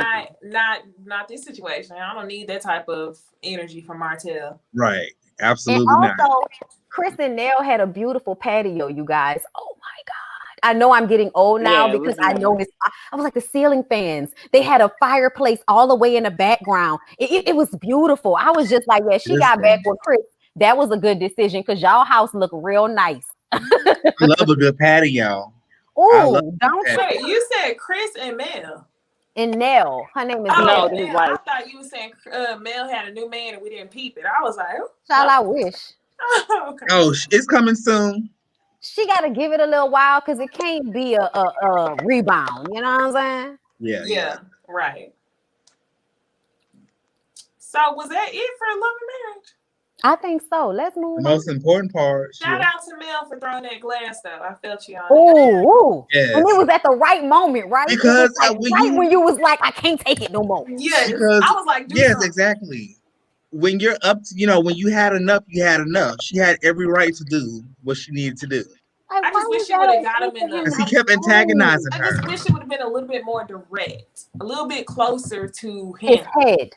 not this situation. I don't need that type of energy from Martell. Right, absolutely and also, not. Chris and Nell had a beautiful patio, you guys. Oh my God. I know I'm getting old now because I noticed I was like the ceiling fans. They had a fireplace all the way in the background. It was beautiful. I was just like, yeah, she got back with Chris. That was a good decision because y'all house looked real nice. I love a good patio. Oh, don't you? Wait, you said Chris and Mel. And Nell. Her name is Nell. Nell. I thought you were saying Mel had a new man and we didn't peep it. I was like, oh. Child, I wish. Okay. Oh, it's coming soon. She got to give it a little while because it can't be a rebound. You know what I'm saying? Yeah. Right. So was that it for Love and Marriage? I think so. Let's move on. The most important part. Shout out to Mel for throwing that glass though. I felt you on Oh, yes. And it was at the right moment, right? Because when you was like, I can't take it no more. Yes. Because, I was like, yes, exactly. When you're up to, when you had enough, you had enough. She had every right to do what she needed to do. I just wish she would have got him in the. Because he kept antagonizing her. I just wish it would have been a little bit more direct, a little bit closer to him. His head.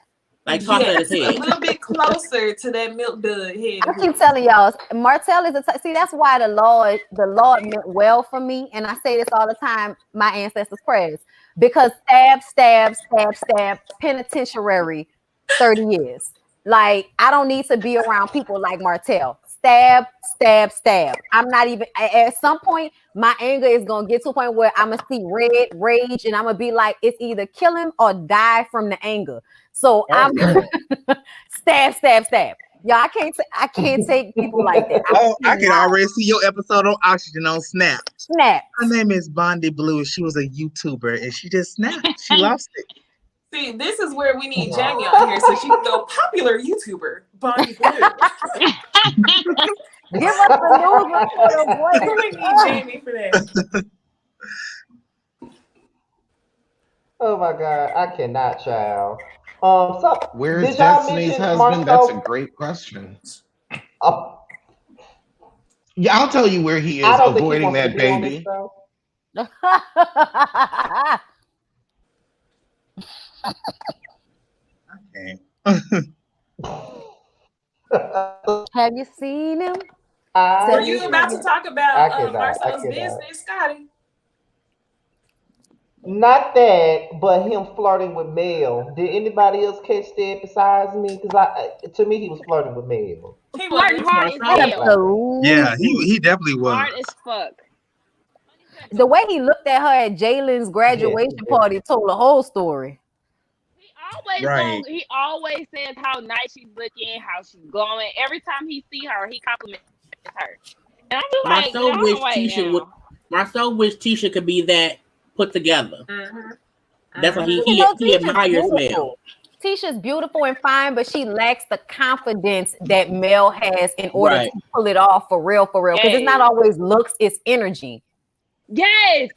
Like talking at his head. A little bit closer to that milk dud head. I keep telling y'all, Martell is see, that's why the Lord meant well for me. And I say this all the time, my ancestors' prayers. Because stab, penitentiary, 30 years. Like, I don't need to be around people like Martell. Stab. I'm not even, at some point, my anger is going to get to a point where I'm going to see rage, and I'm going to be like, it's either kill him or die from the anger. So I'm stab. Y'all, I can't take people like that. I can already see your episode on Oxygen on Snap. Snap. Her name is Bondi Blue. She was a YouTuber, and she just snapped. She lost it. See, this is where we need Jamie on here so she can go popular YouTuber, Bondi Blue. Give us the news report, boy. We need Jamie for that. Oh my God, I cannot, child. So where's Destiny's husband? That's a great question. Yeah, I'll tell you where he is avoiding that baby. Have you seen him? Were you about to talk about Marcel's business, Scotty? Not that, but him flirting with Mel. Did anybody else catch that besides me? Because to me, he was flirting with Mel. He Flirting was. hard as hell. Yeah, Absolutely. he definitely was. Hard as fuck. The way he looked at her at Jalen's graduation party told the whole story. Right. He always says how nice she's looking, how she's glowing. Every time he see her, he compliments her. And I'm just like, Marcel wish Tisha could be that put together. That's why he admires Mel. Tisha's beautiful and fine, but she lacks the confidence that Mel has in order to pull it off for real. Because it's not always looks, it's energy. Yes.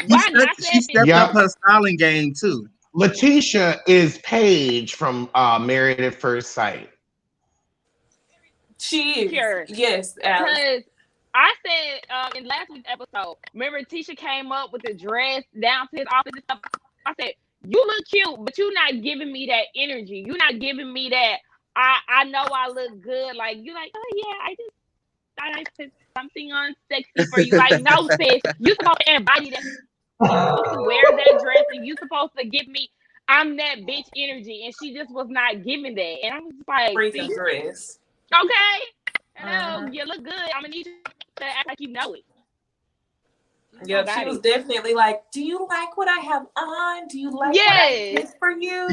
She stepped up her styling game too. Letitia is Paige from Married at First Sight. She is. Sure. Yes, because I said in last week's episode, remember Tisha came up with the dress down to his office and stuff. I said, you look cute, but you're not giving me that energy. You're not giving me that. I know I look good. Like you're like, oh yeah, I just thought I put something on sexy for you. Like no, sis, you supposed to embody that. You're supposed to wear that dress, and you supposed to give me. I'm that bitch energy, and she just was not giving that. And I was just like, freaking dress. Okay, hello, you look good. I'm gonna need you to act like you know it. Yeah, she was definitely like, do you like what I have on? Do you like what I did for you?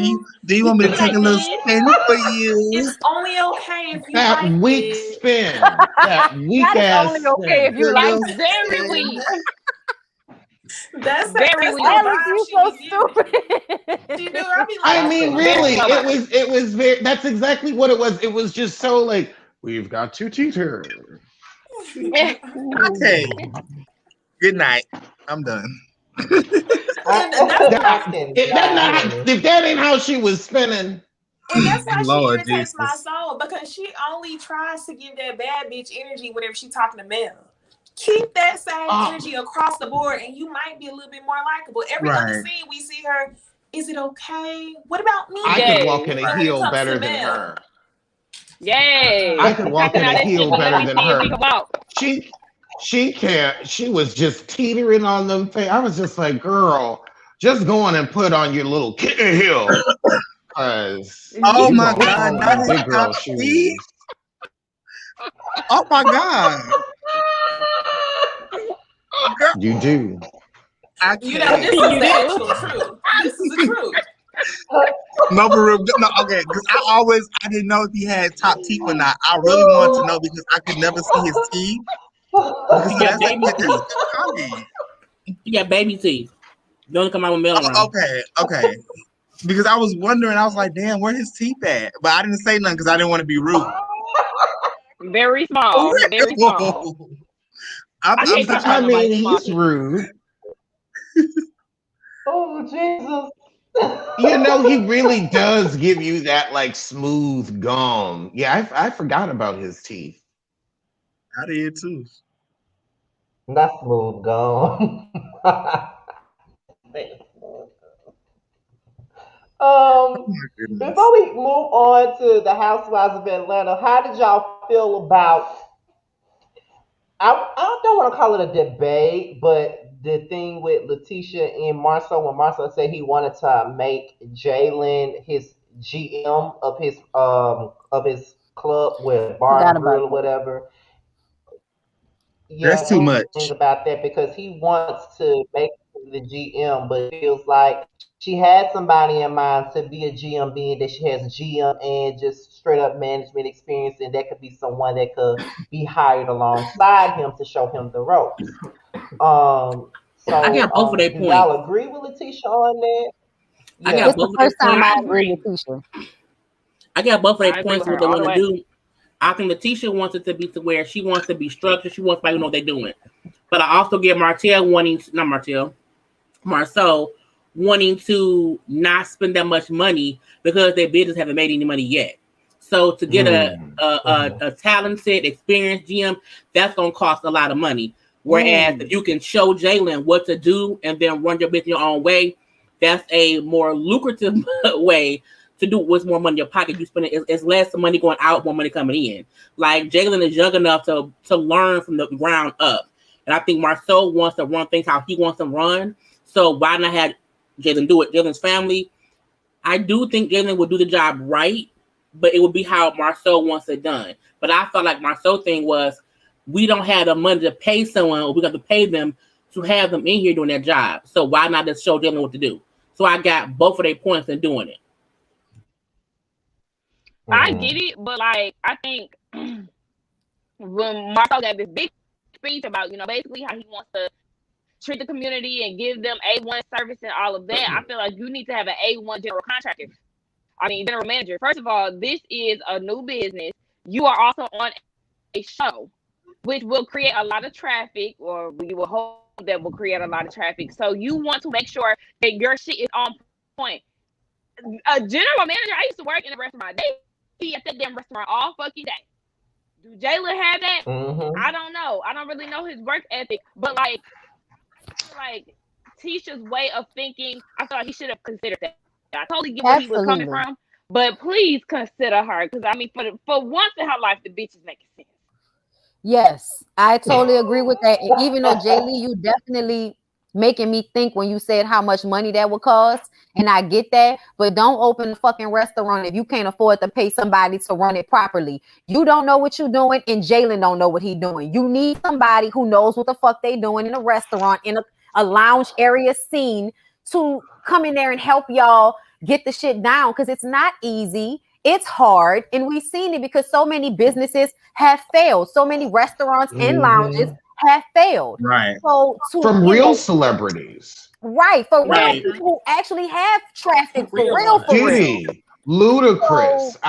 Do you want me to take a little spin for you? It's only okay if you that like weak it. spin. That weak ass only okay if you like it. Very weak. That's very weak. Alex, you so stupid. She knew I'd be like, I mean, really, it was very. That's exactly what it was. It was just so like, we've got to teach her. Okay. Good night. I'm done. If that ain't how she was spinning. And that's why Lord she irritates Jesus. my soul, because she only tries to give that bad bitch energy whenever she's talking to Mel. Keep that same energy across the board, and you might be a little bit more likable. Every other scene we see her, is it okay? What about me? I could walk in a heel better than her. Yay! I could walk in a heel better than her. She can't. She was just teetering on them things. I was just like, girl, just go on and put on your little kitten heel. Oh my God! Not big girl shoes. Oh my God! Girl, you do. I can't. You know, this is the actual truth. This is the truth. No, for real. No, okay, because I didn't know if he had top teeth or not. I really wanted to know because I could never see his teeth. You got baby teeth. You got baby teeth. Don't come out with melon. Okay. Because I was wondering, I was like, damn, where his teeth at? But I didn't say nothing because I didn't want to be rude. Very small. Very small. I mean, he's rude. Oh, Jesus. You know, he really does give you that like smooth gum. Yeah, I forgot about his teeth. I did too. Not smooth gum. Before we move on to the Housewives of Atlanta, how did y'all feel about? I don't want to call it a debate, but the thing with Letitia and Marcel, when Marcel said he wanted to make Jalen his GM of his club with bar and grill or whatever. That's too much. Think about that because he wants to make the GM, but it feels like she had somebody in mind to be a GM, being that she has GM and just straight up management experience, and that could be someone that could be hired alongside him to show him the ropes. So I got both of their do points. y'all agree with Letitia on that? I got both of their points. I agree with Letitia. I got both of their points what they want to do. I think Letitia wants it to be to where she wants to be structured. She wants to know what they're doing. But I also get Marcel wanting to not spend that much money because their business haven't made any money yet. So to get a talented, experienced GM, that's going to cost a lot of money. Whereas if you can show Jalen what to do and then run your business your own way, that's a more lucrative way to do what's more money in your pocket. You spend it's less money going out, more money coming in. Like Jalen is young enough to learn from the ground up. And I think Marcel wants to run things how he wants them run. So why not have Jalen do it. Jalen's family. I do think Jalen will do the job right, but it would be how Marceau wants it done. But I felt like Marceau's thing was, we don't have the money to pay someone, or we got to pay them to have them in here doing their job. So why not just show Jalen what to do? So I got both of their points in doing it. I get it, but like I think when Marceau got this big speech about, basically how he wants to treat the community and give them A1 service and all of that, I feel like you need to have an A1 general contractor. General manager. First of all, this is a new business. You are also on a show, which will create a lot of traffic, or we will hope that will create a lot of traffic. So you want to make sure that your shit is on point. A general manager, I used to work in a restaurant. They be at that damn restaurant all fucking day. Do Jalen have that? I don't know. I don't really know his work ethic, but like Tisha's way of thinking, I feel like he should have considered that. I totally get where he was coming from, but please consider her, because for once in her life, the bitch is making sense. Yes, I totally agree with that. And even though Jay Lee, you definitely making me think when you said how much money that would cost, and I get that, but don't open a fucking restaurant if you can't afford to pay somebody to run it properly. You don't know what you're doing, and Jalen don't know what he's doing. You need somebody who knows what the fuck they doing in a restaurant, in a lounge area scene, to come in there and help y'all get the shit down, because it's not easy. It's hard, and we've seen it because so many businesses have failed. So many restaurants and lounges have failed. Right. So from real celebrities. Right. For real people who actually have traffic for real. Diddy, Ludacris. So,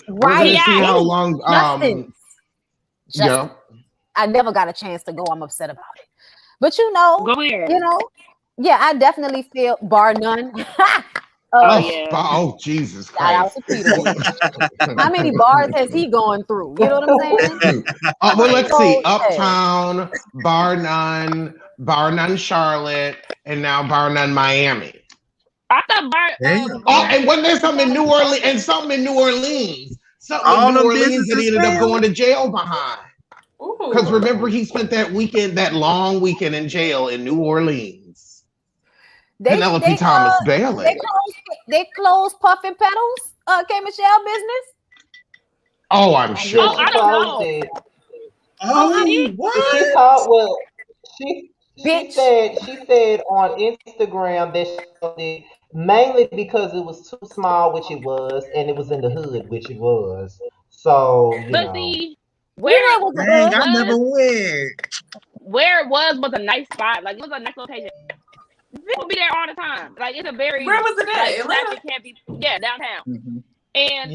we're gonna see how long. I never got a chance to go. I'm upset about it. But I definitely feel, bar none. Jesus Christ. How many bars has he gone through? You know what I'm saying? Well, let's see. Uptown, bar none Charlotte, and now bar none Miami. I thought and when there's something in New Orleans, and something in New Orleans. Something in New Orleans that he ended up going to jail behind. Because remember, he spent that long weekend in jail in New Orleans. Penelope Thomas Bailey. They closed Puffin Petals, K. Michelle business. Oh, I'm sure. I don't know. What? She said on Instagram that she did mainly because it was too small, which it was, and it was in the hood, which it was. So see, where it was, I never went. Where it was a nice spot. Like, it was a nice location. People be there all the time. Like, it's a very, where was it at? Atlanta? Can't be, downtown. And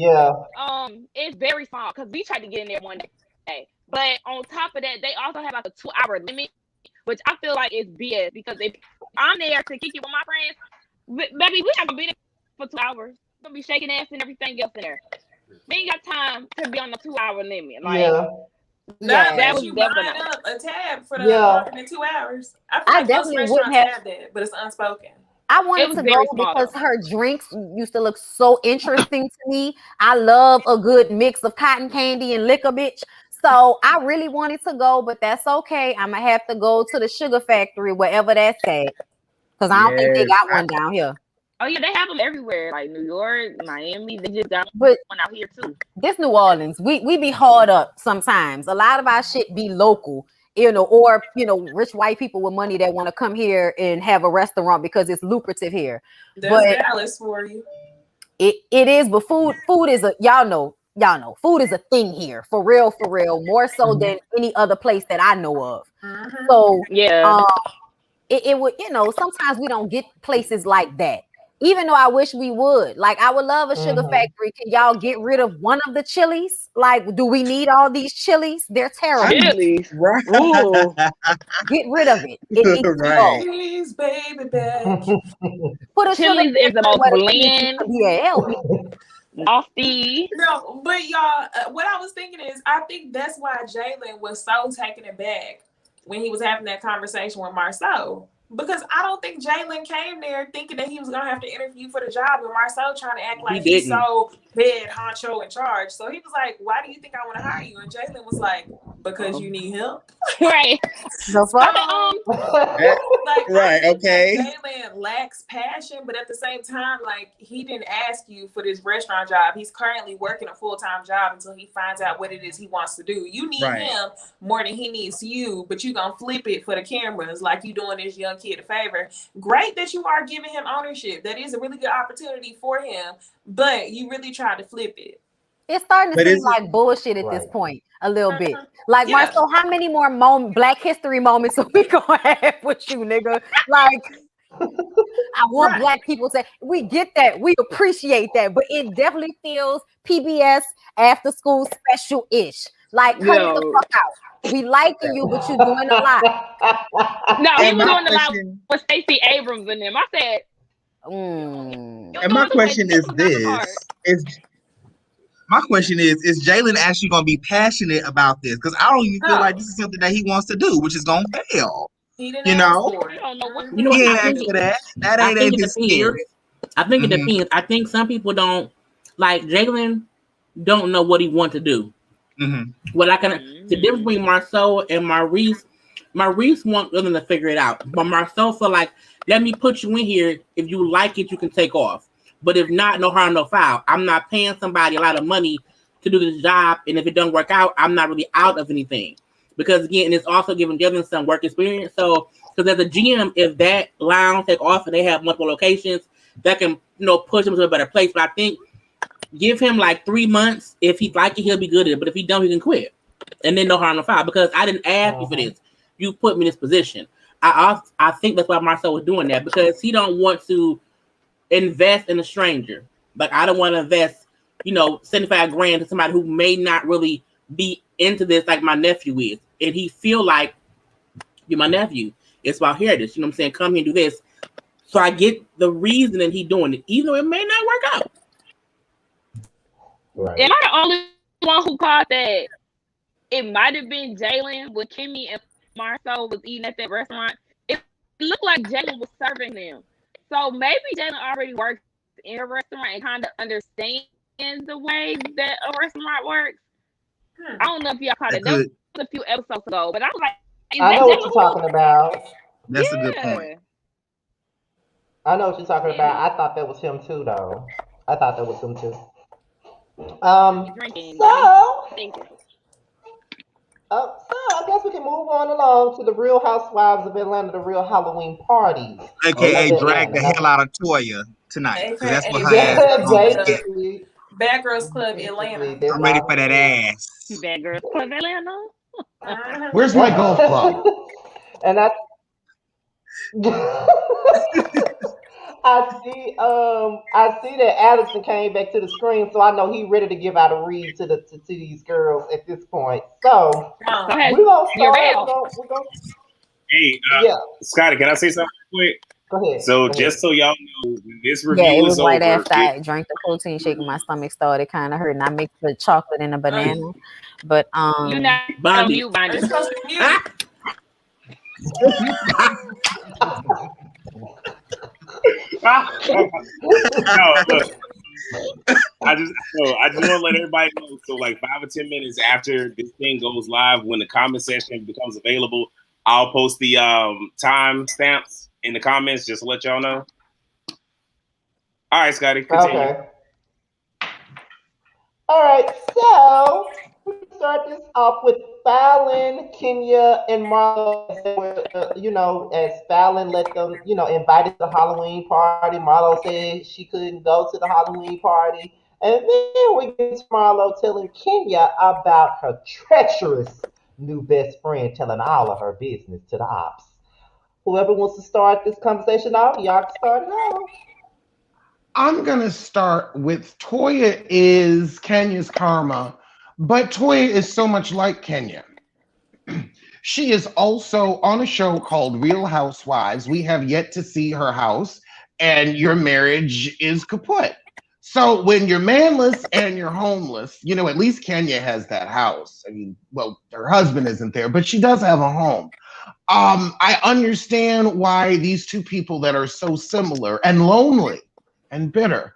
it's very small, because we tried to get in there one day. But on top of that, they also have like a 2-hour limit, which I feel like is BS, because if I'm there to kick it with my friends, baby, we not gonna be there for 2 hours. We're gonna be shaking ass and everything else in there. We ain't got time to be on the 2-hour limit. Like, that was you buying up a tab for the longer than 2 hours. I feel like most restaurants have that, but it's unspoken. I wanted to go because her drinks used to look so interesting to me. I love a good mix of cotton candy and liquor, bitch. So I really wanted to go, but that's okay. I'm gonna have to go to the Sugar Factory, wherever that's at, because I don't think they got one down here. Oh yeah, they have them everywhere, like New York, Miami. They just got one out here too. This New Orleans, we be hard up sometimes. A lot of our shit be local, or rich white people with money that want to come here and have a restaurant because it's lucrative here. That's Dallas for you. It is, but food is y'all know, food is a thing here, for real, more so than any other place that I know of. So it would, sometimes we don't get places like that. Even though I wish we would. Like, I would love a Sugar Factory. Can y'all get rid of one of the chilies? Like, do we need all these chilies? They're terrible. Chilies? Right. Ooh. Get rid of it. It needs to go. Please, baby, back. Put a chilies is the most bland. Nasty. No, but y'all, what I was thinking is, I think that's why Jalen was so taken aback when he was having that conversation with Marceau. Because I don't think Jalen came there thinking that he was going to have to interview for the job, and Marceau trying to act like he's so head honcho in charge. So he was like, why do you think I want to hire you? And Jalen was like, because you need help. Right. The fuck? Like, right, okay. Jalen lacks passion, but at the same time, like, he didn't ask you for this restaurant job. He's currently working a full-time job until he finds out what it is he wants to do. You need him more than he needs you, but you gonna flip it for the cameras like you doing this young kid a favor. Great that you are giving him ownership. That is a really good opportunity for him, but you really tried to flip it. It's starting to seem like bullshit at this point, a little bit. Like, Marcel, how many more Black History moments are we gonna have with you, nigga? Like, I want Black people to say, we get that, we appreciate that, but it definitely feels PBS after school special-ish. Like, cut it the fuck out. We liking you, but you're doing a lot. No, he was doing a lot with Stacey Abrams in them. I said, and my question is this: my question is Jalen actually going to be passionate about this? Because I don't even feel like this is something that he wants to do, which is going to fail. He didn't ask for it. He ain't asked for that. That ain't his spirit. I think it depends. I think some people don't, like Jalen, don't know what he wants to do. Well, the difference between Marceau and Maurice want them to figure it out. But Marceau feel like, let me put you in here. If you like it, you can take off. But if not, no harm, no foul. I'm not paying somebody a lot of money to do this job. And if it doesn't work out, I'm not really out of anything. Because again, it's also giving Jalen some work experience. So, because as a GM, if that lounge take off and they have multiple locations, that can, push him to a better place. But I think give him like 3 months. If he like it, he'll be good at it. But if he don't, he can quit. And then no harm, no foul. Because I didn't ask you for this. You put me in this position. I think that's why Marcel was doing that. Because he don't want to invest in a stranger. Like, I don't want to invest, $75,000 to somebody who may not really be into this like my nephew is. And he feel like, you're my nephew. It's about heritage. You know what I'm saying? Come here and do this. So I get the reason that he doing it, even though it may not work out. Right. Am I the only one who caught that? It might have been Jalen when Kimmy and Marceau was eating at that restaurant. It looked like Jalen was serving them. So maybe Jalen already works in a restaurant and kind of understands the way that a restaurant works. I don't know if y'all caught it. That was a few episodes ago, but I was like, I know what you're talking about. That's a good point. I know what you're talking about. I thought that was him too, though. I thought that was him too. So I guess we can move on along to the Real Housewives of Atlanta, the Real Halloween parties. AKA drag the hell out of Toya tonight. That's what her ass is. Bad Girls Club Atlanta. I'm ready for that ass. Bad Girls Club Atlanta. Where's my golf club? And I see that Allison came back to the screen, so I know he's ready to give out a read to these girls at this point. So we're gonna start. Hey, Scotty, can I say something quick? Go ahead. So just so y'all know, when this review is over, it was right after I drank the protein shake and my stomach started kind of hurting. I mixed the chocolate and a banana, but you're not Bondi. I just want to let everybody know. So, like 5 or 10 minutes after this thing goes live, when the comment section becomes available, I'll post the time stamps in the comments just to let y'all know. All right, Scotty, continue. Okay. All right, so we start this off with Fallon, Kenya, and Marlo. As Fallon let them, invited to the Halloween party. Marlo said she couldn't go to the Halloween party. And then we get to Marlo telling Kenya about her treacherous new best friend, telling all of her business to the ops. Whoever wants to start this conversation off, y'all can start it off. I'm going to start with Toya is Kenya's karma, but Toya is so much like Kenya. She is also on a show called Real Housewives. We have yet to see her house, and your marriage is kaput. So when you're manless and you're homeless, at least Kenya has that house. I mean, well, her husband isn't there, but she does have a home. I understand why these two people that are so similar and lonely and bitter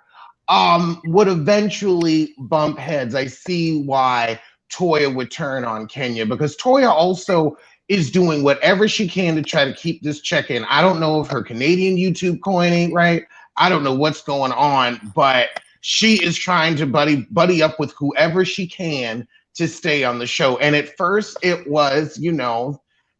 would eventually bump heads. I see why Toya would turn on Kenya, because Toya also is doing whatever she can to try to keep this check in. I don't know if her Canadian YouTube coin ain't right. I don't know what's going on, but she is trying to buddy up with whoever she can to stay on the show. And at first it was,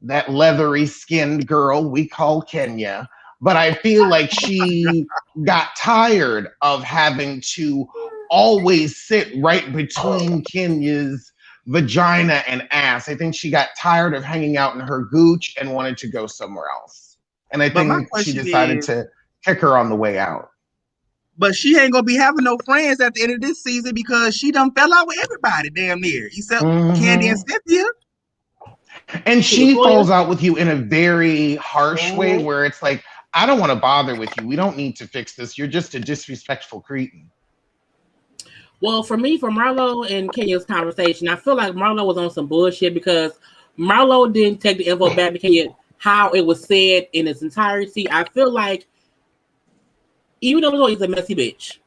that leathery skinned girl we call Kenya. But I feel like she got tired of having to always sit right between Kenya's vagina and ass. I think she got tired of hanging out in her gooch and wanted to go somewhere else. And I think she decided to kick her on the way out. But she ain't gonna be having no friends at the end of this season because she done fell out with everybody damn near, except Candy and Cynthia. And she falls out with you in a very harsh way where it's like, I don't want to bother with you. We don't need to fix this. You're just a disrespectful cretin. Well, for me, for Marlo and Kenya's conversation, I feel like Marlo was on some bullshit because Marlo didn't take the info back to Kenya how it was said in its entirety. I feel like even though she's a messy bitch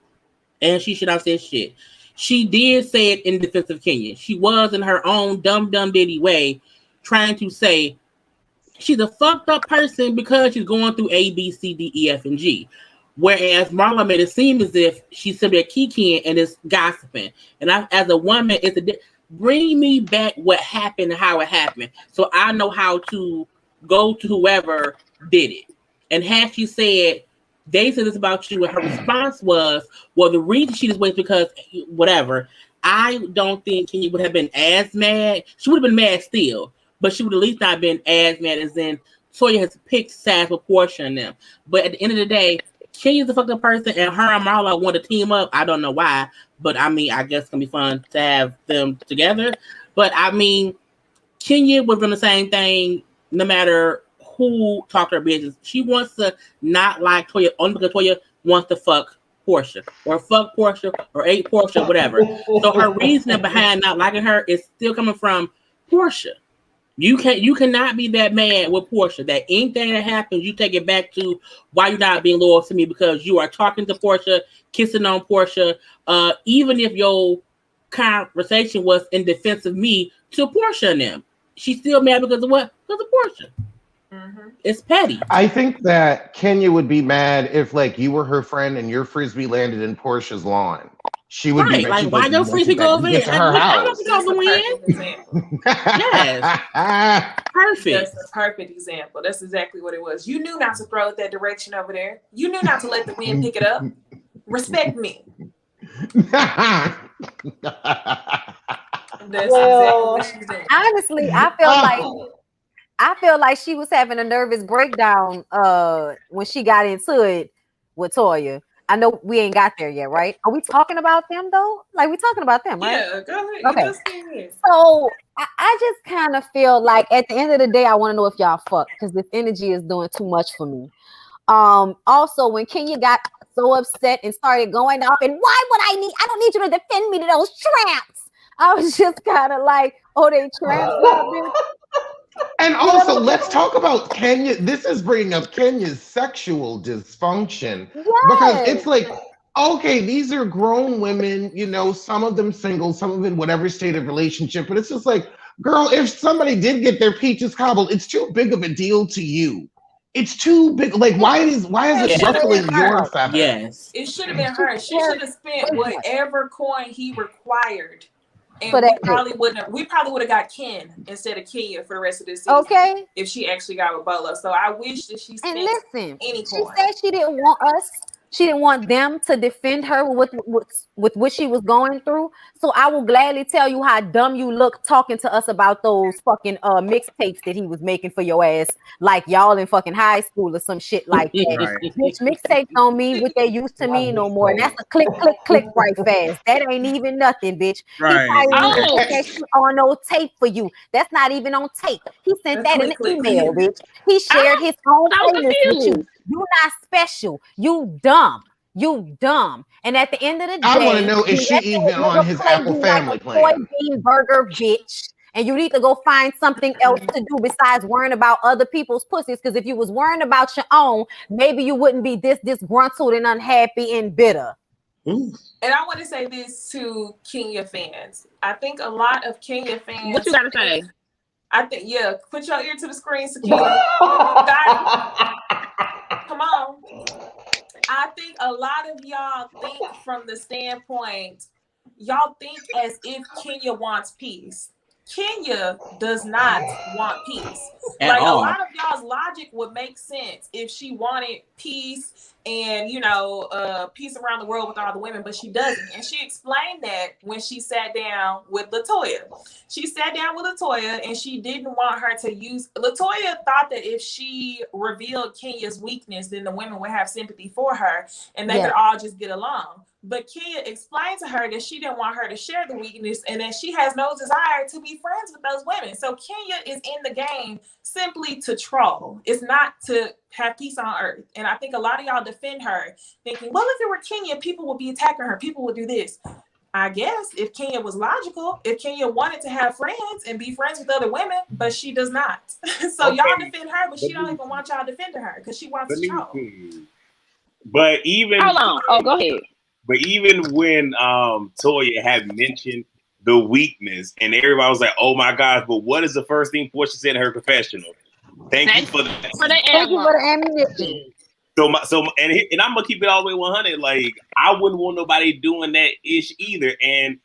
and she should not say shit, she did say it in defense of Kenya. She was in her own dumb bitty way trying to say she's a fucked up person because she's going through A, B, C, D, E, F, and G. Whereas Marla made it seem as if she's simply a kikiing and is gossiping. And I, as a woman, bring me back what happened and how it happened, so I know how to go to whoever did it. And had she said, they said this about you, and her response was, well, the reason she just went because whatever, I don't think Kenya would have been as mad. She would have been mad still, but she would at least not been as mad as in Toya has picked sides with Portia and them. But at the end of the day, Kenya's a fucked up person, and her and Marla want to team up. I don't know why, but I mean, I guess it's gonna be fun to have them together. But I mean, Kenya was doing the same thing no matter who talked her business. She wants to not like Toya only because Toya wants to fuck Portia or ate Portia, whatever. So her reasoning behind not liking her is still coming from Portia. You cannot be that mad with Portia that anything that happens, you take it back to why you're not being loyal to me because you are talking to Portia, kissing on Portia, even if your conversation was in defense of me to Portia and them. She's still mad because of what? Because of Portia. Mm-hmm. It's petty. I think that Kenya would be mad if, like, you were her friend and your frisbee landed in Portia's lawn. She would be like, why your frisbee goes in her house? Yes, perfect. That's a perfect example. That's exactly what it was. You knew not to throw it that direction over there. You knew not to let the wind pick it up. Respect me. That's exactly what she's doing. Honestly, I feel like she was having a nervous breakdown when she got into it with Toya. I know we ain't got there yet, right? Are we talking about them though? Like, we talking about them, right? Yeah, go ahead. Okay. So I just kind of feel like at the end of the day, I want to know if y'all fuck because this energy is doing too much for me. Also, when Kenya got so upset and started going off, and why would I don't need you to defend me to those tramps. I was just kind of like, oh, they tramps. And also, let's talk about Kenya. This is bringing up Kenya's sexual dysfunction. Yes. Because it's like, okay, these are grown women, some of them single, some of them in whatever state of relationship. But it's just like, girl, if somebody did get their peaches cobbled, it's too big of a deal to you. It's too big. Like, why is it ruffling your feathers? Yes. It should have been her. She should have spent whatever coin he required. And we probably would have got Ken instead of Kenya for the rest of this season. Okay. If she actually got with Bola. So I wish that she spent any coin. She said she didn't want us. She didn't want them to defend her with what she was going through. So I will gladly tell you how dumb you look talking to us about those fucking mixtapes that he was making for your ass, like y'all in fucking high school or some shit like that. Right. Bitch, mixtapes don't mean what they used to mean no more. And that's a click right fast. That ain't even nothing, bitch. Right. He probably that shit on no tape for you. That's not even on tape. He sent that in an email, bitch. He shared his own playlist with you. You not special. You dumb. And at the end of the day, I want to know, is she even on his Apple Family plan? Soybean burger, bitch. And you need to go find something else to do besides worrying about other people's pussies. Because if you was worrying about your own, maybe you wouldn't be this disgruntled and unhappy and bitter. Ooh. And I want to say this to Kenya fans. I think a lot of Kenya fans. What you gotta say? I think, yeah, put your ear to the screen, Sakina. Come on. I think a lot of y'all think from the standpoint, y'all think as if Kenya wants peace. Kenya does not want peace. At all. A lot of y'all's logic would make sense if she wanted peace and, peace around the world with all the women, but she doesn't. And she explained that when she sat down with LaToya. She sat down with LaToya and she didn't want her to use... LaToya thought that if she revealed Kenya's weakness, then the women would have sympathy for her and they could all just get along. But Kenya explained to her that she didn't want her to share the weakness and that she has no desire to be friends with those women. So Kenya is in the game simply to troll. It's not to have peace on earth. And I think a lot of y'all defend her thinking, well, if it were Kenya, people would be attacking her. People would do this. I guess if Kenya was logical, if Kenya wanted to have friends and be friends with other women, but she does not. So y'all defend her, but she don't even want y'all defending her because she wants to troll. But even... Hold on. Oh, go ahead. But even when Toya had mentioned the weakness and everybody was like, oh my gosh, but what is the first thing Portia said in her confessional? Thank you for that. Thank you for the ammunition. And I'm gonna keep it all the way 100. Like, I wouldn't want nobody doing that ish either. And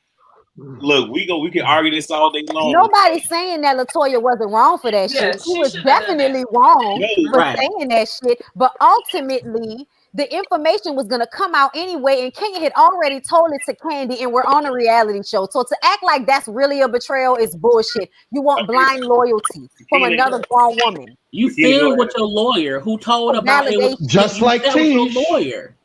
look, we can argue this all day long. Nobody's saying that LaToya wasn't wrong for that shit. She was definitely wrong for saying that shit. But ultimately, the information was gonna come out anyway, and Kenya had already told it to Candy, and we're on a reality show. So to act like that's really a betrayal is bullshit. You want blind loyalty from another grown woman. You feel with your lawyer who told about it was just like your lawyer.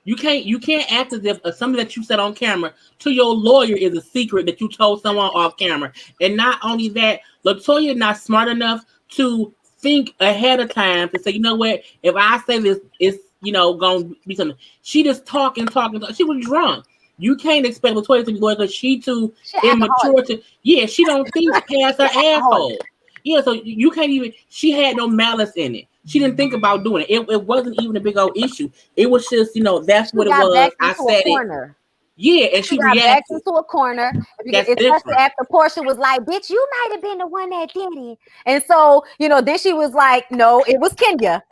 You can't act as if something that you said on camera to your lawyer is a secret that you told someone off camera. And not only that, LaToya not smart enough to think ahead of time to say, you know what, if I say this, it's gonna be something. She just talking. She was drunk. You can't expect LaToya to be lawyer because she too immature to. Yeah, she don't think past her asshole. Yeah, so you can't even. She had no malice in it. She didn't think about doing it. It wasn't even a big old issue. It was just that's what it was. I said it. Yeah, and she got backed reacted into a corner. That's especially different. after Portia was like, bitch, you might have been the one that did it. And so, then she was like, no, it was Kenya.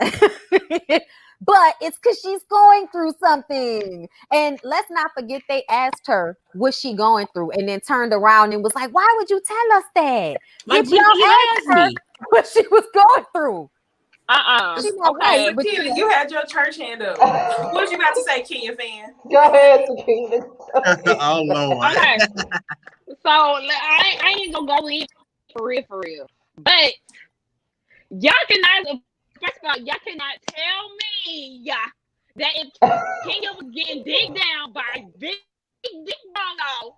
But it's because she's going through something. And let's not forget they asked her what she going through and then turned around and was like, why would you tell us that? Like, y'all asked her what she was going through. Okay, but Kenya, you had your church hand up. What was you about to say, Kenya fan? Go ahead, Kenya. Oh Lord. Okay. So I ain't gonna go in for real. But y'all cannot. First of all, y'all cannot tell me that if Kenya was getting digged down by big bongo,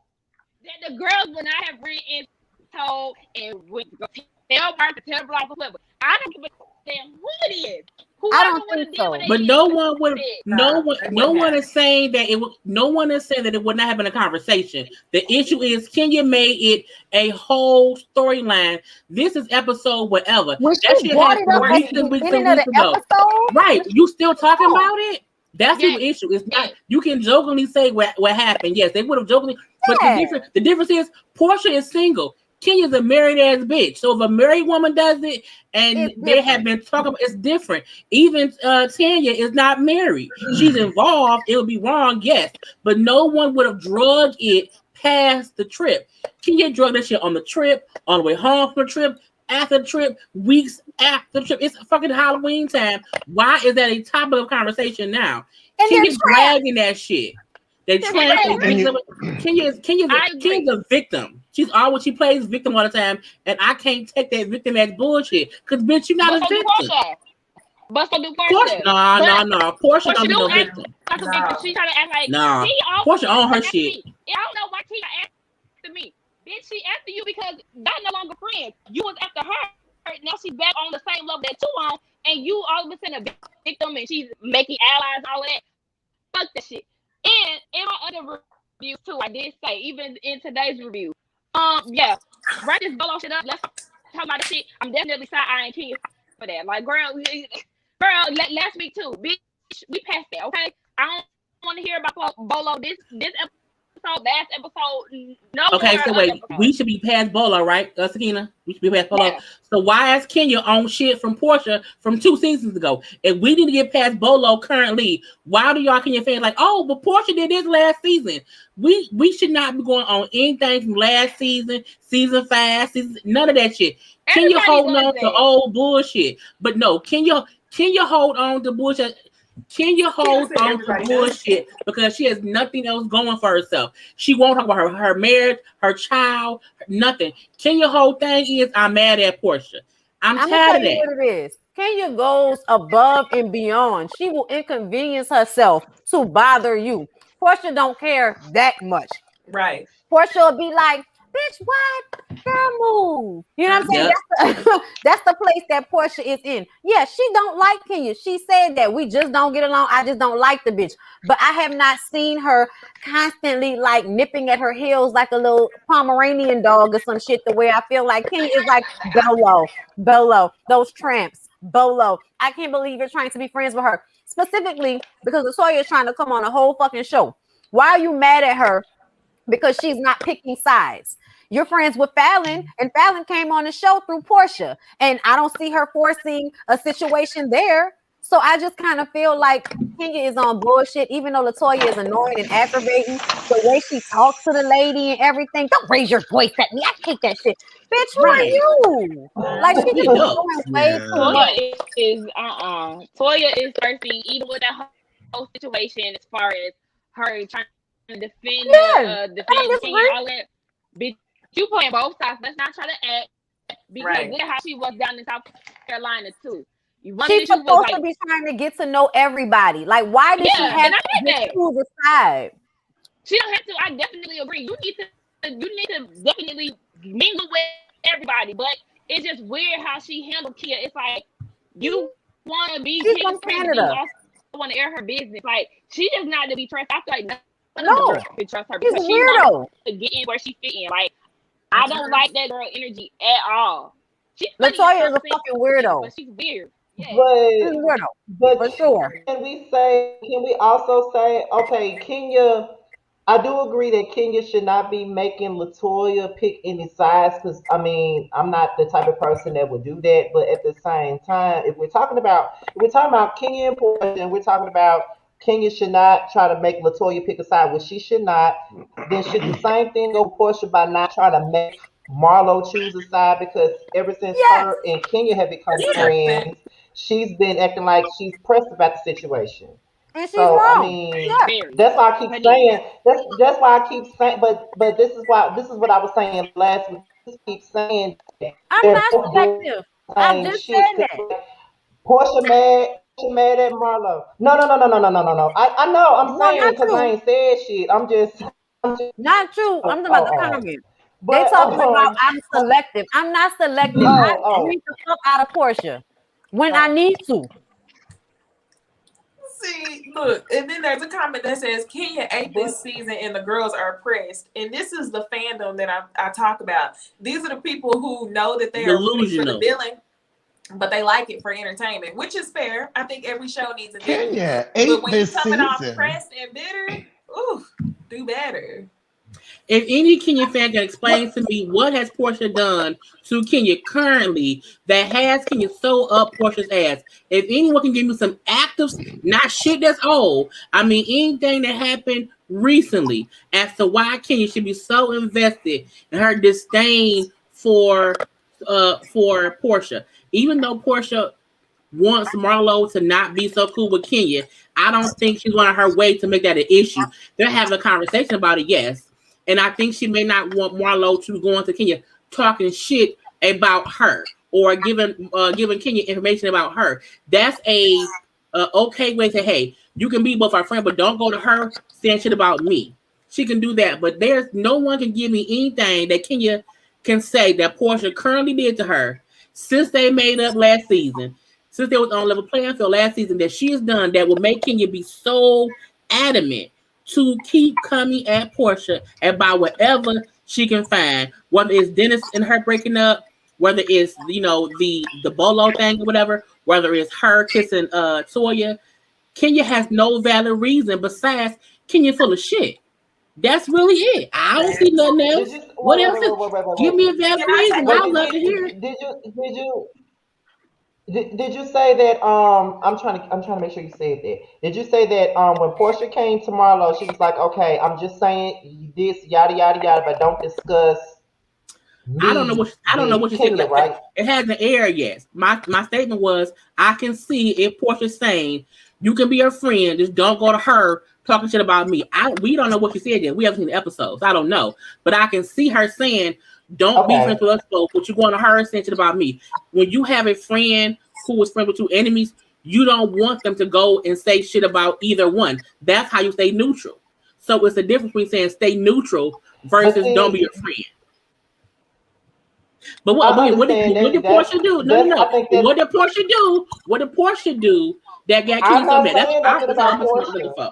that the girls would not have written and told and would tell Mark to tell Blanca whatever. I don't give a damn who it is. I don't think so. But no one is saying that it was. No one is saying that it would not have been a conversation. The issue is Kenya made it a whole storyline. This is episode whatever. When she brought it up at the beginning of the episode, right? You still talking about it? That's the issue. It's not. You can jokingly say what happened. Yes, they would have jokingly. But the difference is Portia is single. Kenya's a married ass bitch. So if a married woman does it and they have been talking about, it's different. Even Tanya is not married. She's involved. It would be wrong, yes. But no one would have drugged it past the trip. Kenya drugged that shit on the trip, on the way home from the trip, after the trip, weeks after the trip. It's fucking Halloween time. Why is that a topic of conversation now? Kenya's dragging that shit. They Kenya's a victim. She's always she plays victim all the time, and I can't take that victim as bullshit. Cause bitch, you're not a victim. But so do Portia. No. Portia don't be no victim. She trying to act like Portia on her shit. I don't know why Kenya after me. Bitch, she after you because y'all no longer friends. You was after her. Now she's back on the same level that you on, and you all of a sudden a victim, and she's making allies, all of that. Fuck that shit. And in my other reviews too, I did say, even in today's review, write this bolo shit up. Let's talk about the shit. I'm definitely side-eyeing Kenya for that. Like, girl, last week too, bitch, we passed that, okay? I want to hear about Bolo this episode, last episode. No Okay, more so other wait, episodes. we should be past Bolo, right, Sakina? We should be past Bolo. Yeah. So why is Kenya on shit from Portia from 2 seasons ago? If we need to get past Bolo currently, why do y'all Kenya fans like, oh, but Portia did this last season? We should not be going on anything from last season, season 5, none of that shit. Kenya holding on to old bullshit, but no, Kenya hold on to bullshit. Kenya holds on to bullshit because she has nothing else going for herself. She won't talk about her marriage, her child, nothing. Kenya's whole thing is, I'm mad at Portia. I'm tired of that. What it is. Kenya goes above and beyond. She will inconvenience herself to bother you. Portia don't care that much. Right. Portia will be like, bitch, what? Girl, move. You know what I'm saying? Yep. That's the place that Portia is in. Yeah, she don't like Kenya. She said that. We just don't get along. I just don't like the bitch. But I have not seen her constantly like nipping at her heels like a little Pomeranian dog or some shit, the way I feel like Kenya is like, Bolo, those tramps, Bolo. I can't believe you're trying to be friends with her. Specifically because Latoya is trying to come on a whole fucking show. Why are you mad at her? Because she's not picking sides. You're friends with Fallon, and Fallon came on the show through Portia, and I don't see her forcing a situation there. So I just kind of feel like Kenya is on bullshit, even though Latoya is annoying and aggravating. The way she talks to the lady and everything. Don't raise your voice at me. I hate that shit. Bitch, who are you? Like, she just going way too much. Toya is thirsty, even with that whole situation as far as her trying to defend Kenya, all that. Bitch, you playing both sides. Let's not try to act because that's how she was down in South Carolina too. She's supposed to be trying to get to know everybody. Like, why does she have to choose a side? She don't have to. I definitely agree. You need to definitely mingle with everybody. But it's just weird how she handled Kia. It's like you want to be from Canada. You also want to air her business. Like, she does not to be trusted. I feel like none of the girls can trust her because she wants to get in where she fit in. Like, I don't like that girl energy at all. Latoya is a fucking weirdo. But she's weird. Yeah. But for sure. Can we also say, okay, Kenya, I do agree that Kenya should not be making Latoya pick any sides because, I mean, I'm not the type of person that would do that. But at the same time, if we're talking about Kenya and Portia, and we're talking about Kenya should not try to make Latoya pick a side, which she should not, then should the same thing go Portia by not trying to make Marlo choose a side? Because ever since her and Kenya have become friends, she's been acting like she's pressed about the situation. And she's wrong. I mean, that's why I keep saying. That's why I keep saying. But this is what I was saying last week. I keep saying. I'm not selective. I just said that. Portia mad at Marlo. No. I know. I'm saying because I ain't said shit. I'm just not true. I'm talking about the comment. They talking about I'm selective. I'm not selective. I read the fuck out of Portia when I need to. See, look, and then there's a comment that says Kenya ate this season and the girls are oppressed. And this is the fandom that I talk about. These are the people who know that they are rooting for the villain, but they like it for entertainment, which is fair. I think every show needs a villain. Kenya ate but when this you're coming season. off pressed and bitter, do better. If any Kenya fan can explain to me what has Portia done to Kenya currently that has Kenya so up Portia's ass, if anyone can give me some active, not shit that's old, I mean anything that happened recently as to why Kenya should be so invested in her disdain for Portia, even though Portia wants Marlo to not be so cool with Kenya, I don't think she's on her way to make that an issue. They're having a conversation about it, yes. And I think she may not want Marlo to go into Kenya talking shit about her or giving Kenya information about her. That's a okay way to say, hey, you can be both our friend, but don't go to her saying shit about me. She can do that, but there's no one can give me anything that Kenya can say that Portia currently did to her since they made up last season, since they was on level playing field last season, that she has done that will make Kenya be so adamant to keep coming at Portia about whatever she can find, whether it's Dennis and her breaking up, whether it's the Bolo thing or whatever, whether it's her kissing Toya. Kenya has no valid reason besides Kenya full of shit. That's really it. I don't see nothing else. What else is? Give me a valid reason. I'd love to hear it. Did you say that I'm trying to make sure you said that. Did you say that when Portia came to Marlo, she was like, okay, I'm just saying this, yada yada yada, but don't discuss I don't know what you Kenya, said. right? It hasn't aired yet. My statement was I can see if Portia's saying you can be her friend, just don't go to her talking shit about me. We don't know what she said yet. We haven't seen the episodes. I don't know. But I can see her saying, don't be friends with us both, but you going to her saying shit about me. When you have a friend who was friends with two enemies, you don't want them to go and say shit about either one. That's how you stay neutral. So it's the difference between saying stay neutral versus don't be your friend. But what did Portia do? No. What did Portia do? What did Portia do that got Kenya so mad? That's what I'm looking for.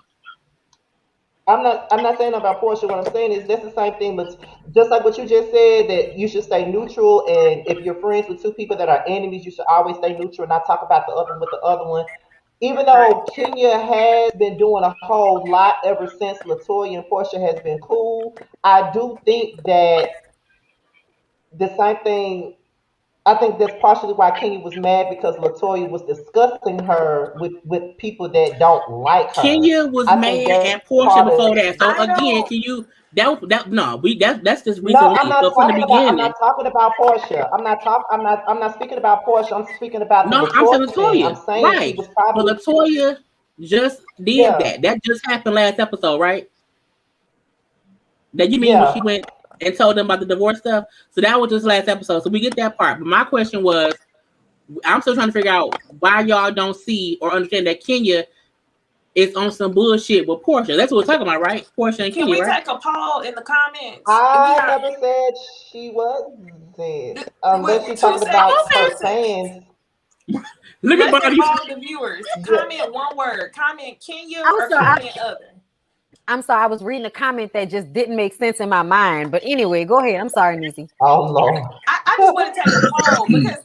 I'm not saying about Portia. What I'm saying is that's the same thing, but just like what you just said, that you should stay neutral, and if you're friends with two people that are enemies, you should always stay neutral and not talk about the other one with the other one. Even though Kenya has been doing a whole lot ever since LaToya and Portia has been cool, I do think that the same thing. I think that's partially why Kenya was mad, because LaToya was discussing her with people that don't like her. Kenya was mad at Portia before that. So again, can you that's just recently. No, I'm not talking about Portia. I'm not speaking about Portia. I'm speaking about the LaToya. I'm saying she was probably. But LaToya just did that. That just happened last episode, right? That you mean when she went and told them about the divorce stuff? So that was just last episode. So we get that part. But my question was, I'm still trying to figure out why y'all don't see or understand that Kenya is on some bullshit with Portia. That's what we're talking about, right? Portia and Kenya, right? Can we take a poll in the comments? I never said she wasn't. Unless you're talking about her fans. Look at all the viewers. Comment one word. Comment Kenya or comment other. I'm sorry, I was reading a comment that just didn't make sense in my mind. But anyway, go ahead. I'm sorry, Nisi. Oh, Lord. I just want to take a poll because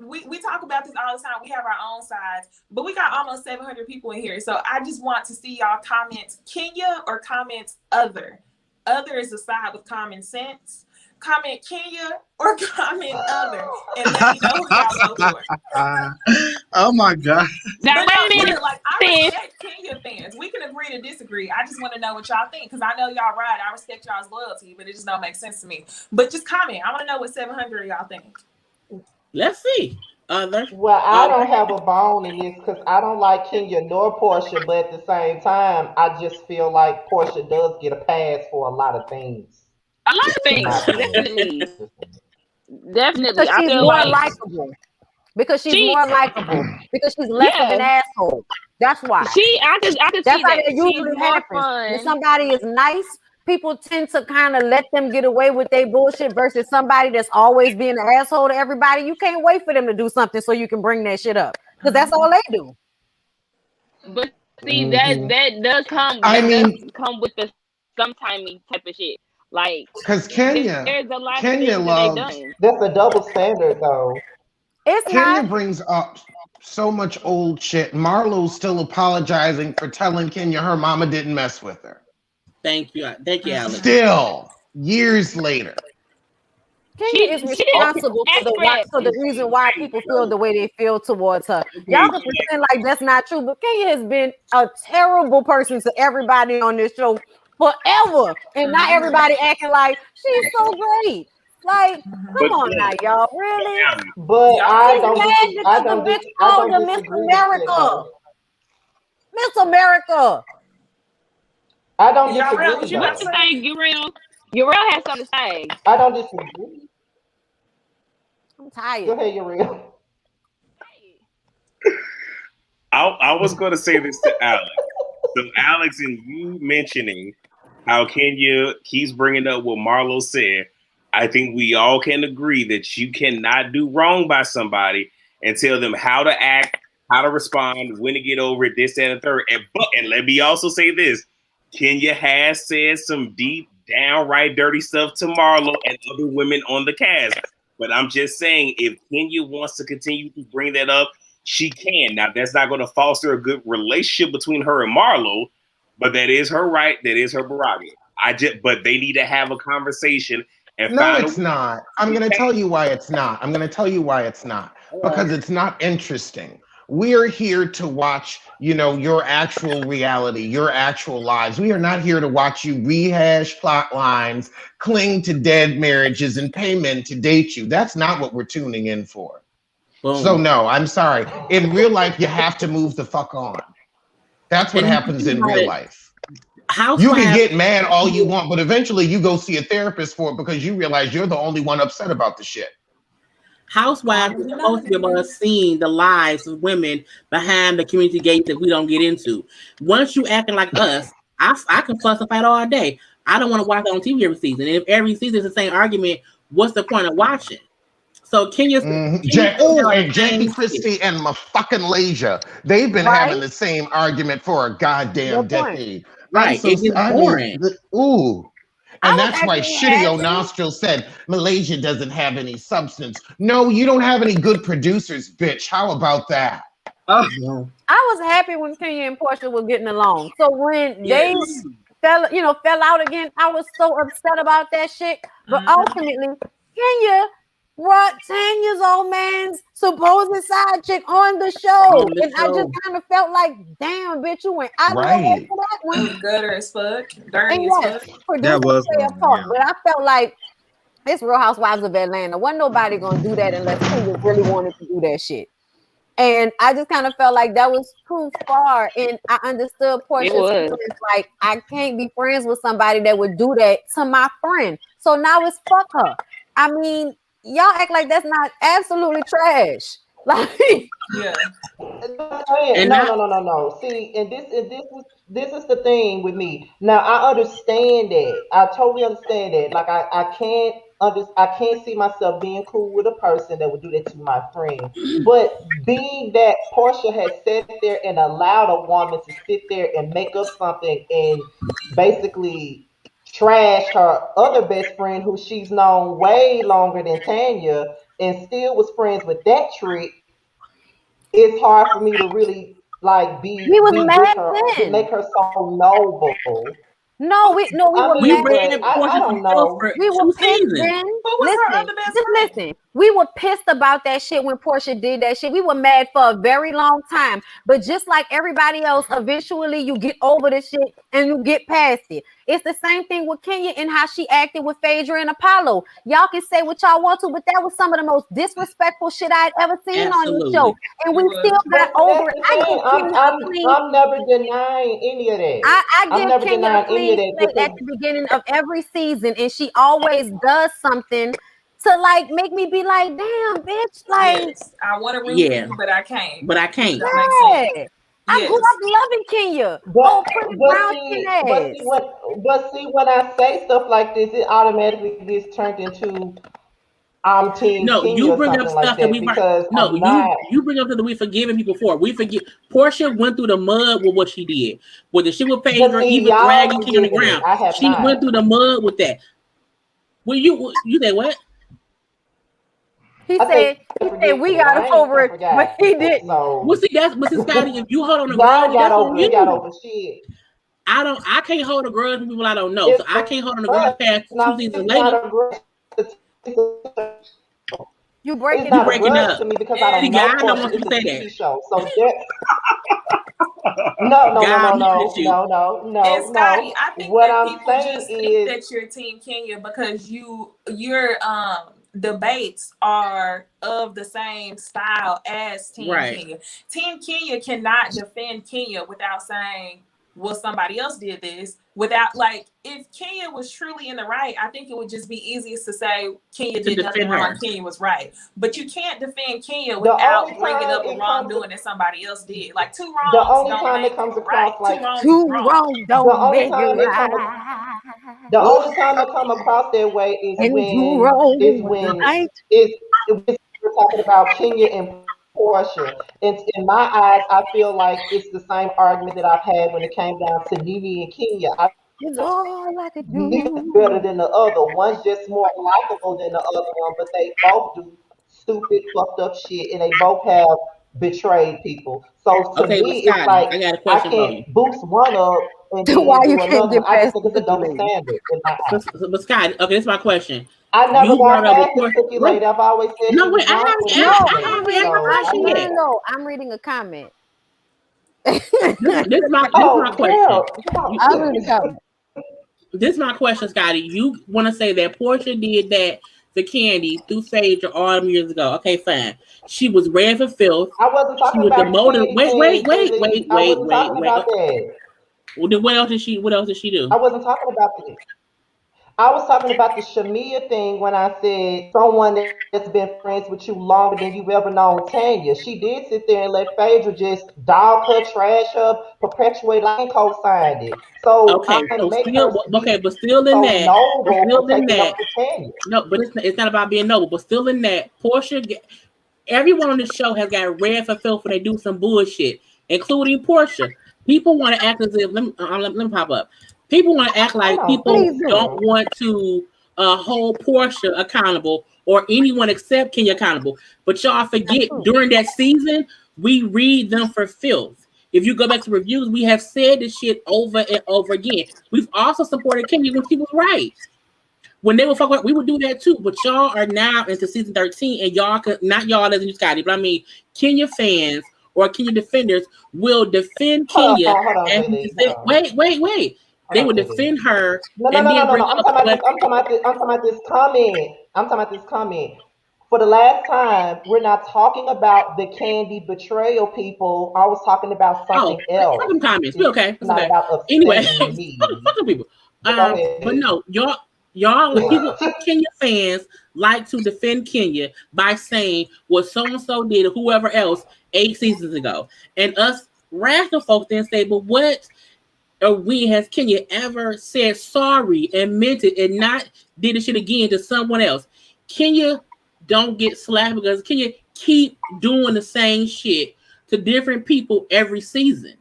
we talk about this all the time. We have our own sides, but we got almost 700 people in here. So I just want to see y'all comment Kenya or comment other. Other is the side with common sense. Comment Kenya or comment other, and let me know who y'all vote for. Oh my God! I respect Kenya fans. We can agree to disagree. I just want to know what y'all think, because I know y'all right. I respect y'all's loyalty, but it just don't make sense to me. But just comment. I want to know what 700 of y'all think. Let's see. Well, I don't have a bone in this because I don't like Kenya nor Portia, but at the same time, I just feel like Portia does get a pass for a lot of things. A lot of things, definitely. Because she's more likable. Because she's more likable. Because she's less of an asshole. That's why. I can That's see how that. it usually happens. When somebody is nice, people tend to kind of let them get away with their bullshit versus somebody that's always being an asshole to everybody. You can't wait for them to do something so you can bring that shit up. Because that's all they do. But see, that does come. Come with the sometimey type of shit. Like, because Kenya loves. That's a double standard, though. Kenya brings up so much old shit. Marlo's still apologizing for telling Kenya her mama didn't mess with her. Thank you, Alex. Still, years later. Kenya is responsible for the reason why people feel the way they feel towards her. Y'all can pretend like that's not true, but Kenya has been a terrible person to everybody on this show forever, and not everybody acting like she's so great. Like, come on now, y'all, really? But I don't Miss America. Miss America. I don't disagree. What you about to say, Uriel has something to say. I don't disagree. I'm tired. Go ahead, Uriel. I was going to say this to Alex. So, Alex, and you mentioning how Kenya keeps bringing up what Marlo said, I think we all can agree that you cannot do wrong by somebody and tell them how to act, how to respond, when to get over it, this, that, and the third. And let me also say this. Kenya has said some deep, downright dirty stuff to Marlo and other women on the cast. But I'm just saying, if Kenya wants to continue to bring that up, she can. Now, that's not going to foster a good relationship between her and Marlo, but that is her right. That is her prerogative. But they need to have a conversation and No, it's not. I'm going to tell you why it's not. Because it's not interesting. We're here to watch, your actual reality, your actual lives. We are not here to watch you rehash plot lines, cling to dead marriages, and pay men to date you. That's not what we're tuning in for. Boom. So no, I'm sorry. In real life, you have to move the fuck on. That's what happens in real life. You can get mad all you want, but eventually you go see a therapist for it because you realize you're the only one upset about the shit. Housewives are supposed to be able to see the lives of women behind the community gates that we don't get into. Once you acting like us, I can fuss and fight all day. I don't want to watch it on TV every season. And if every season is the same argument, what's the point of watching? So Kenya's and Jackie Christie and my fucking Lasia, they've been having the same argument for a goddamn decade. Right. It's boring. And that's why Shitty O'Nostril said Malaysia doesn't have any substance. No, you don't have any good producers, bitch. How about that? I was happy when Kenya and Portia were getting along. So when they fell out again, I was so upset about that shit. But ultimately, Kenya brought Tanya's old man's supposed side chick on the show. I just kind of felt like, damn, bitch, you went out of the way for that one. Gutter as fuck. Dirty as fuck. That was But I felt like it's Real Housewives of Atlanta. Wasn't nobody gonna do that unless Kenya really wanted to do that shit. And I just kind of felt like that was too far. And I understood Portia's feelings. Like, I can't be friends with somebody that would do that to my friend. So now it's fuck her. I mean, y'all act like that's not absolutely trash. Like, yeah. No. See, and this is the thing with me. Now I understand that. I totally understand that. Like I can't see myself being cool with a person that would do that to my friend. But being that Portia has sat there and allowed a woman to sit there and make up something and basically trash her other best friend who she's known way longer than Tanya and still was friends with that trick, it's hard for me to really like be with her to make her so noble. No, we were mad. I don't know. We were pissed then. Listen. We were pissed about that shit when Portia did that shit. We were mad for a very long time. But just like everybody else, eventually you get over the shit and you get past it. It's the same thing with Kenya and how she acted with Phaedra and Apollo. Y'all can say what y'all want to, but that was some of the most disrespectful shit I had ever seen on the show. And we still got over it. I'm never denying any of that. I give Kenya a clean slate at the beginning of every season, and she always does something to like make me be like, damn, bitch. Like, yes, I want to root you, but I can't. Yeah. I grew up loving Kenya. But see, when I say stuff like this, it automatically gets turned into I'm team Kenya. You bring up stuff that we you bring up that we forgiving people for. We forgive. Portia went through the mud with what she did. With the shit with Phaedra, even dragging Kenya on the ground. She went through the mud with that. Well, you said what? He said we got over it, but he didn't. Well, see, Scotty, if you hold on the grudge, got over shit. I can't hold a grudge with people I don't know. So I can't hold on the grudge past 2 seasons later. You breaking up to me because I don't know. I don't want you to say that. Show. So No. And Scotty, I think what that people just think that you're Team Kenya because your debates are of the same style as Team Kenya. Team Kenya cannot defend Kenya without saying, well, somebody else did this. Without, like, if Kenya was truly in the right, I think it would just be easiest to say Kenya did nothing wrong, Kenya was right. But you can't defend Kenya without bringing up a wrongdoing that somebody else did. Like, two wrongs don't make it right. Two wrongs don't make it right. The only time it come across that way is when we're talking about Kenya and Portia. In my eyes, I feel like it's the same argument that I've had when it came down to Nene and Kenya. It's all I could do. Neither better than the other. One's just more likable than the other one, but they both do stupid, fucked up shit, and they both have betrayed people. So to Okay, but me, it's Scotty, like I got a I question for can't you. boost one up and Why then you do can't another one. get I just past think the it's a cookie double lady? standard in my eyes. But Scotty, okay, this is my question. I never You got brought up past a the question. cookie lady. I've always said she No, was wait, wrong for the No, cookie I lady. I'm haven't asked my reading. So question I yet. No, I'm reading a comment. This is my oh question. girl, I'm reading a comment. This is my question, Scotty. You want to say that Portia did that to Candy through Sage all them years ago? Okay, fine. She was red for filth. I wasn't She talking was about the demoted. candy thing, Billy. I wasn't talking Wait. about that. Well, then what else did she? What else did she do? I wasn't talking about that. I was talking about the Shamia thing when I said someone that's been friends with you longer than you've ever known Tanya. She did sit there and let Phaedra just dog her, trash her, perpetuate and co-signed it. So Okay, I so can't make her still be okay, but still in so that, but noble for still in taking up that. for Tanya. No, but it's not about being noble, but still in that. Portia, everyone on the show has got red for filth when they do some bullshit, including Portia. People want to act as if let me pop up. People want to act Hold like on, people Please please. don't do. want to hold Portia accountable or anyone except Kenya accountable. But y'all forget during that season we read them for filth. If you go back to reviews, we have said this shit over and over again. We've also supported Kenya when she was right. When they were fucking, we would do that too. But y'all are now into season 13, and y'all could not y'all as in Scotty, but I mean Kenya fans or Kenya defenders will defend Kenya Hold on, and Billy. Hold say, on. wait. Hold They on, would Billy. defend her No, no, and no, no, then no, bring no. I'm up talking about this. what I'm talking about this. I'm talking about this comment. I'm talking about this comment. For the last time, we're not talking about the Candy betrayal people. I was talking about something fuck else. them comments. We It's okay. It's not okay. about Anyway, upsetting me. fuck them people. But go But ahead. no, y'all people Kenya fans like to defend Kenya by saying what so and so did or whoever else 8 seasons ago. And us rational folks then say, but what or when has Kenya ever said sorry and meant it and not did the shit again to someone else? Kenya don't get slapped because Kenya keep doing the same shit to different people every season.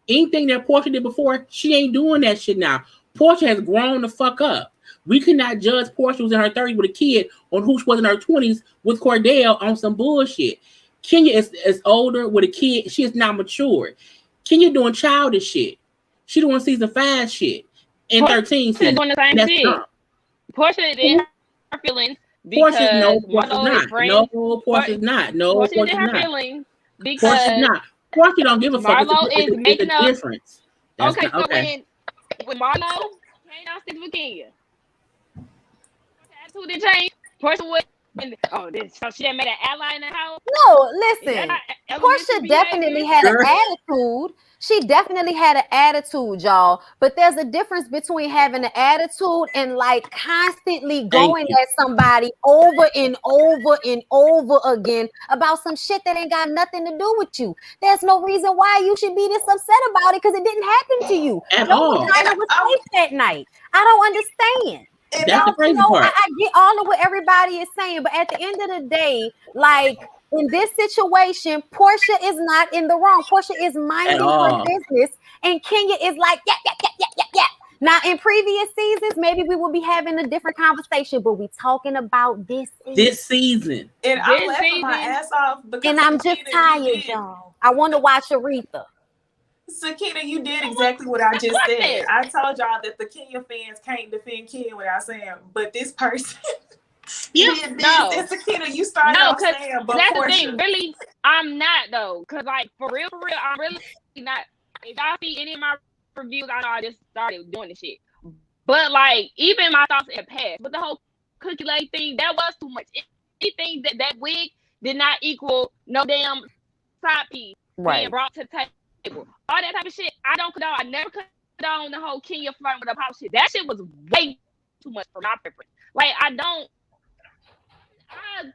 Anything that Portia did before, she ain't doing that shit now. Portia has grown the fuck up. We could not judge Portia was in her 30s with a kid on who she was in her 20s with Cordell on some bullshit. Kenya is older with a kid. She is not mature. Kenya doing childish shit. She doing season 5 shit in 13 season. Doing the same And that's shit. dumb. Portia did her feelings Portia's because Portia's Marlo is not. friends. Portia's not. Portia did her not. feelings Portia's because not. Portia don't give a fuck. Marlo is It's making a up. difference. That's Okay, not so okay. when Marlo came down sticks with Kenya, attitude didn't change. Portia would. This so she had made an ally in the house. No, listen. Portia definitely had an attitude. She definitely had an attitude, y'all. But there's a difference between having an attitude and like constantly going at somebody over and over and over again about some shit that ain't got nothing to do with you. There's no reason why you should be this upset about it because it didn't happen to you. At all. Vagina was safe that night. I don't understand. That's the crazy part. I get all of what everybody is saying, but at the end of the day, like in this situation, Portia is not in the wrong. Portia is minding her business, and Kenya is like, yeah. Now, in previous seasons, maybe we will be having a different conversation, but we talking about this season. And I'm laughing my ass off because and I'm just tired, y'all. I want to watch Aretha. Sakina, you did exactly what I just said. I told y'all that the Kenya fans can't defend Kenya without saying, but this person. It's Sakina. You started off saying, but that's Portia. the thing. Really, I'm not though, because like for real, I'm really not. If y'all see any of my reviews, I know I just started doing this shit. But like, even my thoughts in the past, but the whole cookie lady thing, that was too much. Anything that wig did not equal no damn side piece being brought to the table. All that type of shit, I don't condone. I never condone the whole Kenya flirting with the pop shit. That shit was way too much for my preference. Like, I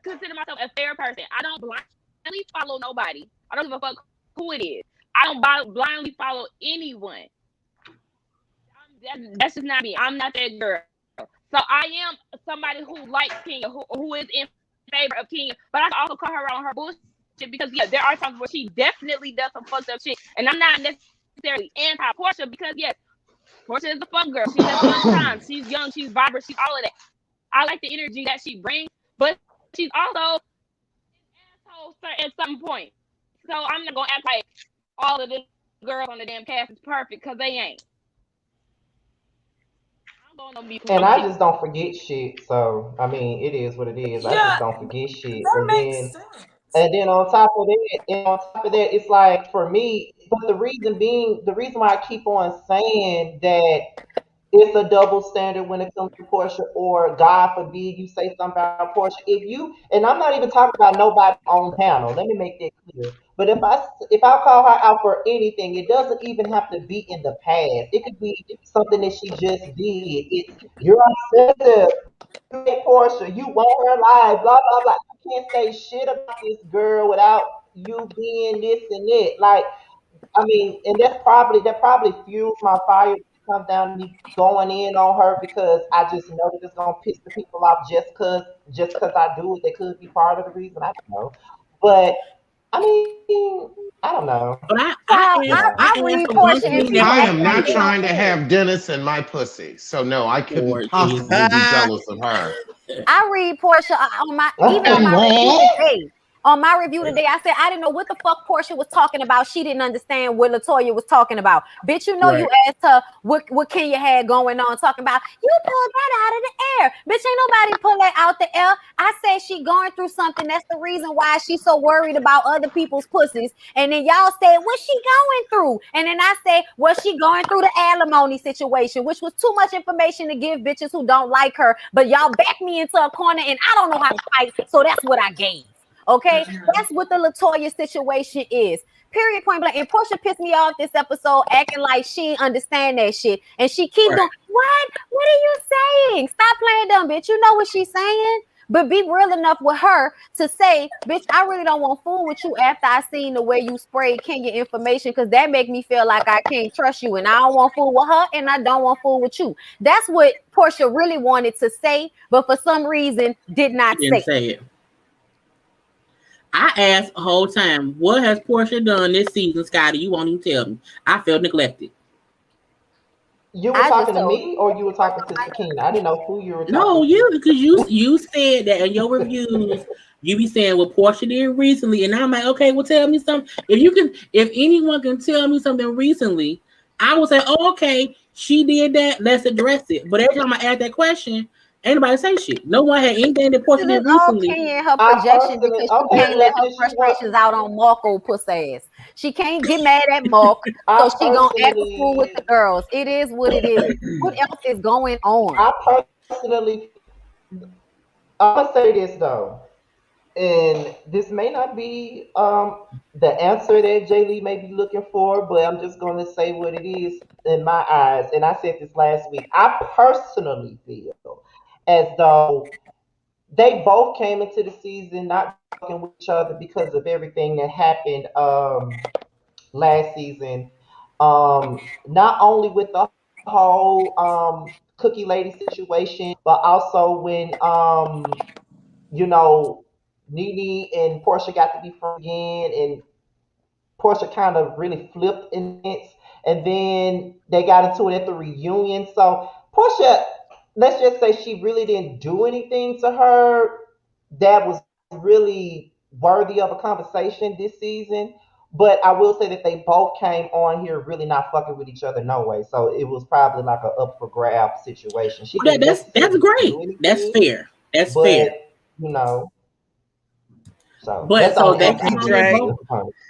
consider myself a fair person. I don't blindly follow nobody. I don't give a fuck who it is. I don't blindly follow anyone. That's just not me. I'm not that girl. So I am somebody who likes Kenya, who is in favor of Kenya, but I can also call her on her bullshit because there are times where she definitely does some fucked up shit, and I'm not necessarily anti-Portia because yes, Portia is a fun girl. She has fun times. She's young. She's vibrant. She's all of that. I like the energy that she brings, but she's also an asshole at some point. So I'm not gonna act like all of the girls on the damn cast is perfect because they ain't. I'm gonna be And I Portia. just don't forget shit. So I mean, it is what it is. I just Yeah, don't forget shit. that makes sense. And then on top of that, it's like for me, but the reason why I keep on saying that it's a double standard when it comes to Portia, or God forbid you say something about Portia. If you, and I'm not even talking about nobody on the panel. Let me make that clear. But if I call her out for anything, it doesn't even have to be in the past. It could be something that she just did. It's you're obsessive. You hate Portia. You want her live. Blah blah blah. You can't say shit about this girl without you being this and that. Like I mean, and that probably fuels my fire when it comes down to me going in on her because I just know that it's gonna piss the people off just cause I do it. They could be part of the reason. I don't know, but I mean, I don't know. But I I asked read for one Portia and thing people that I act am like not they Portia don't trying to care. have Dennis in my pussy. So no, I couldn't or Jesus. possibly be jealous of her. I read Portia on my even on And my review Raw? today. On my review today, I said I didn't know what the fuck Portia was talking about. She didn't understand what Latoya was talking about. Bitch, you know Right. you asked her what Kenya had going on, talking about you pulled that out of the air. Bitch, ain't nobody pull that out the air. I said she going through something. That's the reason why she's so worried about other people's pussies. And then y'all said, what's she going through? And then I said, was she going through the alimony situation, which was too much information to give bitches who don't like her. But y'all backed me into a corner and I don't know how to fight. So that's what I gave. Okay, that's what the Latoya situation is. Period. Point blank. And Portia pissed me off this episode, acting like she didn't understand that shit, and she keep Right. doing what? What are you saying? Stop playing dumb, bitch. You know what she's saying. But be real enough with her to say, bitch, I really don't want to fool with you after I seen the way you sprayed Kenya information, because that make me feel like I can't trust you, and I don't want to fool with her, and I don't want to fool with you. That's what Portia really wanted to say, but for some reason did not She didn't say. say it. I asked the whole time, what has Portia done this season, Scotty? You won't even tell me. I felt neglected. You were I just talking to told me, or you were talking to Sakina? I didn't know who you were No, talking to. because you said that in your reviews, you be saying what Portia did recently, and I'm like, okay, well, tell me something. If anyone can tell me something recently, I would say, oh, okay, she did that. Let's address it. But every time I ask that question, ain't nobody say shit. No one had anything that Portia this did is all recently. Kenya and her I projection personally, because she okay, can't let well, her since you want, frustrations out on Mark old pussy ass. She can't get mad at Mark, so I she gonna act a fool with personally, the girls. It is what it is. What else is going on? I personally, I'm gonna say this though, and this may not be the answer that Jay Lee may be looking for, but I'm just gonna say what it is in my eyes. And I said this last week. I personally feel as though they both came into the season not fucking with each other because of everything that happened last season. Not only with the whole cookie lady situation, but also when you know Nene and Portia got to be friends again, and Portia kind of really flipped in it, and then they got into it at the reunion. So Portia, let's just say she really didn't do anything to her that was really worthy of a conversation this season. But I will say that they both came on here really not fucking with each other no way. So it was probably like a up for grab situation. She Well, didn't that's necessarily do great. That's anything, fair. That's but fair. you know, so that's But the so only that answer Can I'm we gonna time give they drag? you.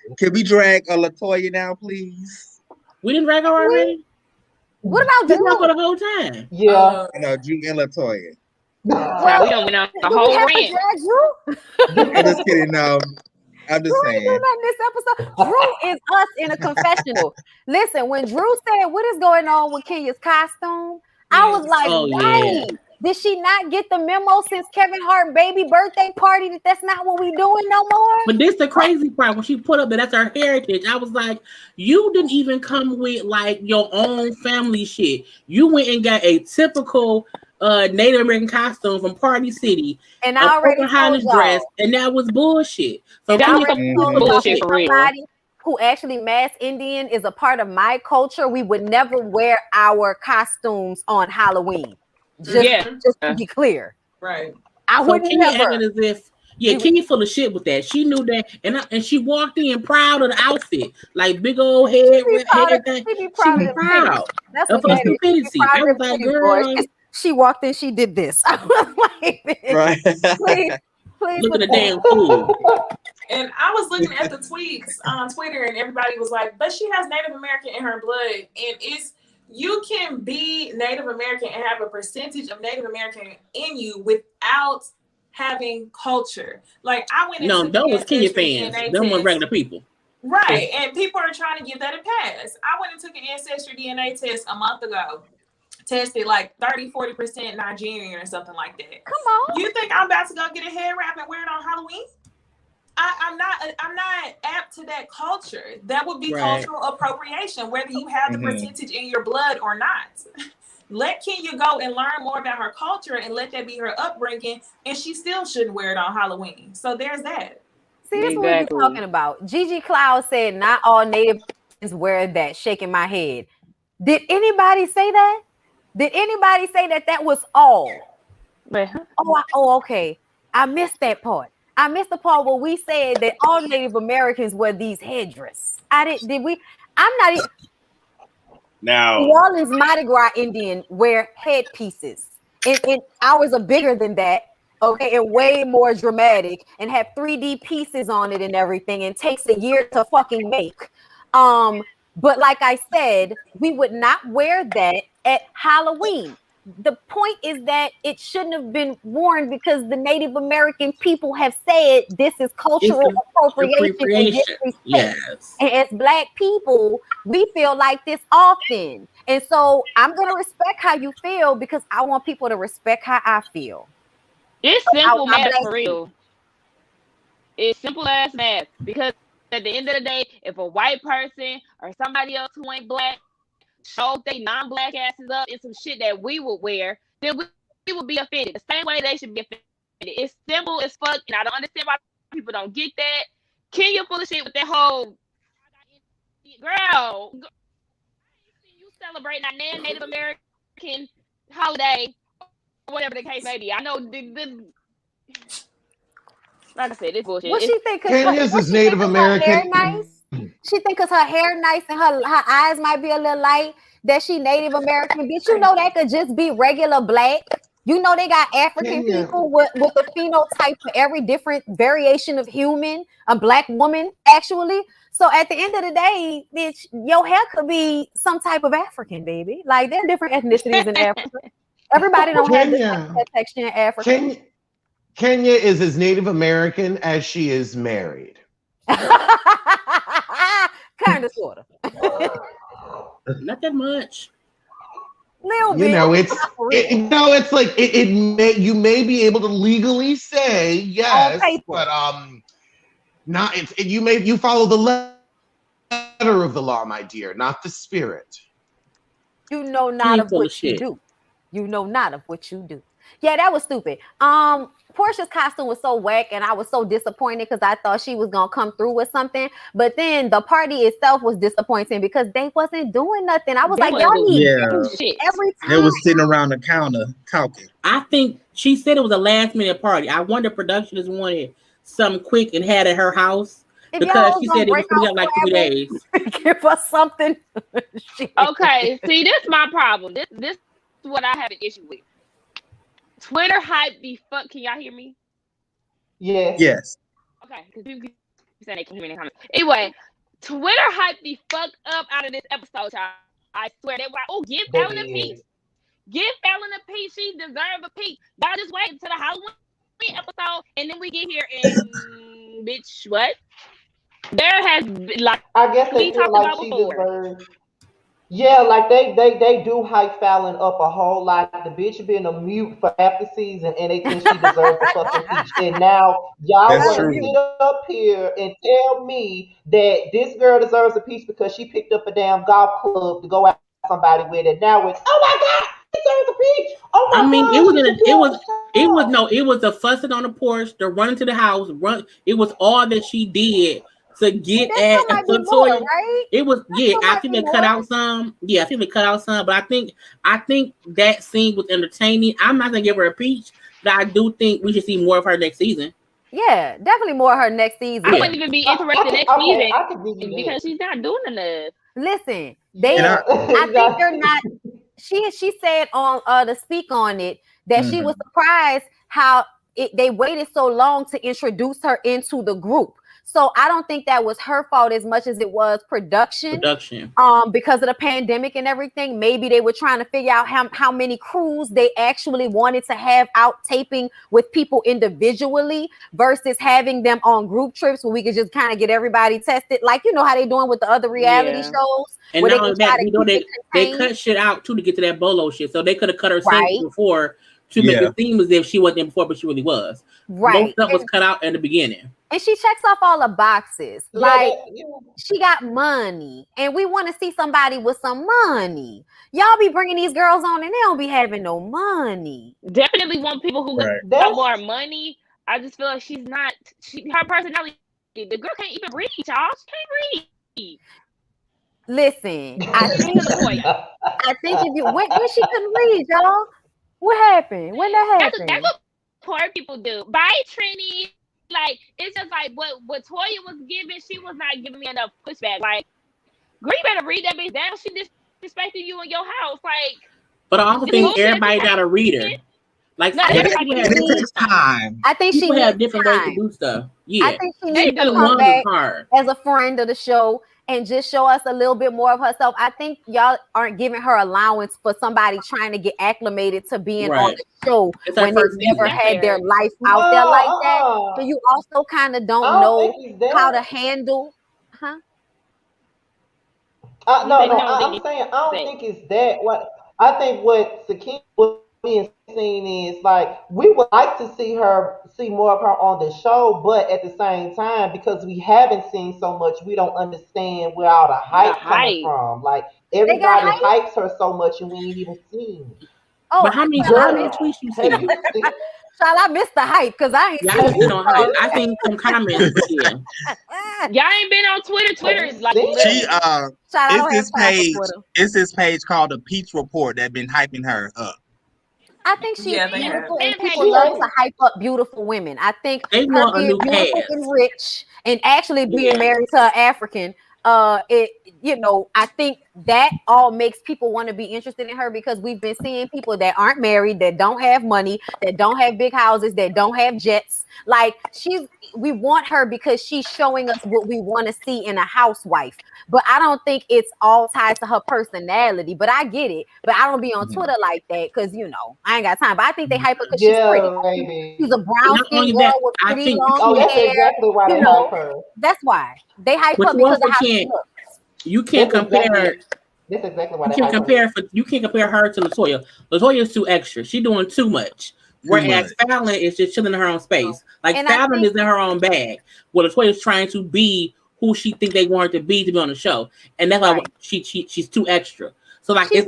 both Can we drag Latoya now, please? we didn't drag her already. What about This not for Drew? the whole time. Yeah. I know Drew and Latoya. Child, Well, we don't went on a do we whole have to rant. drag Drew? I'm just kidding. No, I'm Drew just ain't do saying. nothing this episode. Drew is us in a confessional. Listen, when Drew said, what is going on with Kenya's costume? I was like, Oh yeah. right. Did she not get the memo since Kevin Hart baby birthday party that that's not what we doing no more? But this the crazy part when she put up that that's her heritage. I was like, you didn't even come with like your own family shit. You went and got a typical Native American costume from Party City, And a I already told Pocahontas dress, y'all. and that was bullshit. So And I That was Kenya some already told Mhm. y'all, bullshit as for real. somebody who actually mass Indian is a part of my culture, we would never wear our costumes on Halloween. Just Yeah. to be clear. Right. I so would Kenya never. acted as if Yeah, Kenya full of shit with that. She knew that, and she walked in proud of the outfit, like big old head, everything. She be proud of proud That's of what her that is. stupidity. I was like, girl, she walked in, she did this. I was like, Right. please look at the damn fool. And I was looking at the tweets on Twitter, and everybody was like, but she has Native American in her blood. And you can be Native American and have a percentage of Native American in you without having culture. Like, I went and took those was Kenya DNA fans. Them weren't regular people. Right. And people are trying to give that a pass. I went and took an ancestry DNA test a month ago. Tested like 30-40% Nigerian or something like that. Come on. You think I'm about to go get a hair wrap and wear it on Halloween? I'm not apt to that culture. That would be cultural appropriation, whether you have the percentage in your blood or not. Let Kenya go and learn more about her culture and let that be her upbringing, and she still shouldn't wear it on Halloween. So there's that. See, this is what we're talking about. Gigi Cloud said not all Native wear that, shaking my head. Did anybody say that? Did anybody say that was all? Oh, okay. I missed that part. I missed the part where we said that all Native Americans wear these headdress. Did we? I'm not even. Now, New Orleans Mardi Gras Indian wear headpieces. And ours are bigger than that. Okay, and way more dramatic and have 3D pieces on it and everything, and takes a year to fucking make. But like I said, we would not wear that at Halloween. The point is that it shouldn't have been worn because the Native American people have said this is cultural appropriation. Yes. And as Black people, we feel like this often. And so I'm going to respect how you feel because I want people to respect how I feel. It's simple math for real. It's simple as math because at the end of the day, if a white person or somebody else who ain't Black showed they non-Black asses up in some shit that we would wear, then we would be offended. The same way they should be offended. It's simple as fuck, and I don't understand why people don't get that. Kenya full of shit with that whole girl. You celebrate a Native American holiday, or whatever the case may be. I know like I said, this bullshit. What she think? Kenya's is Native American. Nice? She think because her hair nice and her eyes might be a little light that she Native American. Bitch, you know that could just be regular Black. You know they got African people with a phenotype for every different variation of human, a Black woman actually. So at the end of the day, bitch, your hair could be some type of African, baby. Like there are different ethnicities in Africa. Everybody don't have that texture in Africa. Kenya is as Native American as she is married. Kind of, sort of. Not that much. Little bit. You know, it's like you may be able to legally say yes, but you follow the letter of the law, my dear, not the spirit. You know not of what you do. You know not of what you do. Yeah, that was stupid. Portia's costume was so whack, and I was so disappointed because I thought she was gonna come through with something. But then the party itself was disappointing because they wasn't doing nothing. I was like, y'all need shit every time. They was sitting around the counter talking. I think she said it was a last minute party. I wonder production just wanted something quick and had at her house because she said it was putting up like 3 days. Give us something. Okay, see, this is my problem. This is what I have an issue with. Twitter hype be fuck. Can y'all hear me? Yes. Okay, because people saying they can hear me in the comments. Anyway, Twitter hype be fucked up out of this episode, y'all. I swear they were like, oh, give Fallon a piece. Give Fallon a piece. She deserve a piece. Y'all just wait until the Halloween episode, and then we get here and bitch, what? There has been, like, I guess they feel like she deserves. Yeah, like they do hype Fallon up a whole lot. The bitch been a mute for half the season, and they think she deserves a fucking peach. And now y'all want to sit up here and tell me that this girl deserves a peach because she picked up a damn golf club to go out with somebody with it. Now it's oh my god, she deserves a peach. Oh my god, it was the fussing on the porch, the running to the house, It was all that she did. To get at Latoya, right? It was I think they cut out some. Yeah, I think they cut out some, but I think that scene was entertaining. I'm not gonna give her a peach, but I do think we should see more of her next season. Yeah, definitely more her next season. I wouldn't even be interested next season I could give you that. because she's not doing enough. Listen, Yeah, I think they're not. She said on to speak on it that she was surprised how they waited so long to introduce her into the group. So I don't think that was her fault as much as it was production. Because of the pandemic and everything. Maybe they were trying to figure out how many crews they actually wanted to have out taping with people individually versus having them on group trips where we could just kind of get everybody tested, like you know how they doing with the other reality shows. And where not only that, you know they cut shit out too to get to that bolo shit. So they could have cut her scenes before to make it seem as if she wasn't there before, but she really was. Most stuff was cut out in the beginning. And she checks off all the boxes. She got money. And we want to see somebody with some money. Y'all be bringing these girls on and they don't be having no money. Definitely want people who got more money. I just feel like she's not. Her personality. The girl can't even read, y'all. She can't read. Listen, I think if you when she couldn't read, y'all. What happened? When that happened? That's what poor people do. Bye, Trini. Like, it's just like what Toya was giving, she was not giving me enough pushback. Like, girl, you better read that bitch down. She disrespecting you in your house. Like, but I also think everybody got a reader. Like, it takes time. I think she have different ways to do stuff. Yeah, I think she needs to come back as a friend of the show and just show us a little bit more of herself. I think y'all aren't giving her allowance for somebody trying to get acclimated to being on the show when they've never had their life out there like that. So you also kind of don't know how to handle. No, I'm saying I don't think it's that. What I think what Sakina was being seen is like we would like to see more of her on the show, but at the same time, because we haven't seen so much, we don't understand where all the hype coming from. Like everybody hypes her so much, and we ain't even seen it. Oh, but how many tweets you see? Shall I miss the hype? Because I ain't seen no hype. I think some comments. Y'all ain't been on Twitter. Twitter is like it's this page called the Peach Report that been hyping her up. I think she's beautiful, and people love to hype up beautiful women. I think her being beautiful and rich, and actually being married to an African, I think that all makes people want to be interested in her because we've been seeing people that aren't married, that don't have money, that don't have big houses, that don't have jets. Like we want her because she's showing us what we want to see in a housewife. But I don't think it's all tied to her personality. But I get it. But I don't be on Twitter like that because I ain't got time. But I think they hype her because she's pretty. Baby. She's a brown skin girl with pretty long that's hair. Exactly why they hype her. That's why they hype her because of how she looks. You can't compare. That's exactly why you can't compare her to Latoya. Latoya is too extra. She's doing too much. Whereas Fallon is just chilling in her own space. Like Fallon is in her own bag. Well, Latoya is trying to be who she think they want her to be on the show, and that's why she's too extra. So like she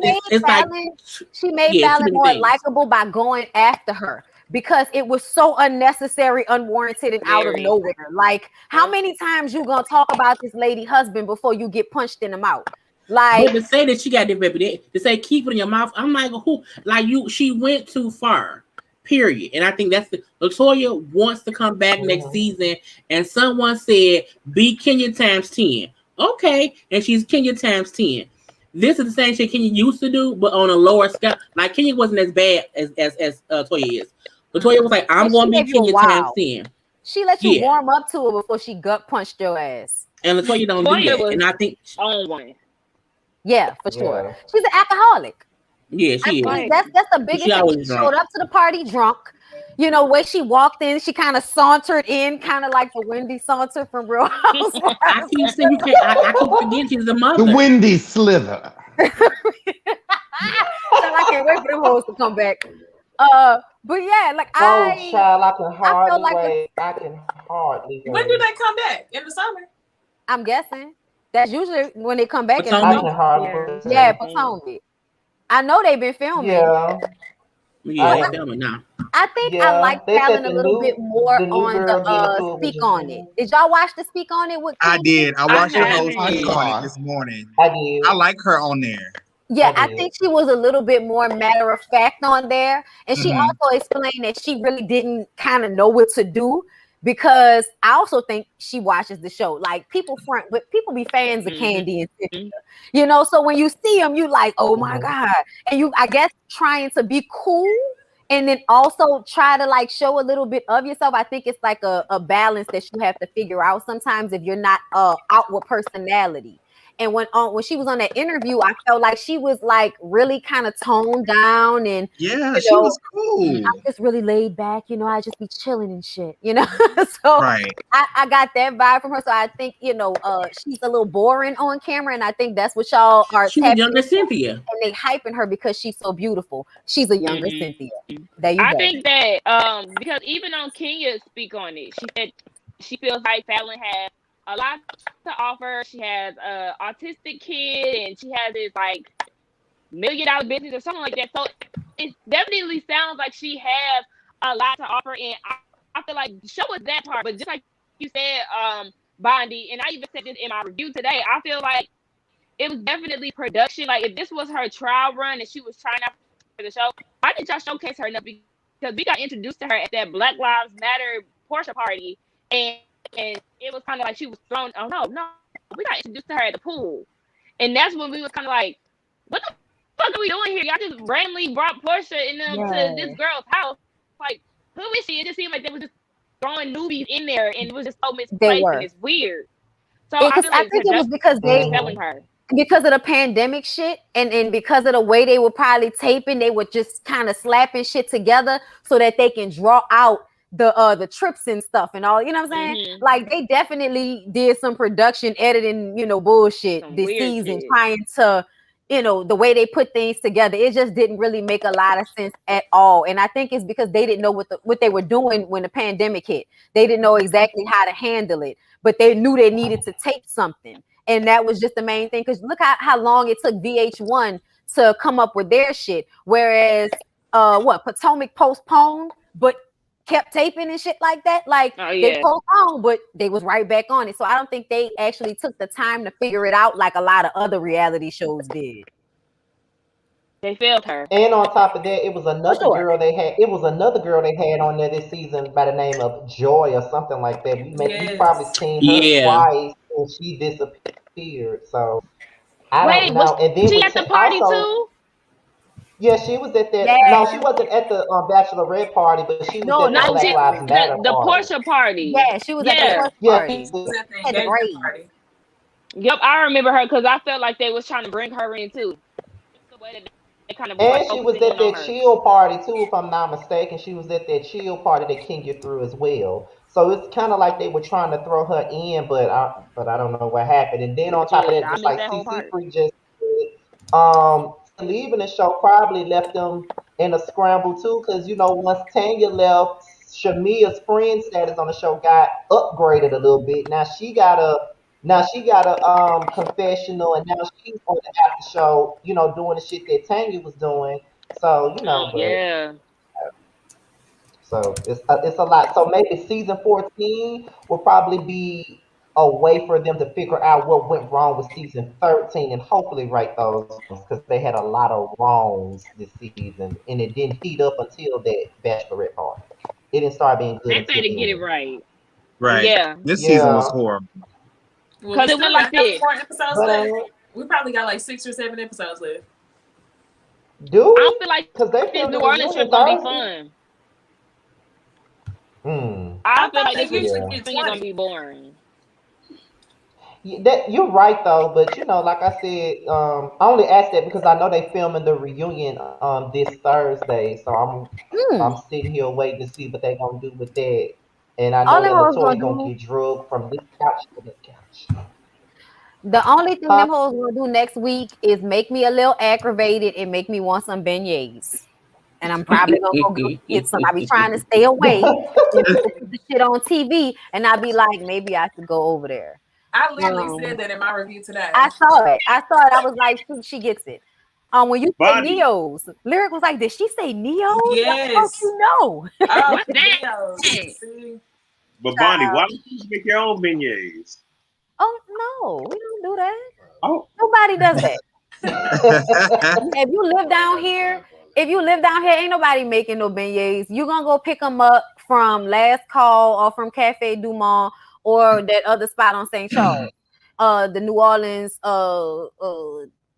made Fallon more likable by going after her. Because it was so unnecessary, unwarranted, and out of nowhere. Like, how many times you gonna talk about this lady husband before you get punched in the mouth? Like, to say that she got this baby, to say keep it in your mouth. I'm like, who? Like she went too far. Period. And I think that's Latoya wants to come back next season. And someone said, "Be Kenya times 10." Okay, and she's Kenya times 10. This is the same shit Kenya used to do, but on a lower scale. Like Kenya wasn't as bad as Toya is. Latoya was like, I'm going to be Kenya times 10. She let you warm up to it before she gut punched your ass. And Latoya don't do that. And I think on one. Yeah, for sure. She's an alcoholic. Yeah, she is. That's the biggest thing. She showed up to the party drunk. Way she walked in, she kind of sauntered in, kind of like the Wendy Saunter from Real Housewives. I keep saying you can't. I keep forgetting she's the mother. The Wendy Slither. So I can't wait for them hoes to come back. But yeah, like child, I can hardly wait. I can hardly wait. When do they come back? In the summer? I'm guessing that's usually when they come back. Potomac. I know they've been filming. Yeah, they're filming now. I think I like Fallon a little bit more on the Speak On It. Did y'all watch the Speak On It? I did. I watched the whole Speak On It this morning. I did. I like her on there. Yeah, I think she was a little bit more matter of fact on there. And she also explained that she really didn't kind of know what to do because I also think she watches the show. Like people be fans of Candy and Cynthia, you know. So when you see them, you like, oh my god, and you, I guess, trying to be cool. And then also try to like show a little bit of yourself. I think it's like a balance that you have to figure out sometimes if you're not outward personality. And when she was on that interview, I felt like she was like really kind of toned down and yeah, she was cool. I'm just really laid back, you know. I just be chilling and shit, you know. So right. I got that vibe from her. So I think, you know, she's a little boring on camera, and I think that's what y'all are. She was younger Cynthia, and they hyping her because she's so beautiful. She's a younger Cynthia. There you go. I think that because even on Kenya speak on it, she said she feels like Fallon has a lot to offer. She has an autistic kid, and she has this like $1 million business or something like that. So it definitely sounds like she has a lot to offer, and I feel like show us that part. But just like you said, Bondi, and I even said this in my review today, I feel like it was definitely production. Like if this was her trial run and she was trying out for the show, why didn't y'all showcase her enough? Because we got introduced to her at that Black Lives Matter Porsche party, and it was kind of like she was thrown. Oh no, we got introduced to her at the pool, and that's when we was kind of like, what the fuck are we doing here? Y'all just randomly brought Portia and them to this girl's house. Like, who is she? It just seemed like they were just throwing newbies in there, and it was just so misplaced and it's weird. So I think it was because they telling her. Because of the pandemic shit and because of the way they were probably taping, they were just kind of slapping shit together so that they can draw out the trips and stuff and all, you know what I'm saying? Like they definitely did some production editing, you know, bullshit this season, trying to, you know, the way they put things together. It just didn't really make a lot of sense at all. And I think it's because they didn't know what they were doing when the pandemic hit. They didn't know exactly how to handle it, but they knew they needed to tape something. And that was just the main thing. Because look how long it took VH1 to come up with their shit. Whereas Potomac postponed, but kept taping and shit like that. Like they postponed, but they was right back on it. So I don't think they actually took the time to figure it out like a lot of other reality shows did. They failed her. And on top of that, it was another girl they had. It was another girl they had on there this season by the name of Joy or something like that. We probably seen her twice, and she disappeared. So I don't know. And then she at the party too? Yeah, she was at that. No, she wasn't at the Bachelorette party, but she was at the Black Lives Matter the Porsche party. Yeah, she was at the Porsche party. Yep, I remember her because I felt like they was trying to bring her in too. And she was at that chill party too, if I'm not mistaken. She was at that chill party that King get through as well. So it's kind of like they were trying to throw her in, but I don't know what happened. And then on top of that, just like CC3 just said, leaving the show probably left them in a scramble too, because you know once Tanya left, Shamia's friend status on the show got upgraded a little bit. Now she got a confessional, and now she's on the after show, you know, doing the shit that Tanya was doing. So you know, so it's a lot. So maybe season 14 will probably be a way for them to figure out what went wrong with season 13 and hopefully right those, because they had a lot of wrongs this season and it didn't heat up until that Bachelorette party. It didn't start being good. They better get it right. Right. Yeah. This season was horrible. Because it went like this. More episodes left. We probably got like 6 or 7 episodes left. Do I feel like because they this New Orleans trip gonna be fun. I feel like this week's gonna be boring. You're right though, but you know, like I said, I only asked that because I know they filming the reunion this Thursday, so I'm sitting here waiting to see what they're gonna do with that. And I know that LaToya gonna get drugged from this couch to that couch. The only thing them hoes gonna do next week is make me a little aggravated and make me want some beignets. And I'm probably gonna go get some. I be trying to stay away and put the shit on TV, and I'll be like, maybe I should go over there. I literally said that in my review today. I saw it. I was like, she gets it. When you say Neos, Lyric was like, did she say Neos? Yes. You know. Oh, Neos. But Bonnie, why don't you make your own beignets? Oh no, we don't do that. Oh, nobody does that. If you live down here if you live down here, ain't nobody making no beignets. You gonna go pick them up from Last Call or from Cafe Du Monde or that other spot on St. Charles. The New Orleans,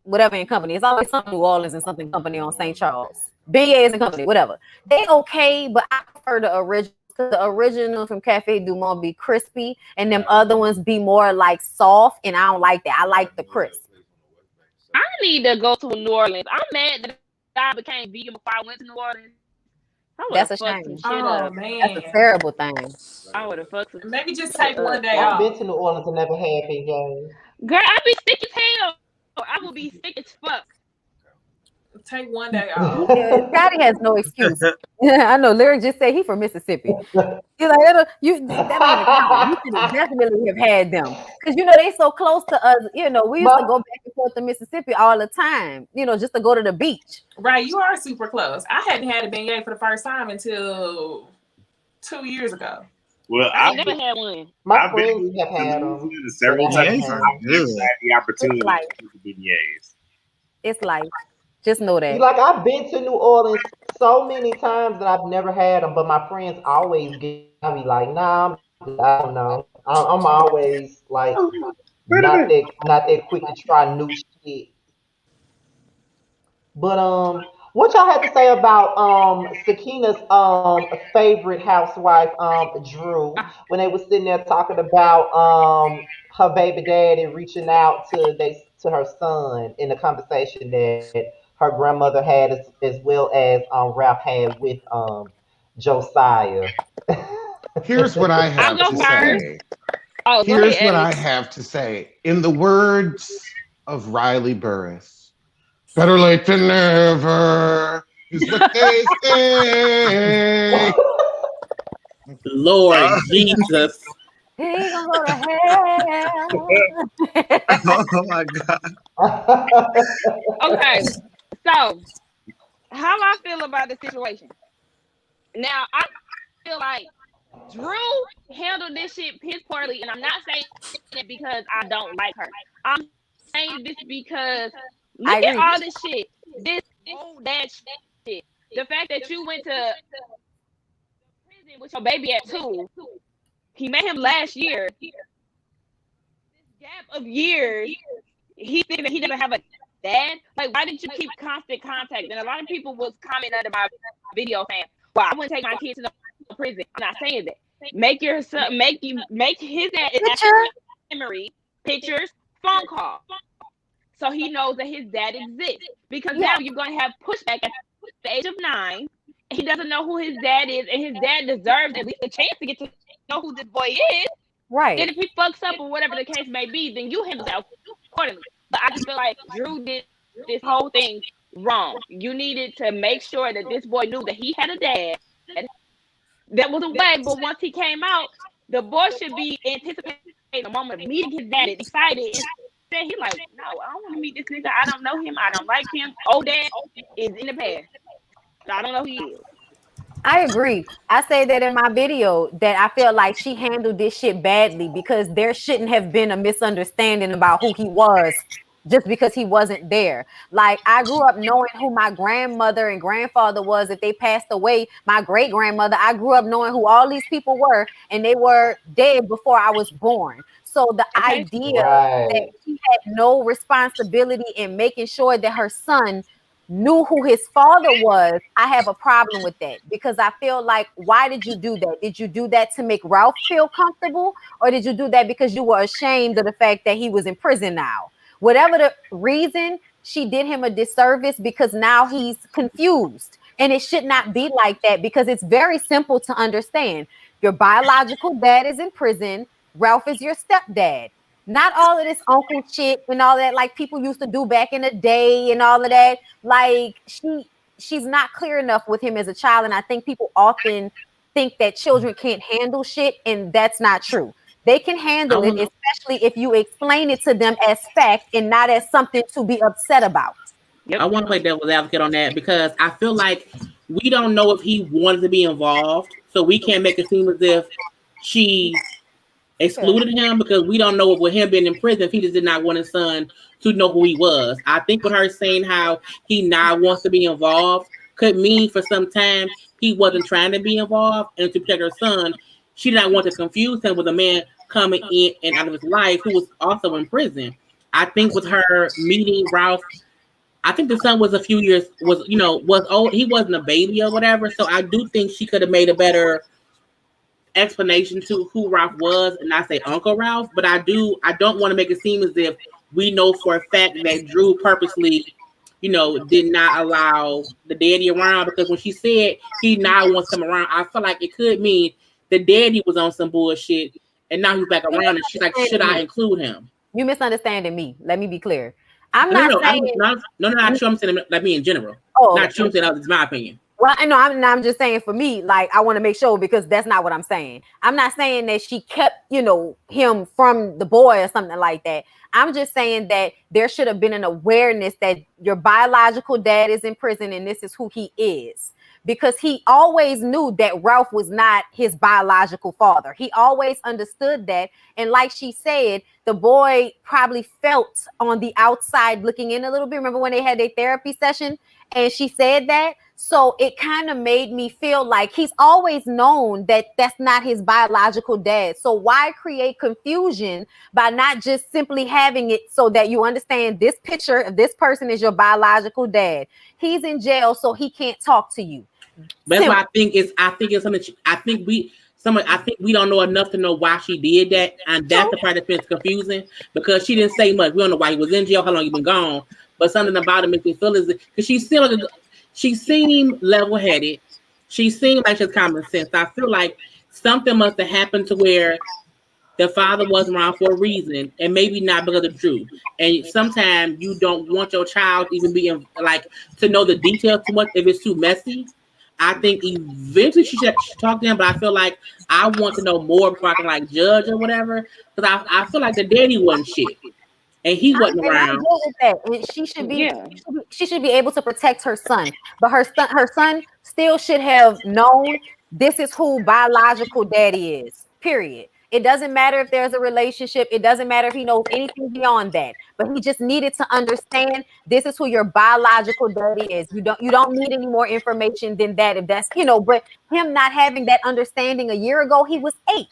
whatever in company. It's always something New Orleans and something company on St. Charles. Beignets and company, whatever. They okay, but I prefer the original. Because the original from Cafe Du Monde be crispy, and them other ones be more like soft, and I don't like that. I like the crisp. I need to go to New Orleans. I'm mad that I became vegan before I went to New Orleans. That's a shame. Man. That's a terrible thing. I would have fucked some. Maybe just take one day I've off. been to New Orleans and never had beignets. Girl, I be sick as hell. I will be sick as fuck. Take one day off. Scotty has no excuse. I know. Lyric just said he from Mississippi. He's like, that ain't count. You should definitely have had them because they so close to us. We used to go back and forth to Mississippi all the time. Just to go to the beach. Right, you are super close. I hadn't had a beignet for the first time until 2 years ago. Well, I never had one. My friends have had them several times. I've never had the opportunity like, to do beignets. It's like, just know that. Like, I've been to New Orleans so many times that I've never had them, but my friends always get. I be like, nah, I don't know. I'm always like not that quick to try new shit. But what y'all had to say about Sakina's favorite housewife, Drew, when they was sitting there talking about her baby daddy reaching out to her son in the conversation that her grandmother had as well as Ralph had with Josiah. Here's what I have to say. Here's what I have to say. In the words of Riley Burris, better late than never is what they say. Lord Jesus. He gonna go to hell. Oh my God. Okay, so how I feel about the situation. Now, I feel like Drew handled this shit piss poorly, and I'm not saying it because I don't like her. I'm saying this because look at all this shit. This old dad shit. The fact that you went to prison with your baby at 2. He met him last year. This gap of years, he thinking that he doesn't have a dad. Like, why didn't you keep constant contact? And a lot of people was commenting under my video saying, "Well, I wouldn't take my kids to no prison." I'm not saying that. Make your son, make his dad memory, pictures, phone call, so he knows that his dad exists. Because now you're going to have pushback at the age of 9. He doesn't know who his dad is, and his dad deserves at least a chance to get to know who this boy is. Right. Then if he fucks up or whatever the case may be, then you handle that accordingly. But I just feel like Drew did this whole thing wrong. You needed to make sure that this boy knew that he had a dad that was away, but once he came out, the boy should be anticipating the moment of meeting his daddy, excited. Instead, he's like, "No, I don't want to meet this nigga. I don't know him. I don't like him. Old dad is in the past. I don't know who he is." I agree. I say that in my video that I feel like she handled this shit badly because there shouldn't have been a misunderstanding about who he was just because he wasn't there. Like, I grew up knowing who my grandmother and grandfather was. If they passed away, my great grandmother, I grew up knowing who all these people were, and they were dead before I was born. So the idea that she had no responsibility in making sure that her son knew who his father was, I have a problem with that because I feel like, why did you do that? Did you do that to make Ralph feel comfortable, or did you do that because you were ashamed of the fact that he was in prison now? Whatever the reason, she did him a disservice because now he's confused, and it should not be like that because it's very simple to understand. Your biological dad is in prison. Ralph is your stepdad. Not all of this uncle shit and all that like people used to do back in the day and all of that. Like, she's not clear enough with him as a child, and I think people often think that children can't handle shit, and that's not true. They can handle it, especially if you explain it to them as fact and not as something to be upset about. I want to play devil's advocate on that because I feel like we don't know if he wanted to be involved, so we can't make it seem as if she excluded him because we don't know if with him being in prison, if he just did not want his son to know who he was. I think with her saying how he now wants to be involved could mean for some time he wasn't trying to be involved, and to protect her son, she did not want to confuse him with a man coming in and out of his life who was also in prison. I think with her meeting Ralph, I think the son was a few years was old. He wasn't a baby or whatever. So I do think she could have made a better explanation to who Ralph was, and not say Uncle Ralph. But I don't want to make it seem as if we know for a fact that Drew purposely, did not allow the daddy around, because when she said he now wants him around, I feel like it could mean the daddy was on some bullshit and now he's back around, and she's like, should I include him? You misunderstanding me. Let me be clear. I'm not saying not you. I'm saying like me in general. Not you. I'm saying that's my opinion. Well, I know I'm just saying for me, like, I want to make sure, because that's not what I'm saying. I'm not saying that she kept, him from the boy or something like that. I'm just saying that there should have been an awareness that your biological dad is in prison and this is who he is. Because he always knew that Ralph was not his biological father. He always understood that. And like she said, the boy probably felt on the outside looking in a little bit. Remember when they had their therapy session and she said that? So it kind of made me feel like he's always known that that's not his biological dad. So why create confusion by not just simply having it so that you understand this picture of this person is your biological dad. He's in jail, so he can't talk to you. That's why I think it's something. I think we don't know enough to know why she did that, and that's the part that feels confusing, because she didn't say much. We don't know why he was in jail, how long he been gone, but something about it makes me feel as because she's still she seemed level-headed. She seemed like she has common sense. I feel like something must have happened to where the father wasn't around for a reason, and maybe not because of Drew. And sometimes you don't want your child even being to know the details too much if it's too messy. I think eventually she should talk to him, but I feel like I want to know more before I can judge or whatever. Because I feel like the daddy wasn't shit, and he wasn't around. And she should be able to protect her son, but her son still should have known this is who biological daddy is. Period. It doesn't matter if there's a relationship. It doesn't matter if he knows anything beyond that. But he just needed to understand this is who your biological daddy is. You don't need any more information than that. If that's but him not having that understanding a year ago, he was 8.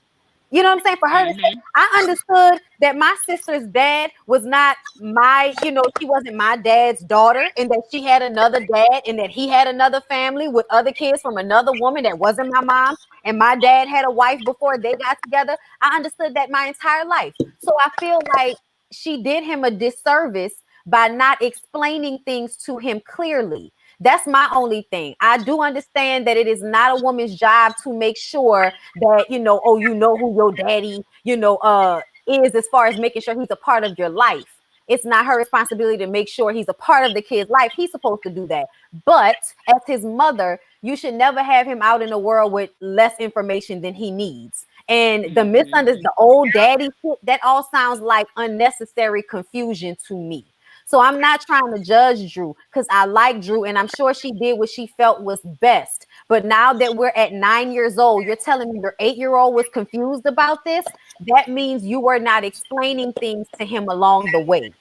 You know what I'm saying? For her to say, I understood that my sister's dad was not she wasn't my dad's daughter, and that she had another dad, and that he had another family with other kids from another woman that wasn't my mom, and my dad had a wife before they got together. I understood that my entire life. So I feel like she did him a disservice by not explaining things to him clearly. That's my only thing. I do understand that it is not a woman's job to make sure that, who your daddy, is, as far as making sure he's a part of your life. It's not her responsibility to make sure he's a part of the kid's life. He's supposed to do that. But as his mother, you should never have him out in the world with less information than he needs. And the old daddy shit, that all sounds like unnecessary confusion to me. So I'm not trying to judge Drew, because I like Drew, and I'm sure she did what she felt was best. But now that we're at 9 years old, you're telling me your 8-year-old was confused about this? That means you were not explaining things to him along the way.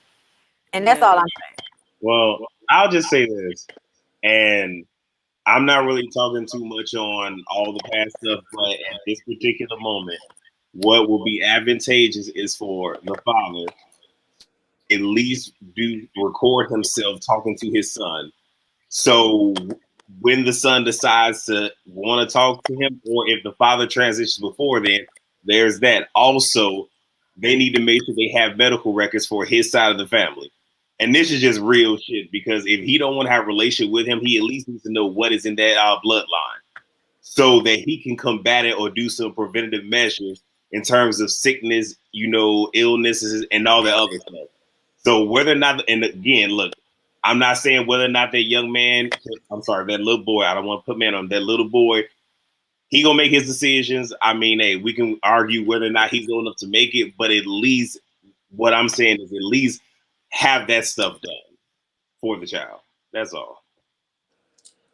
And that's all I'm saying. Well, I'll just say this, and I'm not really talking too much on all the past stuff, but at this particular moment, what will be advantageous is for the father at least record himself talking to his son. So when the son decides to want to talk to him, or if the father transitions before then, there's that. Also, they need to make sure they have medical records for his side of the family. And this is just real shit, because if he don't want to have a relationship with him, he at least needs to know what is in that bloodline, so that he can combat it or do some preventative measures in terms of sickness, illnesses, and all that other stuff. So whether or not, and again, look, I'm not saying whether or not that that little boy, I don't want to put man on that little boy, he gonna make his decisions. I mean, hey, we can argue whether or not he's old enough to make it, but at least what I'm saying is at least have that stuff done for the child. That's all.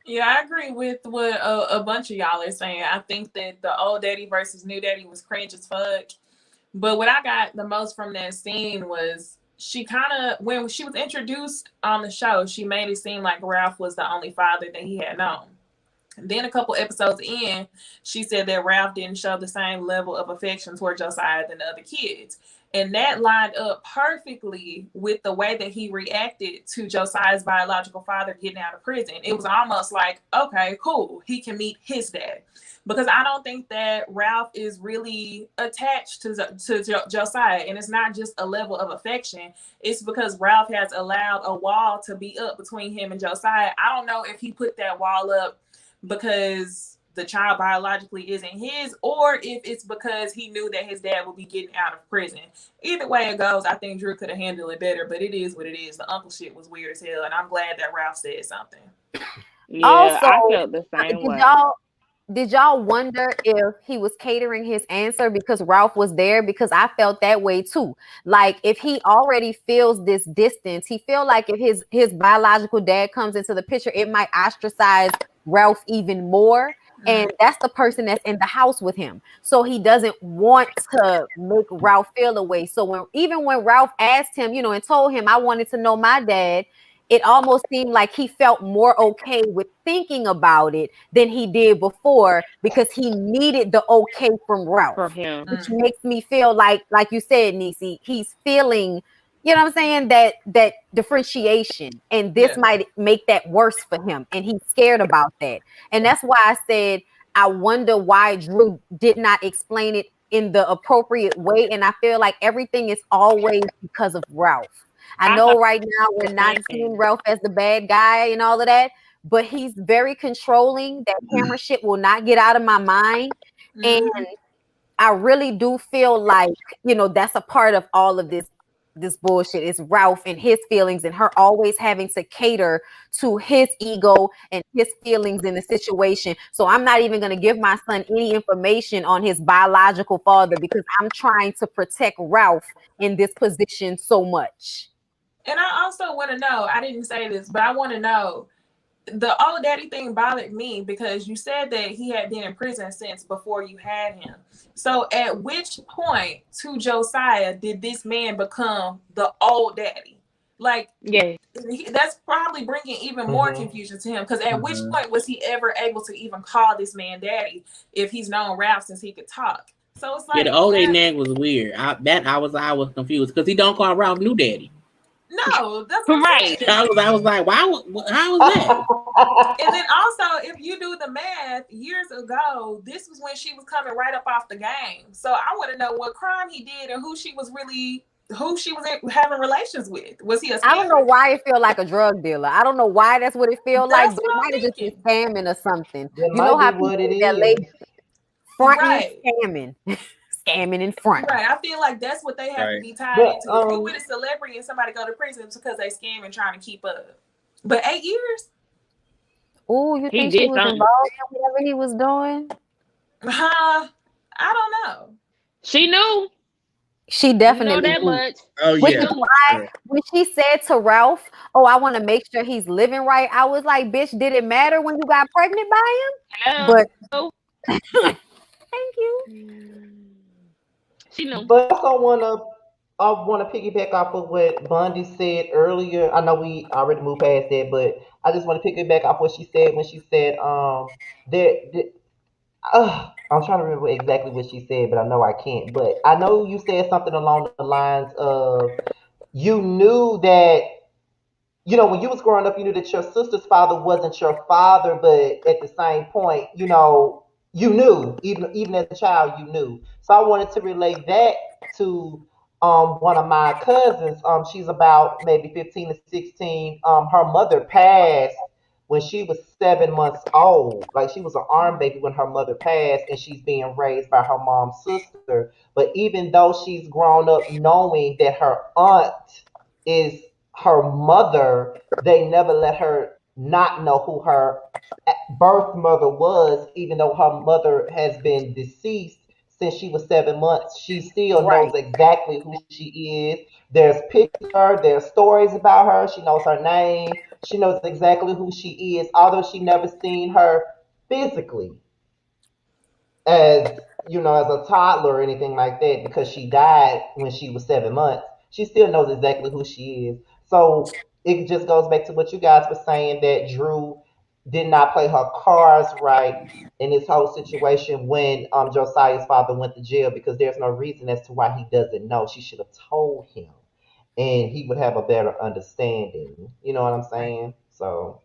Yeah, I agree with what a bunch of y'all are saying. I think that the old daddy versus new daddy was cringe as fuck. But what I got the most from that scene was she kind of, when she was introduced on the show, she made it seem like Ralph was the only father that he had known. Then a couple episodes in, she said that Ralph didn't show the same level of affection toward Josiah than the other kids. And that lined up perfectly with the way that he reacted to Josiah's biological father getting out of prison. It was almost like, okay, cool, he can meet his dad. Because I don't think that Ralph is really attached to Josiah. And it's not just a level of affection. It's because Ralph has allowed a wall to be up between him and Josiah. I don't know if he put that wall up because the child biologically isn't his, or if it's because he knew that his dad would be getting out of prison. Either way it goes, I think Drew could have handled it better, but it is what it is. The uncle shit was weird as hell, and I'm glad that Ralph said something. Yeah, also, I felt the same way. Did y'all wonder if he was catering his answer because Ralph was there? Because I felt that way too. Like, if he already feels this distance, he feel like if his biological dad comes into the picture, it might ostracize Ralph even more. And that's the person that's in the house with him. So he doesn't want to make Ralph feel away. So even when Ralph asked him, and told him, I wanted to know my dad, it almost seemed like he felt more okay with thinking about it than he did before, because he needed the okay from Ralph. From him. Which makes me feel like you said, Niecy, he's feeling, you know what I'm saying, that differentiation. And this might make that worse for him. And he's scared about that. And that's why I said, I wonder why Drew did not explain it in the appropriate way. And I feel like everything is always because of Ralph. I know right now we're not seeing Ralph as the bad guy and all of that, but he's very controlling. That camera shit will not get out of my mind. And I really do feel like, that's a part of all of this bullshit. Is Ralph and his feelings, and her always having to cater to his ego and his feelings in the situation. So I'm not even going to give my son any information on his biological father, because I'm trying to protect Ralph in this position so much. And I also want to know, I didn't say this, but I want to know, the old daddy thing bothered me because you said that he had been in prison since before you had him. So at which point to Josiah did this man become the old daddy? Like, that's probably bringing even more confusion to him, because at which point was he ever able to even call this man daddy if he's known Ralph since he could talk? So it's like, the old daddy name was weird. I was confused because he don't call Ralph new daddy. No, that's right. I was like, wow, how was that? And then also, if you do the math, years ago, this was when she was coming right up off the game. So I want to know what crime he did and who she was having relations with. Was he a scammer? I don't know why it feel like a drug dealer. I don't know why that's what it feels like, but it might have just been scamming or something. That you know how people that lady fronting scamming. Scamming in front. Right. I feel like that's what they have to be tied into. If you with a celebrity and somebody go to prison, it's because they scam and trying to keep up. But 8 years? Oh, you think she was involved in whatever he was doing? I don't know. She knew. She definitely knew that knew. much. Oh, Which is why when she said to Ralph, "Oh, I want to make sure he's living right," I was like, "Bitch, did it matter when you got pregnant by him?" But thank you. She knew. But I want to piggyback off of what Bundy said earlier. I know we already moved past that, but I just want to piggyback off what she said when she said I'm trying to remember exactly what she said, but I know I can't. But I know you said something along the lines of, you knew that, when you was growing up, you knew that your sister's father wasn't your father, but at the same point, you knew, even as a child, you knew. So I wanted to relate that to one of my cousins. She's about maybe 15 to 16. Her mother passed when she was 7 months old. Like, she was an arm baby when her mother passed, and she's being raised by her mom's sister. But even though she's grown up knowing that her aunt is her mother, they never let her not know who her birth mother was, even though her mother has been deceased since she was 7 months. She still knows exactly who she is. There's pictures, there's stories about her. She knows her name. She knows exactly who she is, although she never seen her physically as a toddler or anything like that, because she died when she was 7 months. she still knows exactly who she is. So it just goes back to what you guys were saying, that Drew did not play her cards right in this whole situation when Josiah's father went to jail, because there's no reason as to why he doesn't know. She should have told him, and he would have a better understanding. You know what I'm saying? So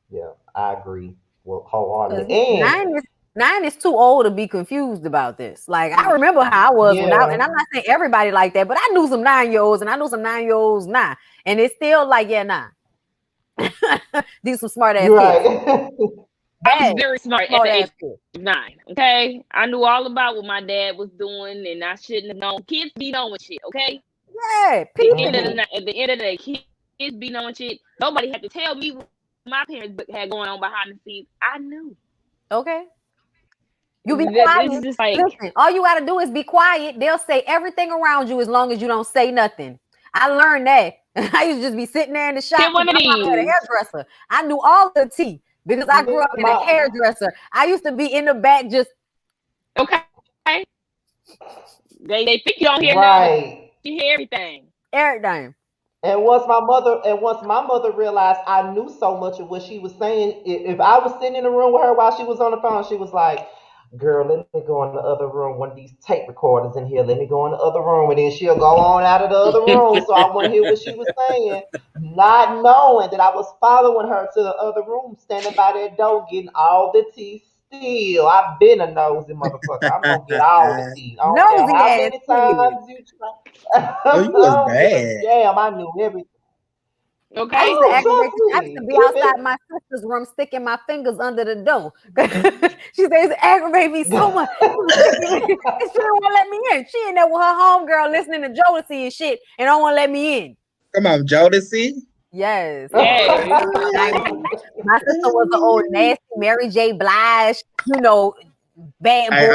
yeah, I agree wholeheartedly. And nine is too old to be confused about this. Like, I remember how I was and I'm not saying everybody like that, but I knew some 9-year-olds and I knew some 9-year-olds now, and it's still like, yeah, nah. These some smart ass you're kids. right. I was very smart at the age of 9. Okay, I knew all about what my dad was doing, and I shouldn't have known. Kids be knowing shit. Okay. Yeah. At the end of the night, at the end of the day, kids be knowing shit. Nobody had to tell me what my parents had going on behind the scenes. I knew. Okay. You be quiet. It's just like, listen, all you gotta do is be quiet. They'll say everything around you as long as you don't say nothing. I learned that. I used to just be sitting there in the shop. My mom had a hairdresser. I knew all the tea because I grew up in a hairdresser. I used to be in the back just okay. They think you don't hear nothing. You hear everything. Everything. And once my mother realized I knew so much of what she was saying, if I was sitting in the room with her while she was on the phone, she was like, "Girl, let me go in the other room. One of these tape recorders in here. Let me go in the other room," and then she'll go on out of the other room, so I wouldn't hear what she was saying, not knowing that I was following her to the other room, standing by that door, getting all the tea. Still, I've been a nosy motherfucker. I'm gonna get all the tea. I don't care how many times you try. Oh, you was bad. Damn, I knew everything. Okay. I used to be outside my sister's room sticking my fingers under the door. She says it aggravated me so much. She didn't want to let me in. She in there with her homegirl listening to Jodeci and shit and don't want to let me in. Come on, Jodeci. Yes. Yes. My sister was the old nasty Mary J. Blige, bad boy.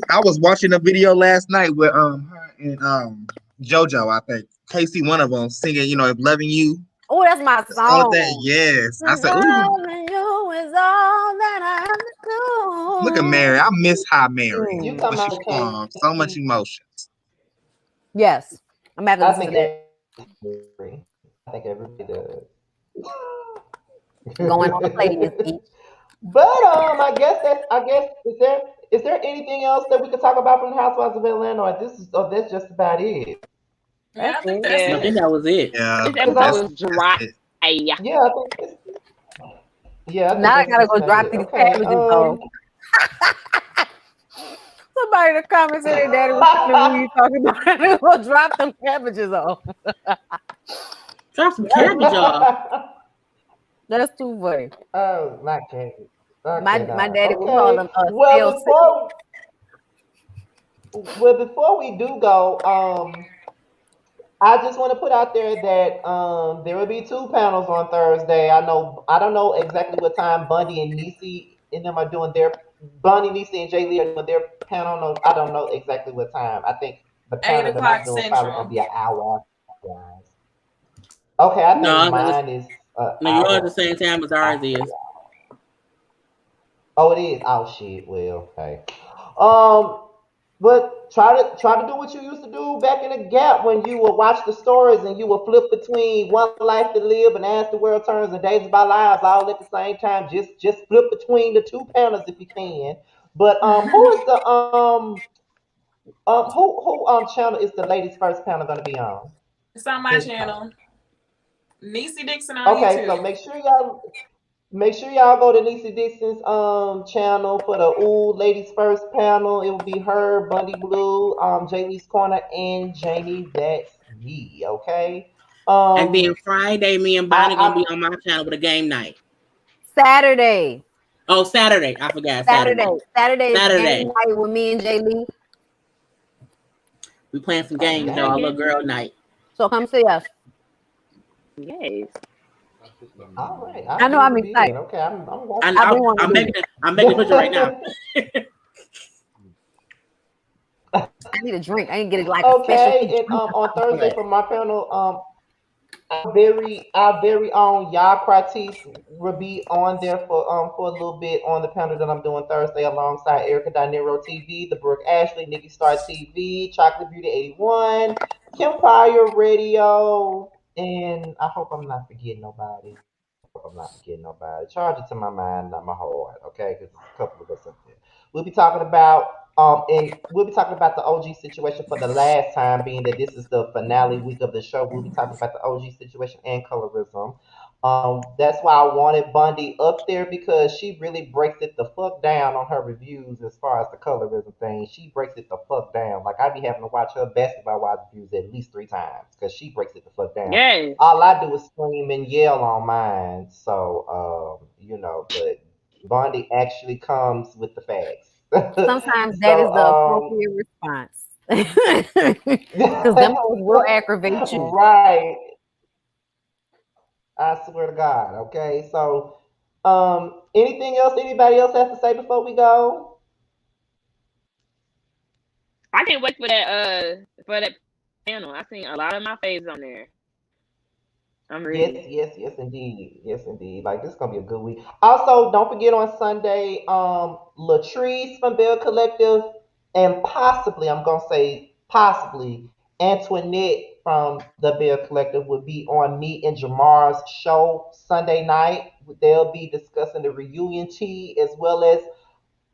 I was watching a video last night with her and JoJo, I think. Casey, one of them, singing, "If Loving You." Oh, that's my song. Yes. I said, loving you is all that I have to do. Look at Mary. I miss High Mary. You talking about so much emotions. Yes. I'm happy to listen to that. I think everybody does. Going on the playlist. But I guess is there anything else that we could talk about from the Housewives of Atlanta, or that's just about it? Yeah, I think I think that was it. Yeah, this episode was dry. Yeah, I think now I gotta go drop these cabbages though. Somebody in the comments said daddy was who you talking about. We'll drop them cabbages off. Drop some cabbage off. That's too funny. Oh, not cabbage. My daddy would call them before we do go, I just want to put out there that there will be 2 panels on Thursday. I don't know exactly what time Bundy and Niecy and them are doing their Bundy, Niecy, and Jay Lee are doing their panel. No, I don't know exactly what time. I think the panel that I'm doing probably gonna be an hour. Okay, I think mine is. No, you're on at the same time as ours is. Oh, it is. Oh shit. Well, okay. But try to do what you used to do back in the Gap when you would watch the stories and you would flip between One Life to Live and As the World Turns and Days of Our Lives all at the same time. Just flip between the 2 panels if you can. But who is the who channel is the ladies' first panel going to be on? It's on my channel. Niecy Dixon on YouTube. Okay, so make sure y'all go to Niecy Dixon's channel for the ladies first panel. It will be her, Bundy Blue, Jaylee's Corner, and Janie. That's me. Okay. And then Friday, me and Bonnie gonna be on my channel with a game night. Saturday. Oh, Saturday. I forgot. Saturday is game night with me and Jaylee. We playing some games, y'all. A little girl night. So come see us. Yes. All right. I know I'm excited. Okay, I'm making a picture right now. I need a drink. I didn't get it like okay, and on Thursday for my panel, our very own Ya Pratis will be on there for a little bit on the panel that I'm doing Thursday alongside Erica Dinero TV, The Brooke Ashley, Nikki Star TV, Chocolate Beauty 81, Kempire Radio, and I hope I'm not forgetting nobody. I'm not forgetting nobody. Charge it to my mind, not my heart, okay? Because there's a couple of us up there. We'll be talking about and we'll be talking about the OG situation for the last time, being that this is the finale week of the show. We'll be talking about the OG situation and colorism. That's why I wanted Bundy up there because she really breaks it the fuck down on her reviews as far as the colorism thing. She breaks it the fuck down. Like I be having to watch her basketball wives reviews at least 3 times because she breaks it the fuck down. Yes. All I do is scream and yell on mine. So, but Bondi actually comes with the facts. Sometimes that is the So, appropriate response. Because them hoes will aggravate you. right. I swear to God. Okay. So, anything else anybody else has to say before we go? I can't wait for that panel. I seen a lot of my faves on there. I'm ready. Yes, indeed. Yes, indeed. Like this is gonna be a good week. Also, don't forget on Sunday, Latrice from Bell Collective and possibly, I'm gonna say possibly, Antoinette from the Bell Collective would be on me and Jamar's show Sunday night. They'll be discussing the reunion tea as well as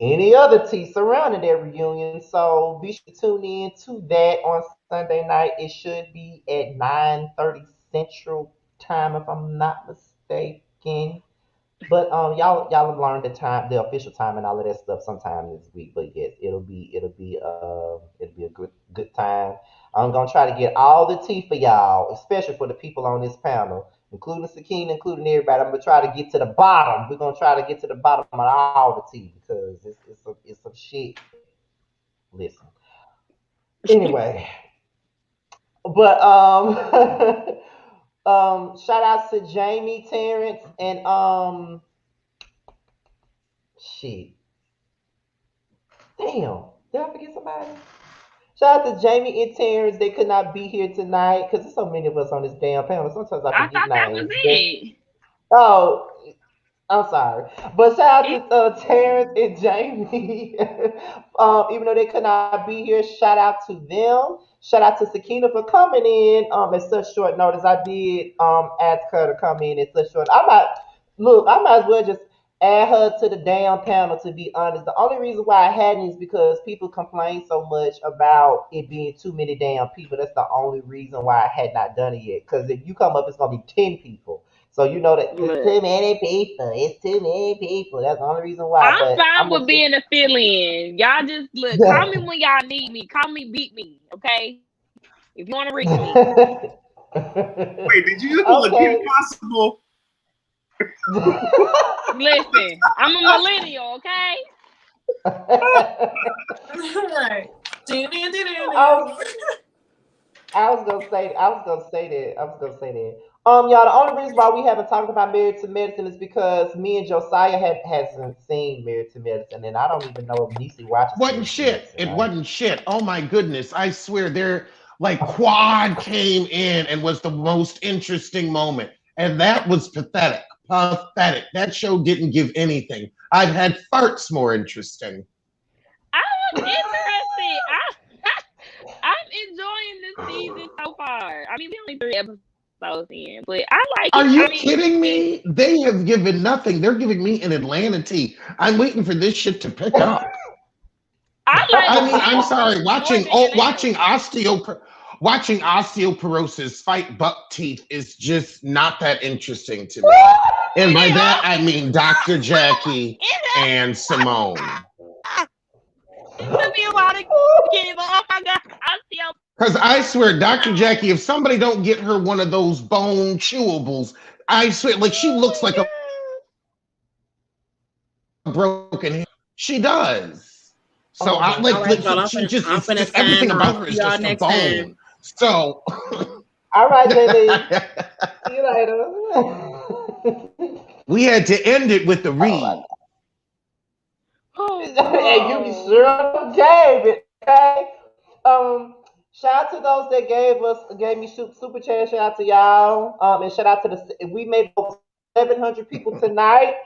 any other tea surrounding that reunion. So be sure to tune in to that on Sunday night. It should be at 9:30 Central Time, if I'm not mistaken. But y'all have learned the time, the official time, and all of that stuff sometime this week. But yes, it'll be a good time. I'm gonna try to get all the tea for y'all, especially for the people on this panel, including Sakina, including everybody. I'm gonna try to get to the bottom. We're gonna try to get to the bottom of all the tea because it's some shit. Listen. Anyway, but shout out to Jamie Terrence and shit. Damn. Did I forget somebody? Shout out to Jamie and Terrence. They could not be here tonight because there's so many of us on this damn panel. Sometimes I I forget thought that was names. it. Oh, I'm sorry. But shout out to Terrence and Jamie. Even though they could not be here, shout out to them. Shout out to Sakina for coming in at such short notice. I did ask her to come in at such short. I might as well just add her to the damn panel, to be honest. The only reason why I hadn't is because people complain so much about it being too many damn people. That's the only reason why I had not done it yet. Because if you come up, it's gonna be 10 people. So you know that it's too many people. It's too many people. That's the only reason why. I'm fine with being a fill-in. Y'all just look. Call me when y'all need me. Call me, beat me. Okay. If you want to reach me. Wait, did you just pull a Kim Possible? Listen, I'm a millennial. Okay. Right. I was gonna say that. Y'all, the only reason why we haven't talked about Married to Medicine is because me and Josiah hasn't seen Married to Medicine, and I don't even know if Niecy watches. Wasn't shit. It wasn't shit. Oh my goodness! I swear, they're like Quad came in and was the most interesting moment, and that was pathetic. Pathetic. That show didn't give anything. I've had farts more interesting. I was interested. I'm enjoying this season so far. I mean, we only 3 episodes in, but I like it. Are you kidding me? They have given nothing. They're giving me an Atlanta tea. I'm waiting for this shit to pick up. I'm sorry. Watching osteoporosis fight buck teeth is just not that interesting to me. And by that I mean Dr. Jackie and Simone. Because I swear, Dr. Jackie, if somebody don't get her one of those bone chewables, I swear, like she looks like a broken hand. She does. So she just everything about her is just a bone. So all right, JB. See you later. We had to end it with the read. And you be sure, David. Okay. Shout out to those that gave me super chat. Shout out to y'all. And shout out to we made over 700 people tonight.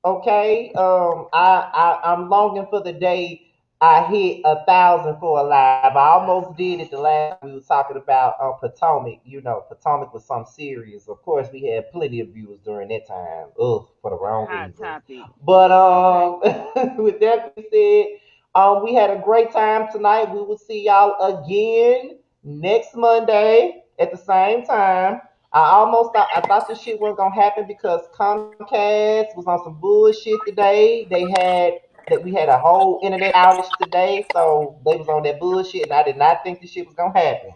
Okay. I'm longing for the day I hit 1,000 for a live. I almost did it the last time we were talking about Potomac. You know, Potomac was something serious. Of course, we had plenty of viewers during that time. Ugh, for the wrong Hot reasons. topic. But Okay. with that being said, we had a great time tonight. We will see y'all again next Monday at the same time. I thought this shit wasn't gonna happen because Comcast was on some bullshit today. We had a whole internet outage today, so they was on that bullshit, and I did not think this shit was gonna happen,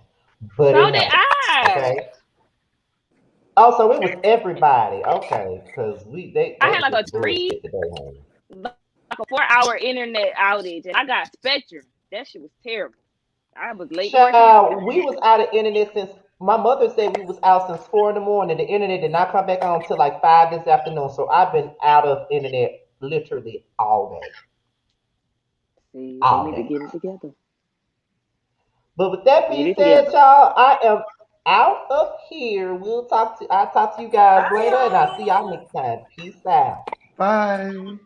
but So it did happened. I. Okay. Oh, so it was everybody. Okay, because I they had was like with a the bullshit today, honey. like a 4 hour internet outage, and I got Spectrum. That shit was terrible. I was late to work Child, yesterday. we was out of internet since my mother said we was out since 4 in the morning. The internet did not come back on till like 5 this afternoon. So I've been out of internet literally all day. See, they All need to day. get it together. But with that Get being it said, together. y'all, I am out of here. I'll talk to you guys Bye, later, and I'll see y'all y'all. next time. Peace out. Bye.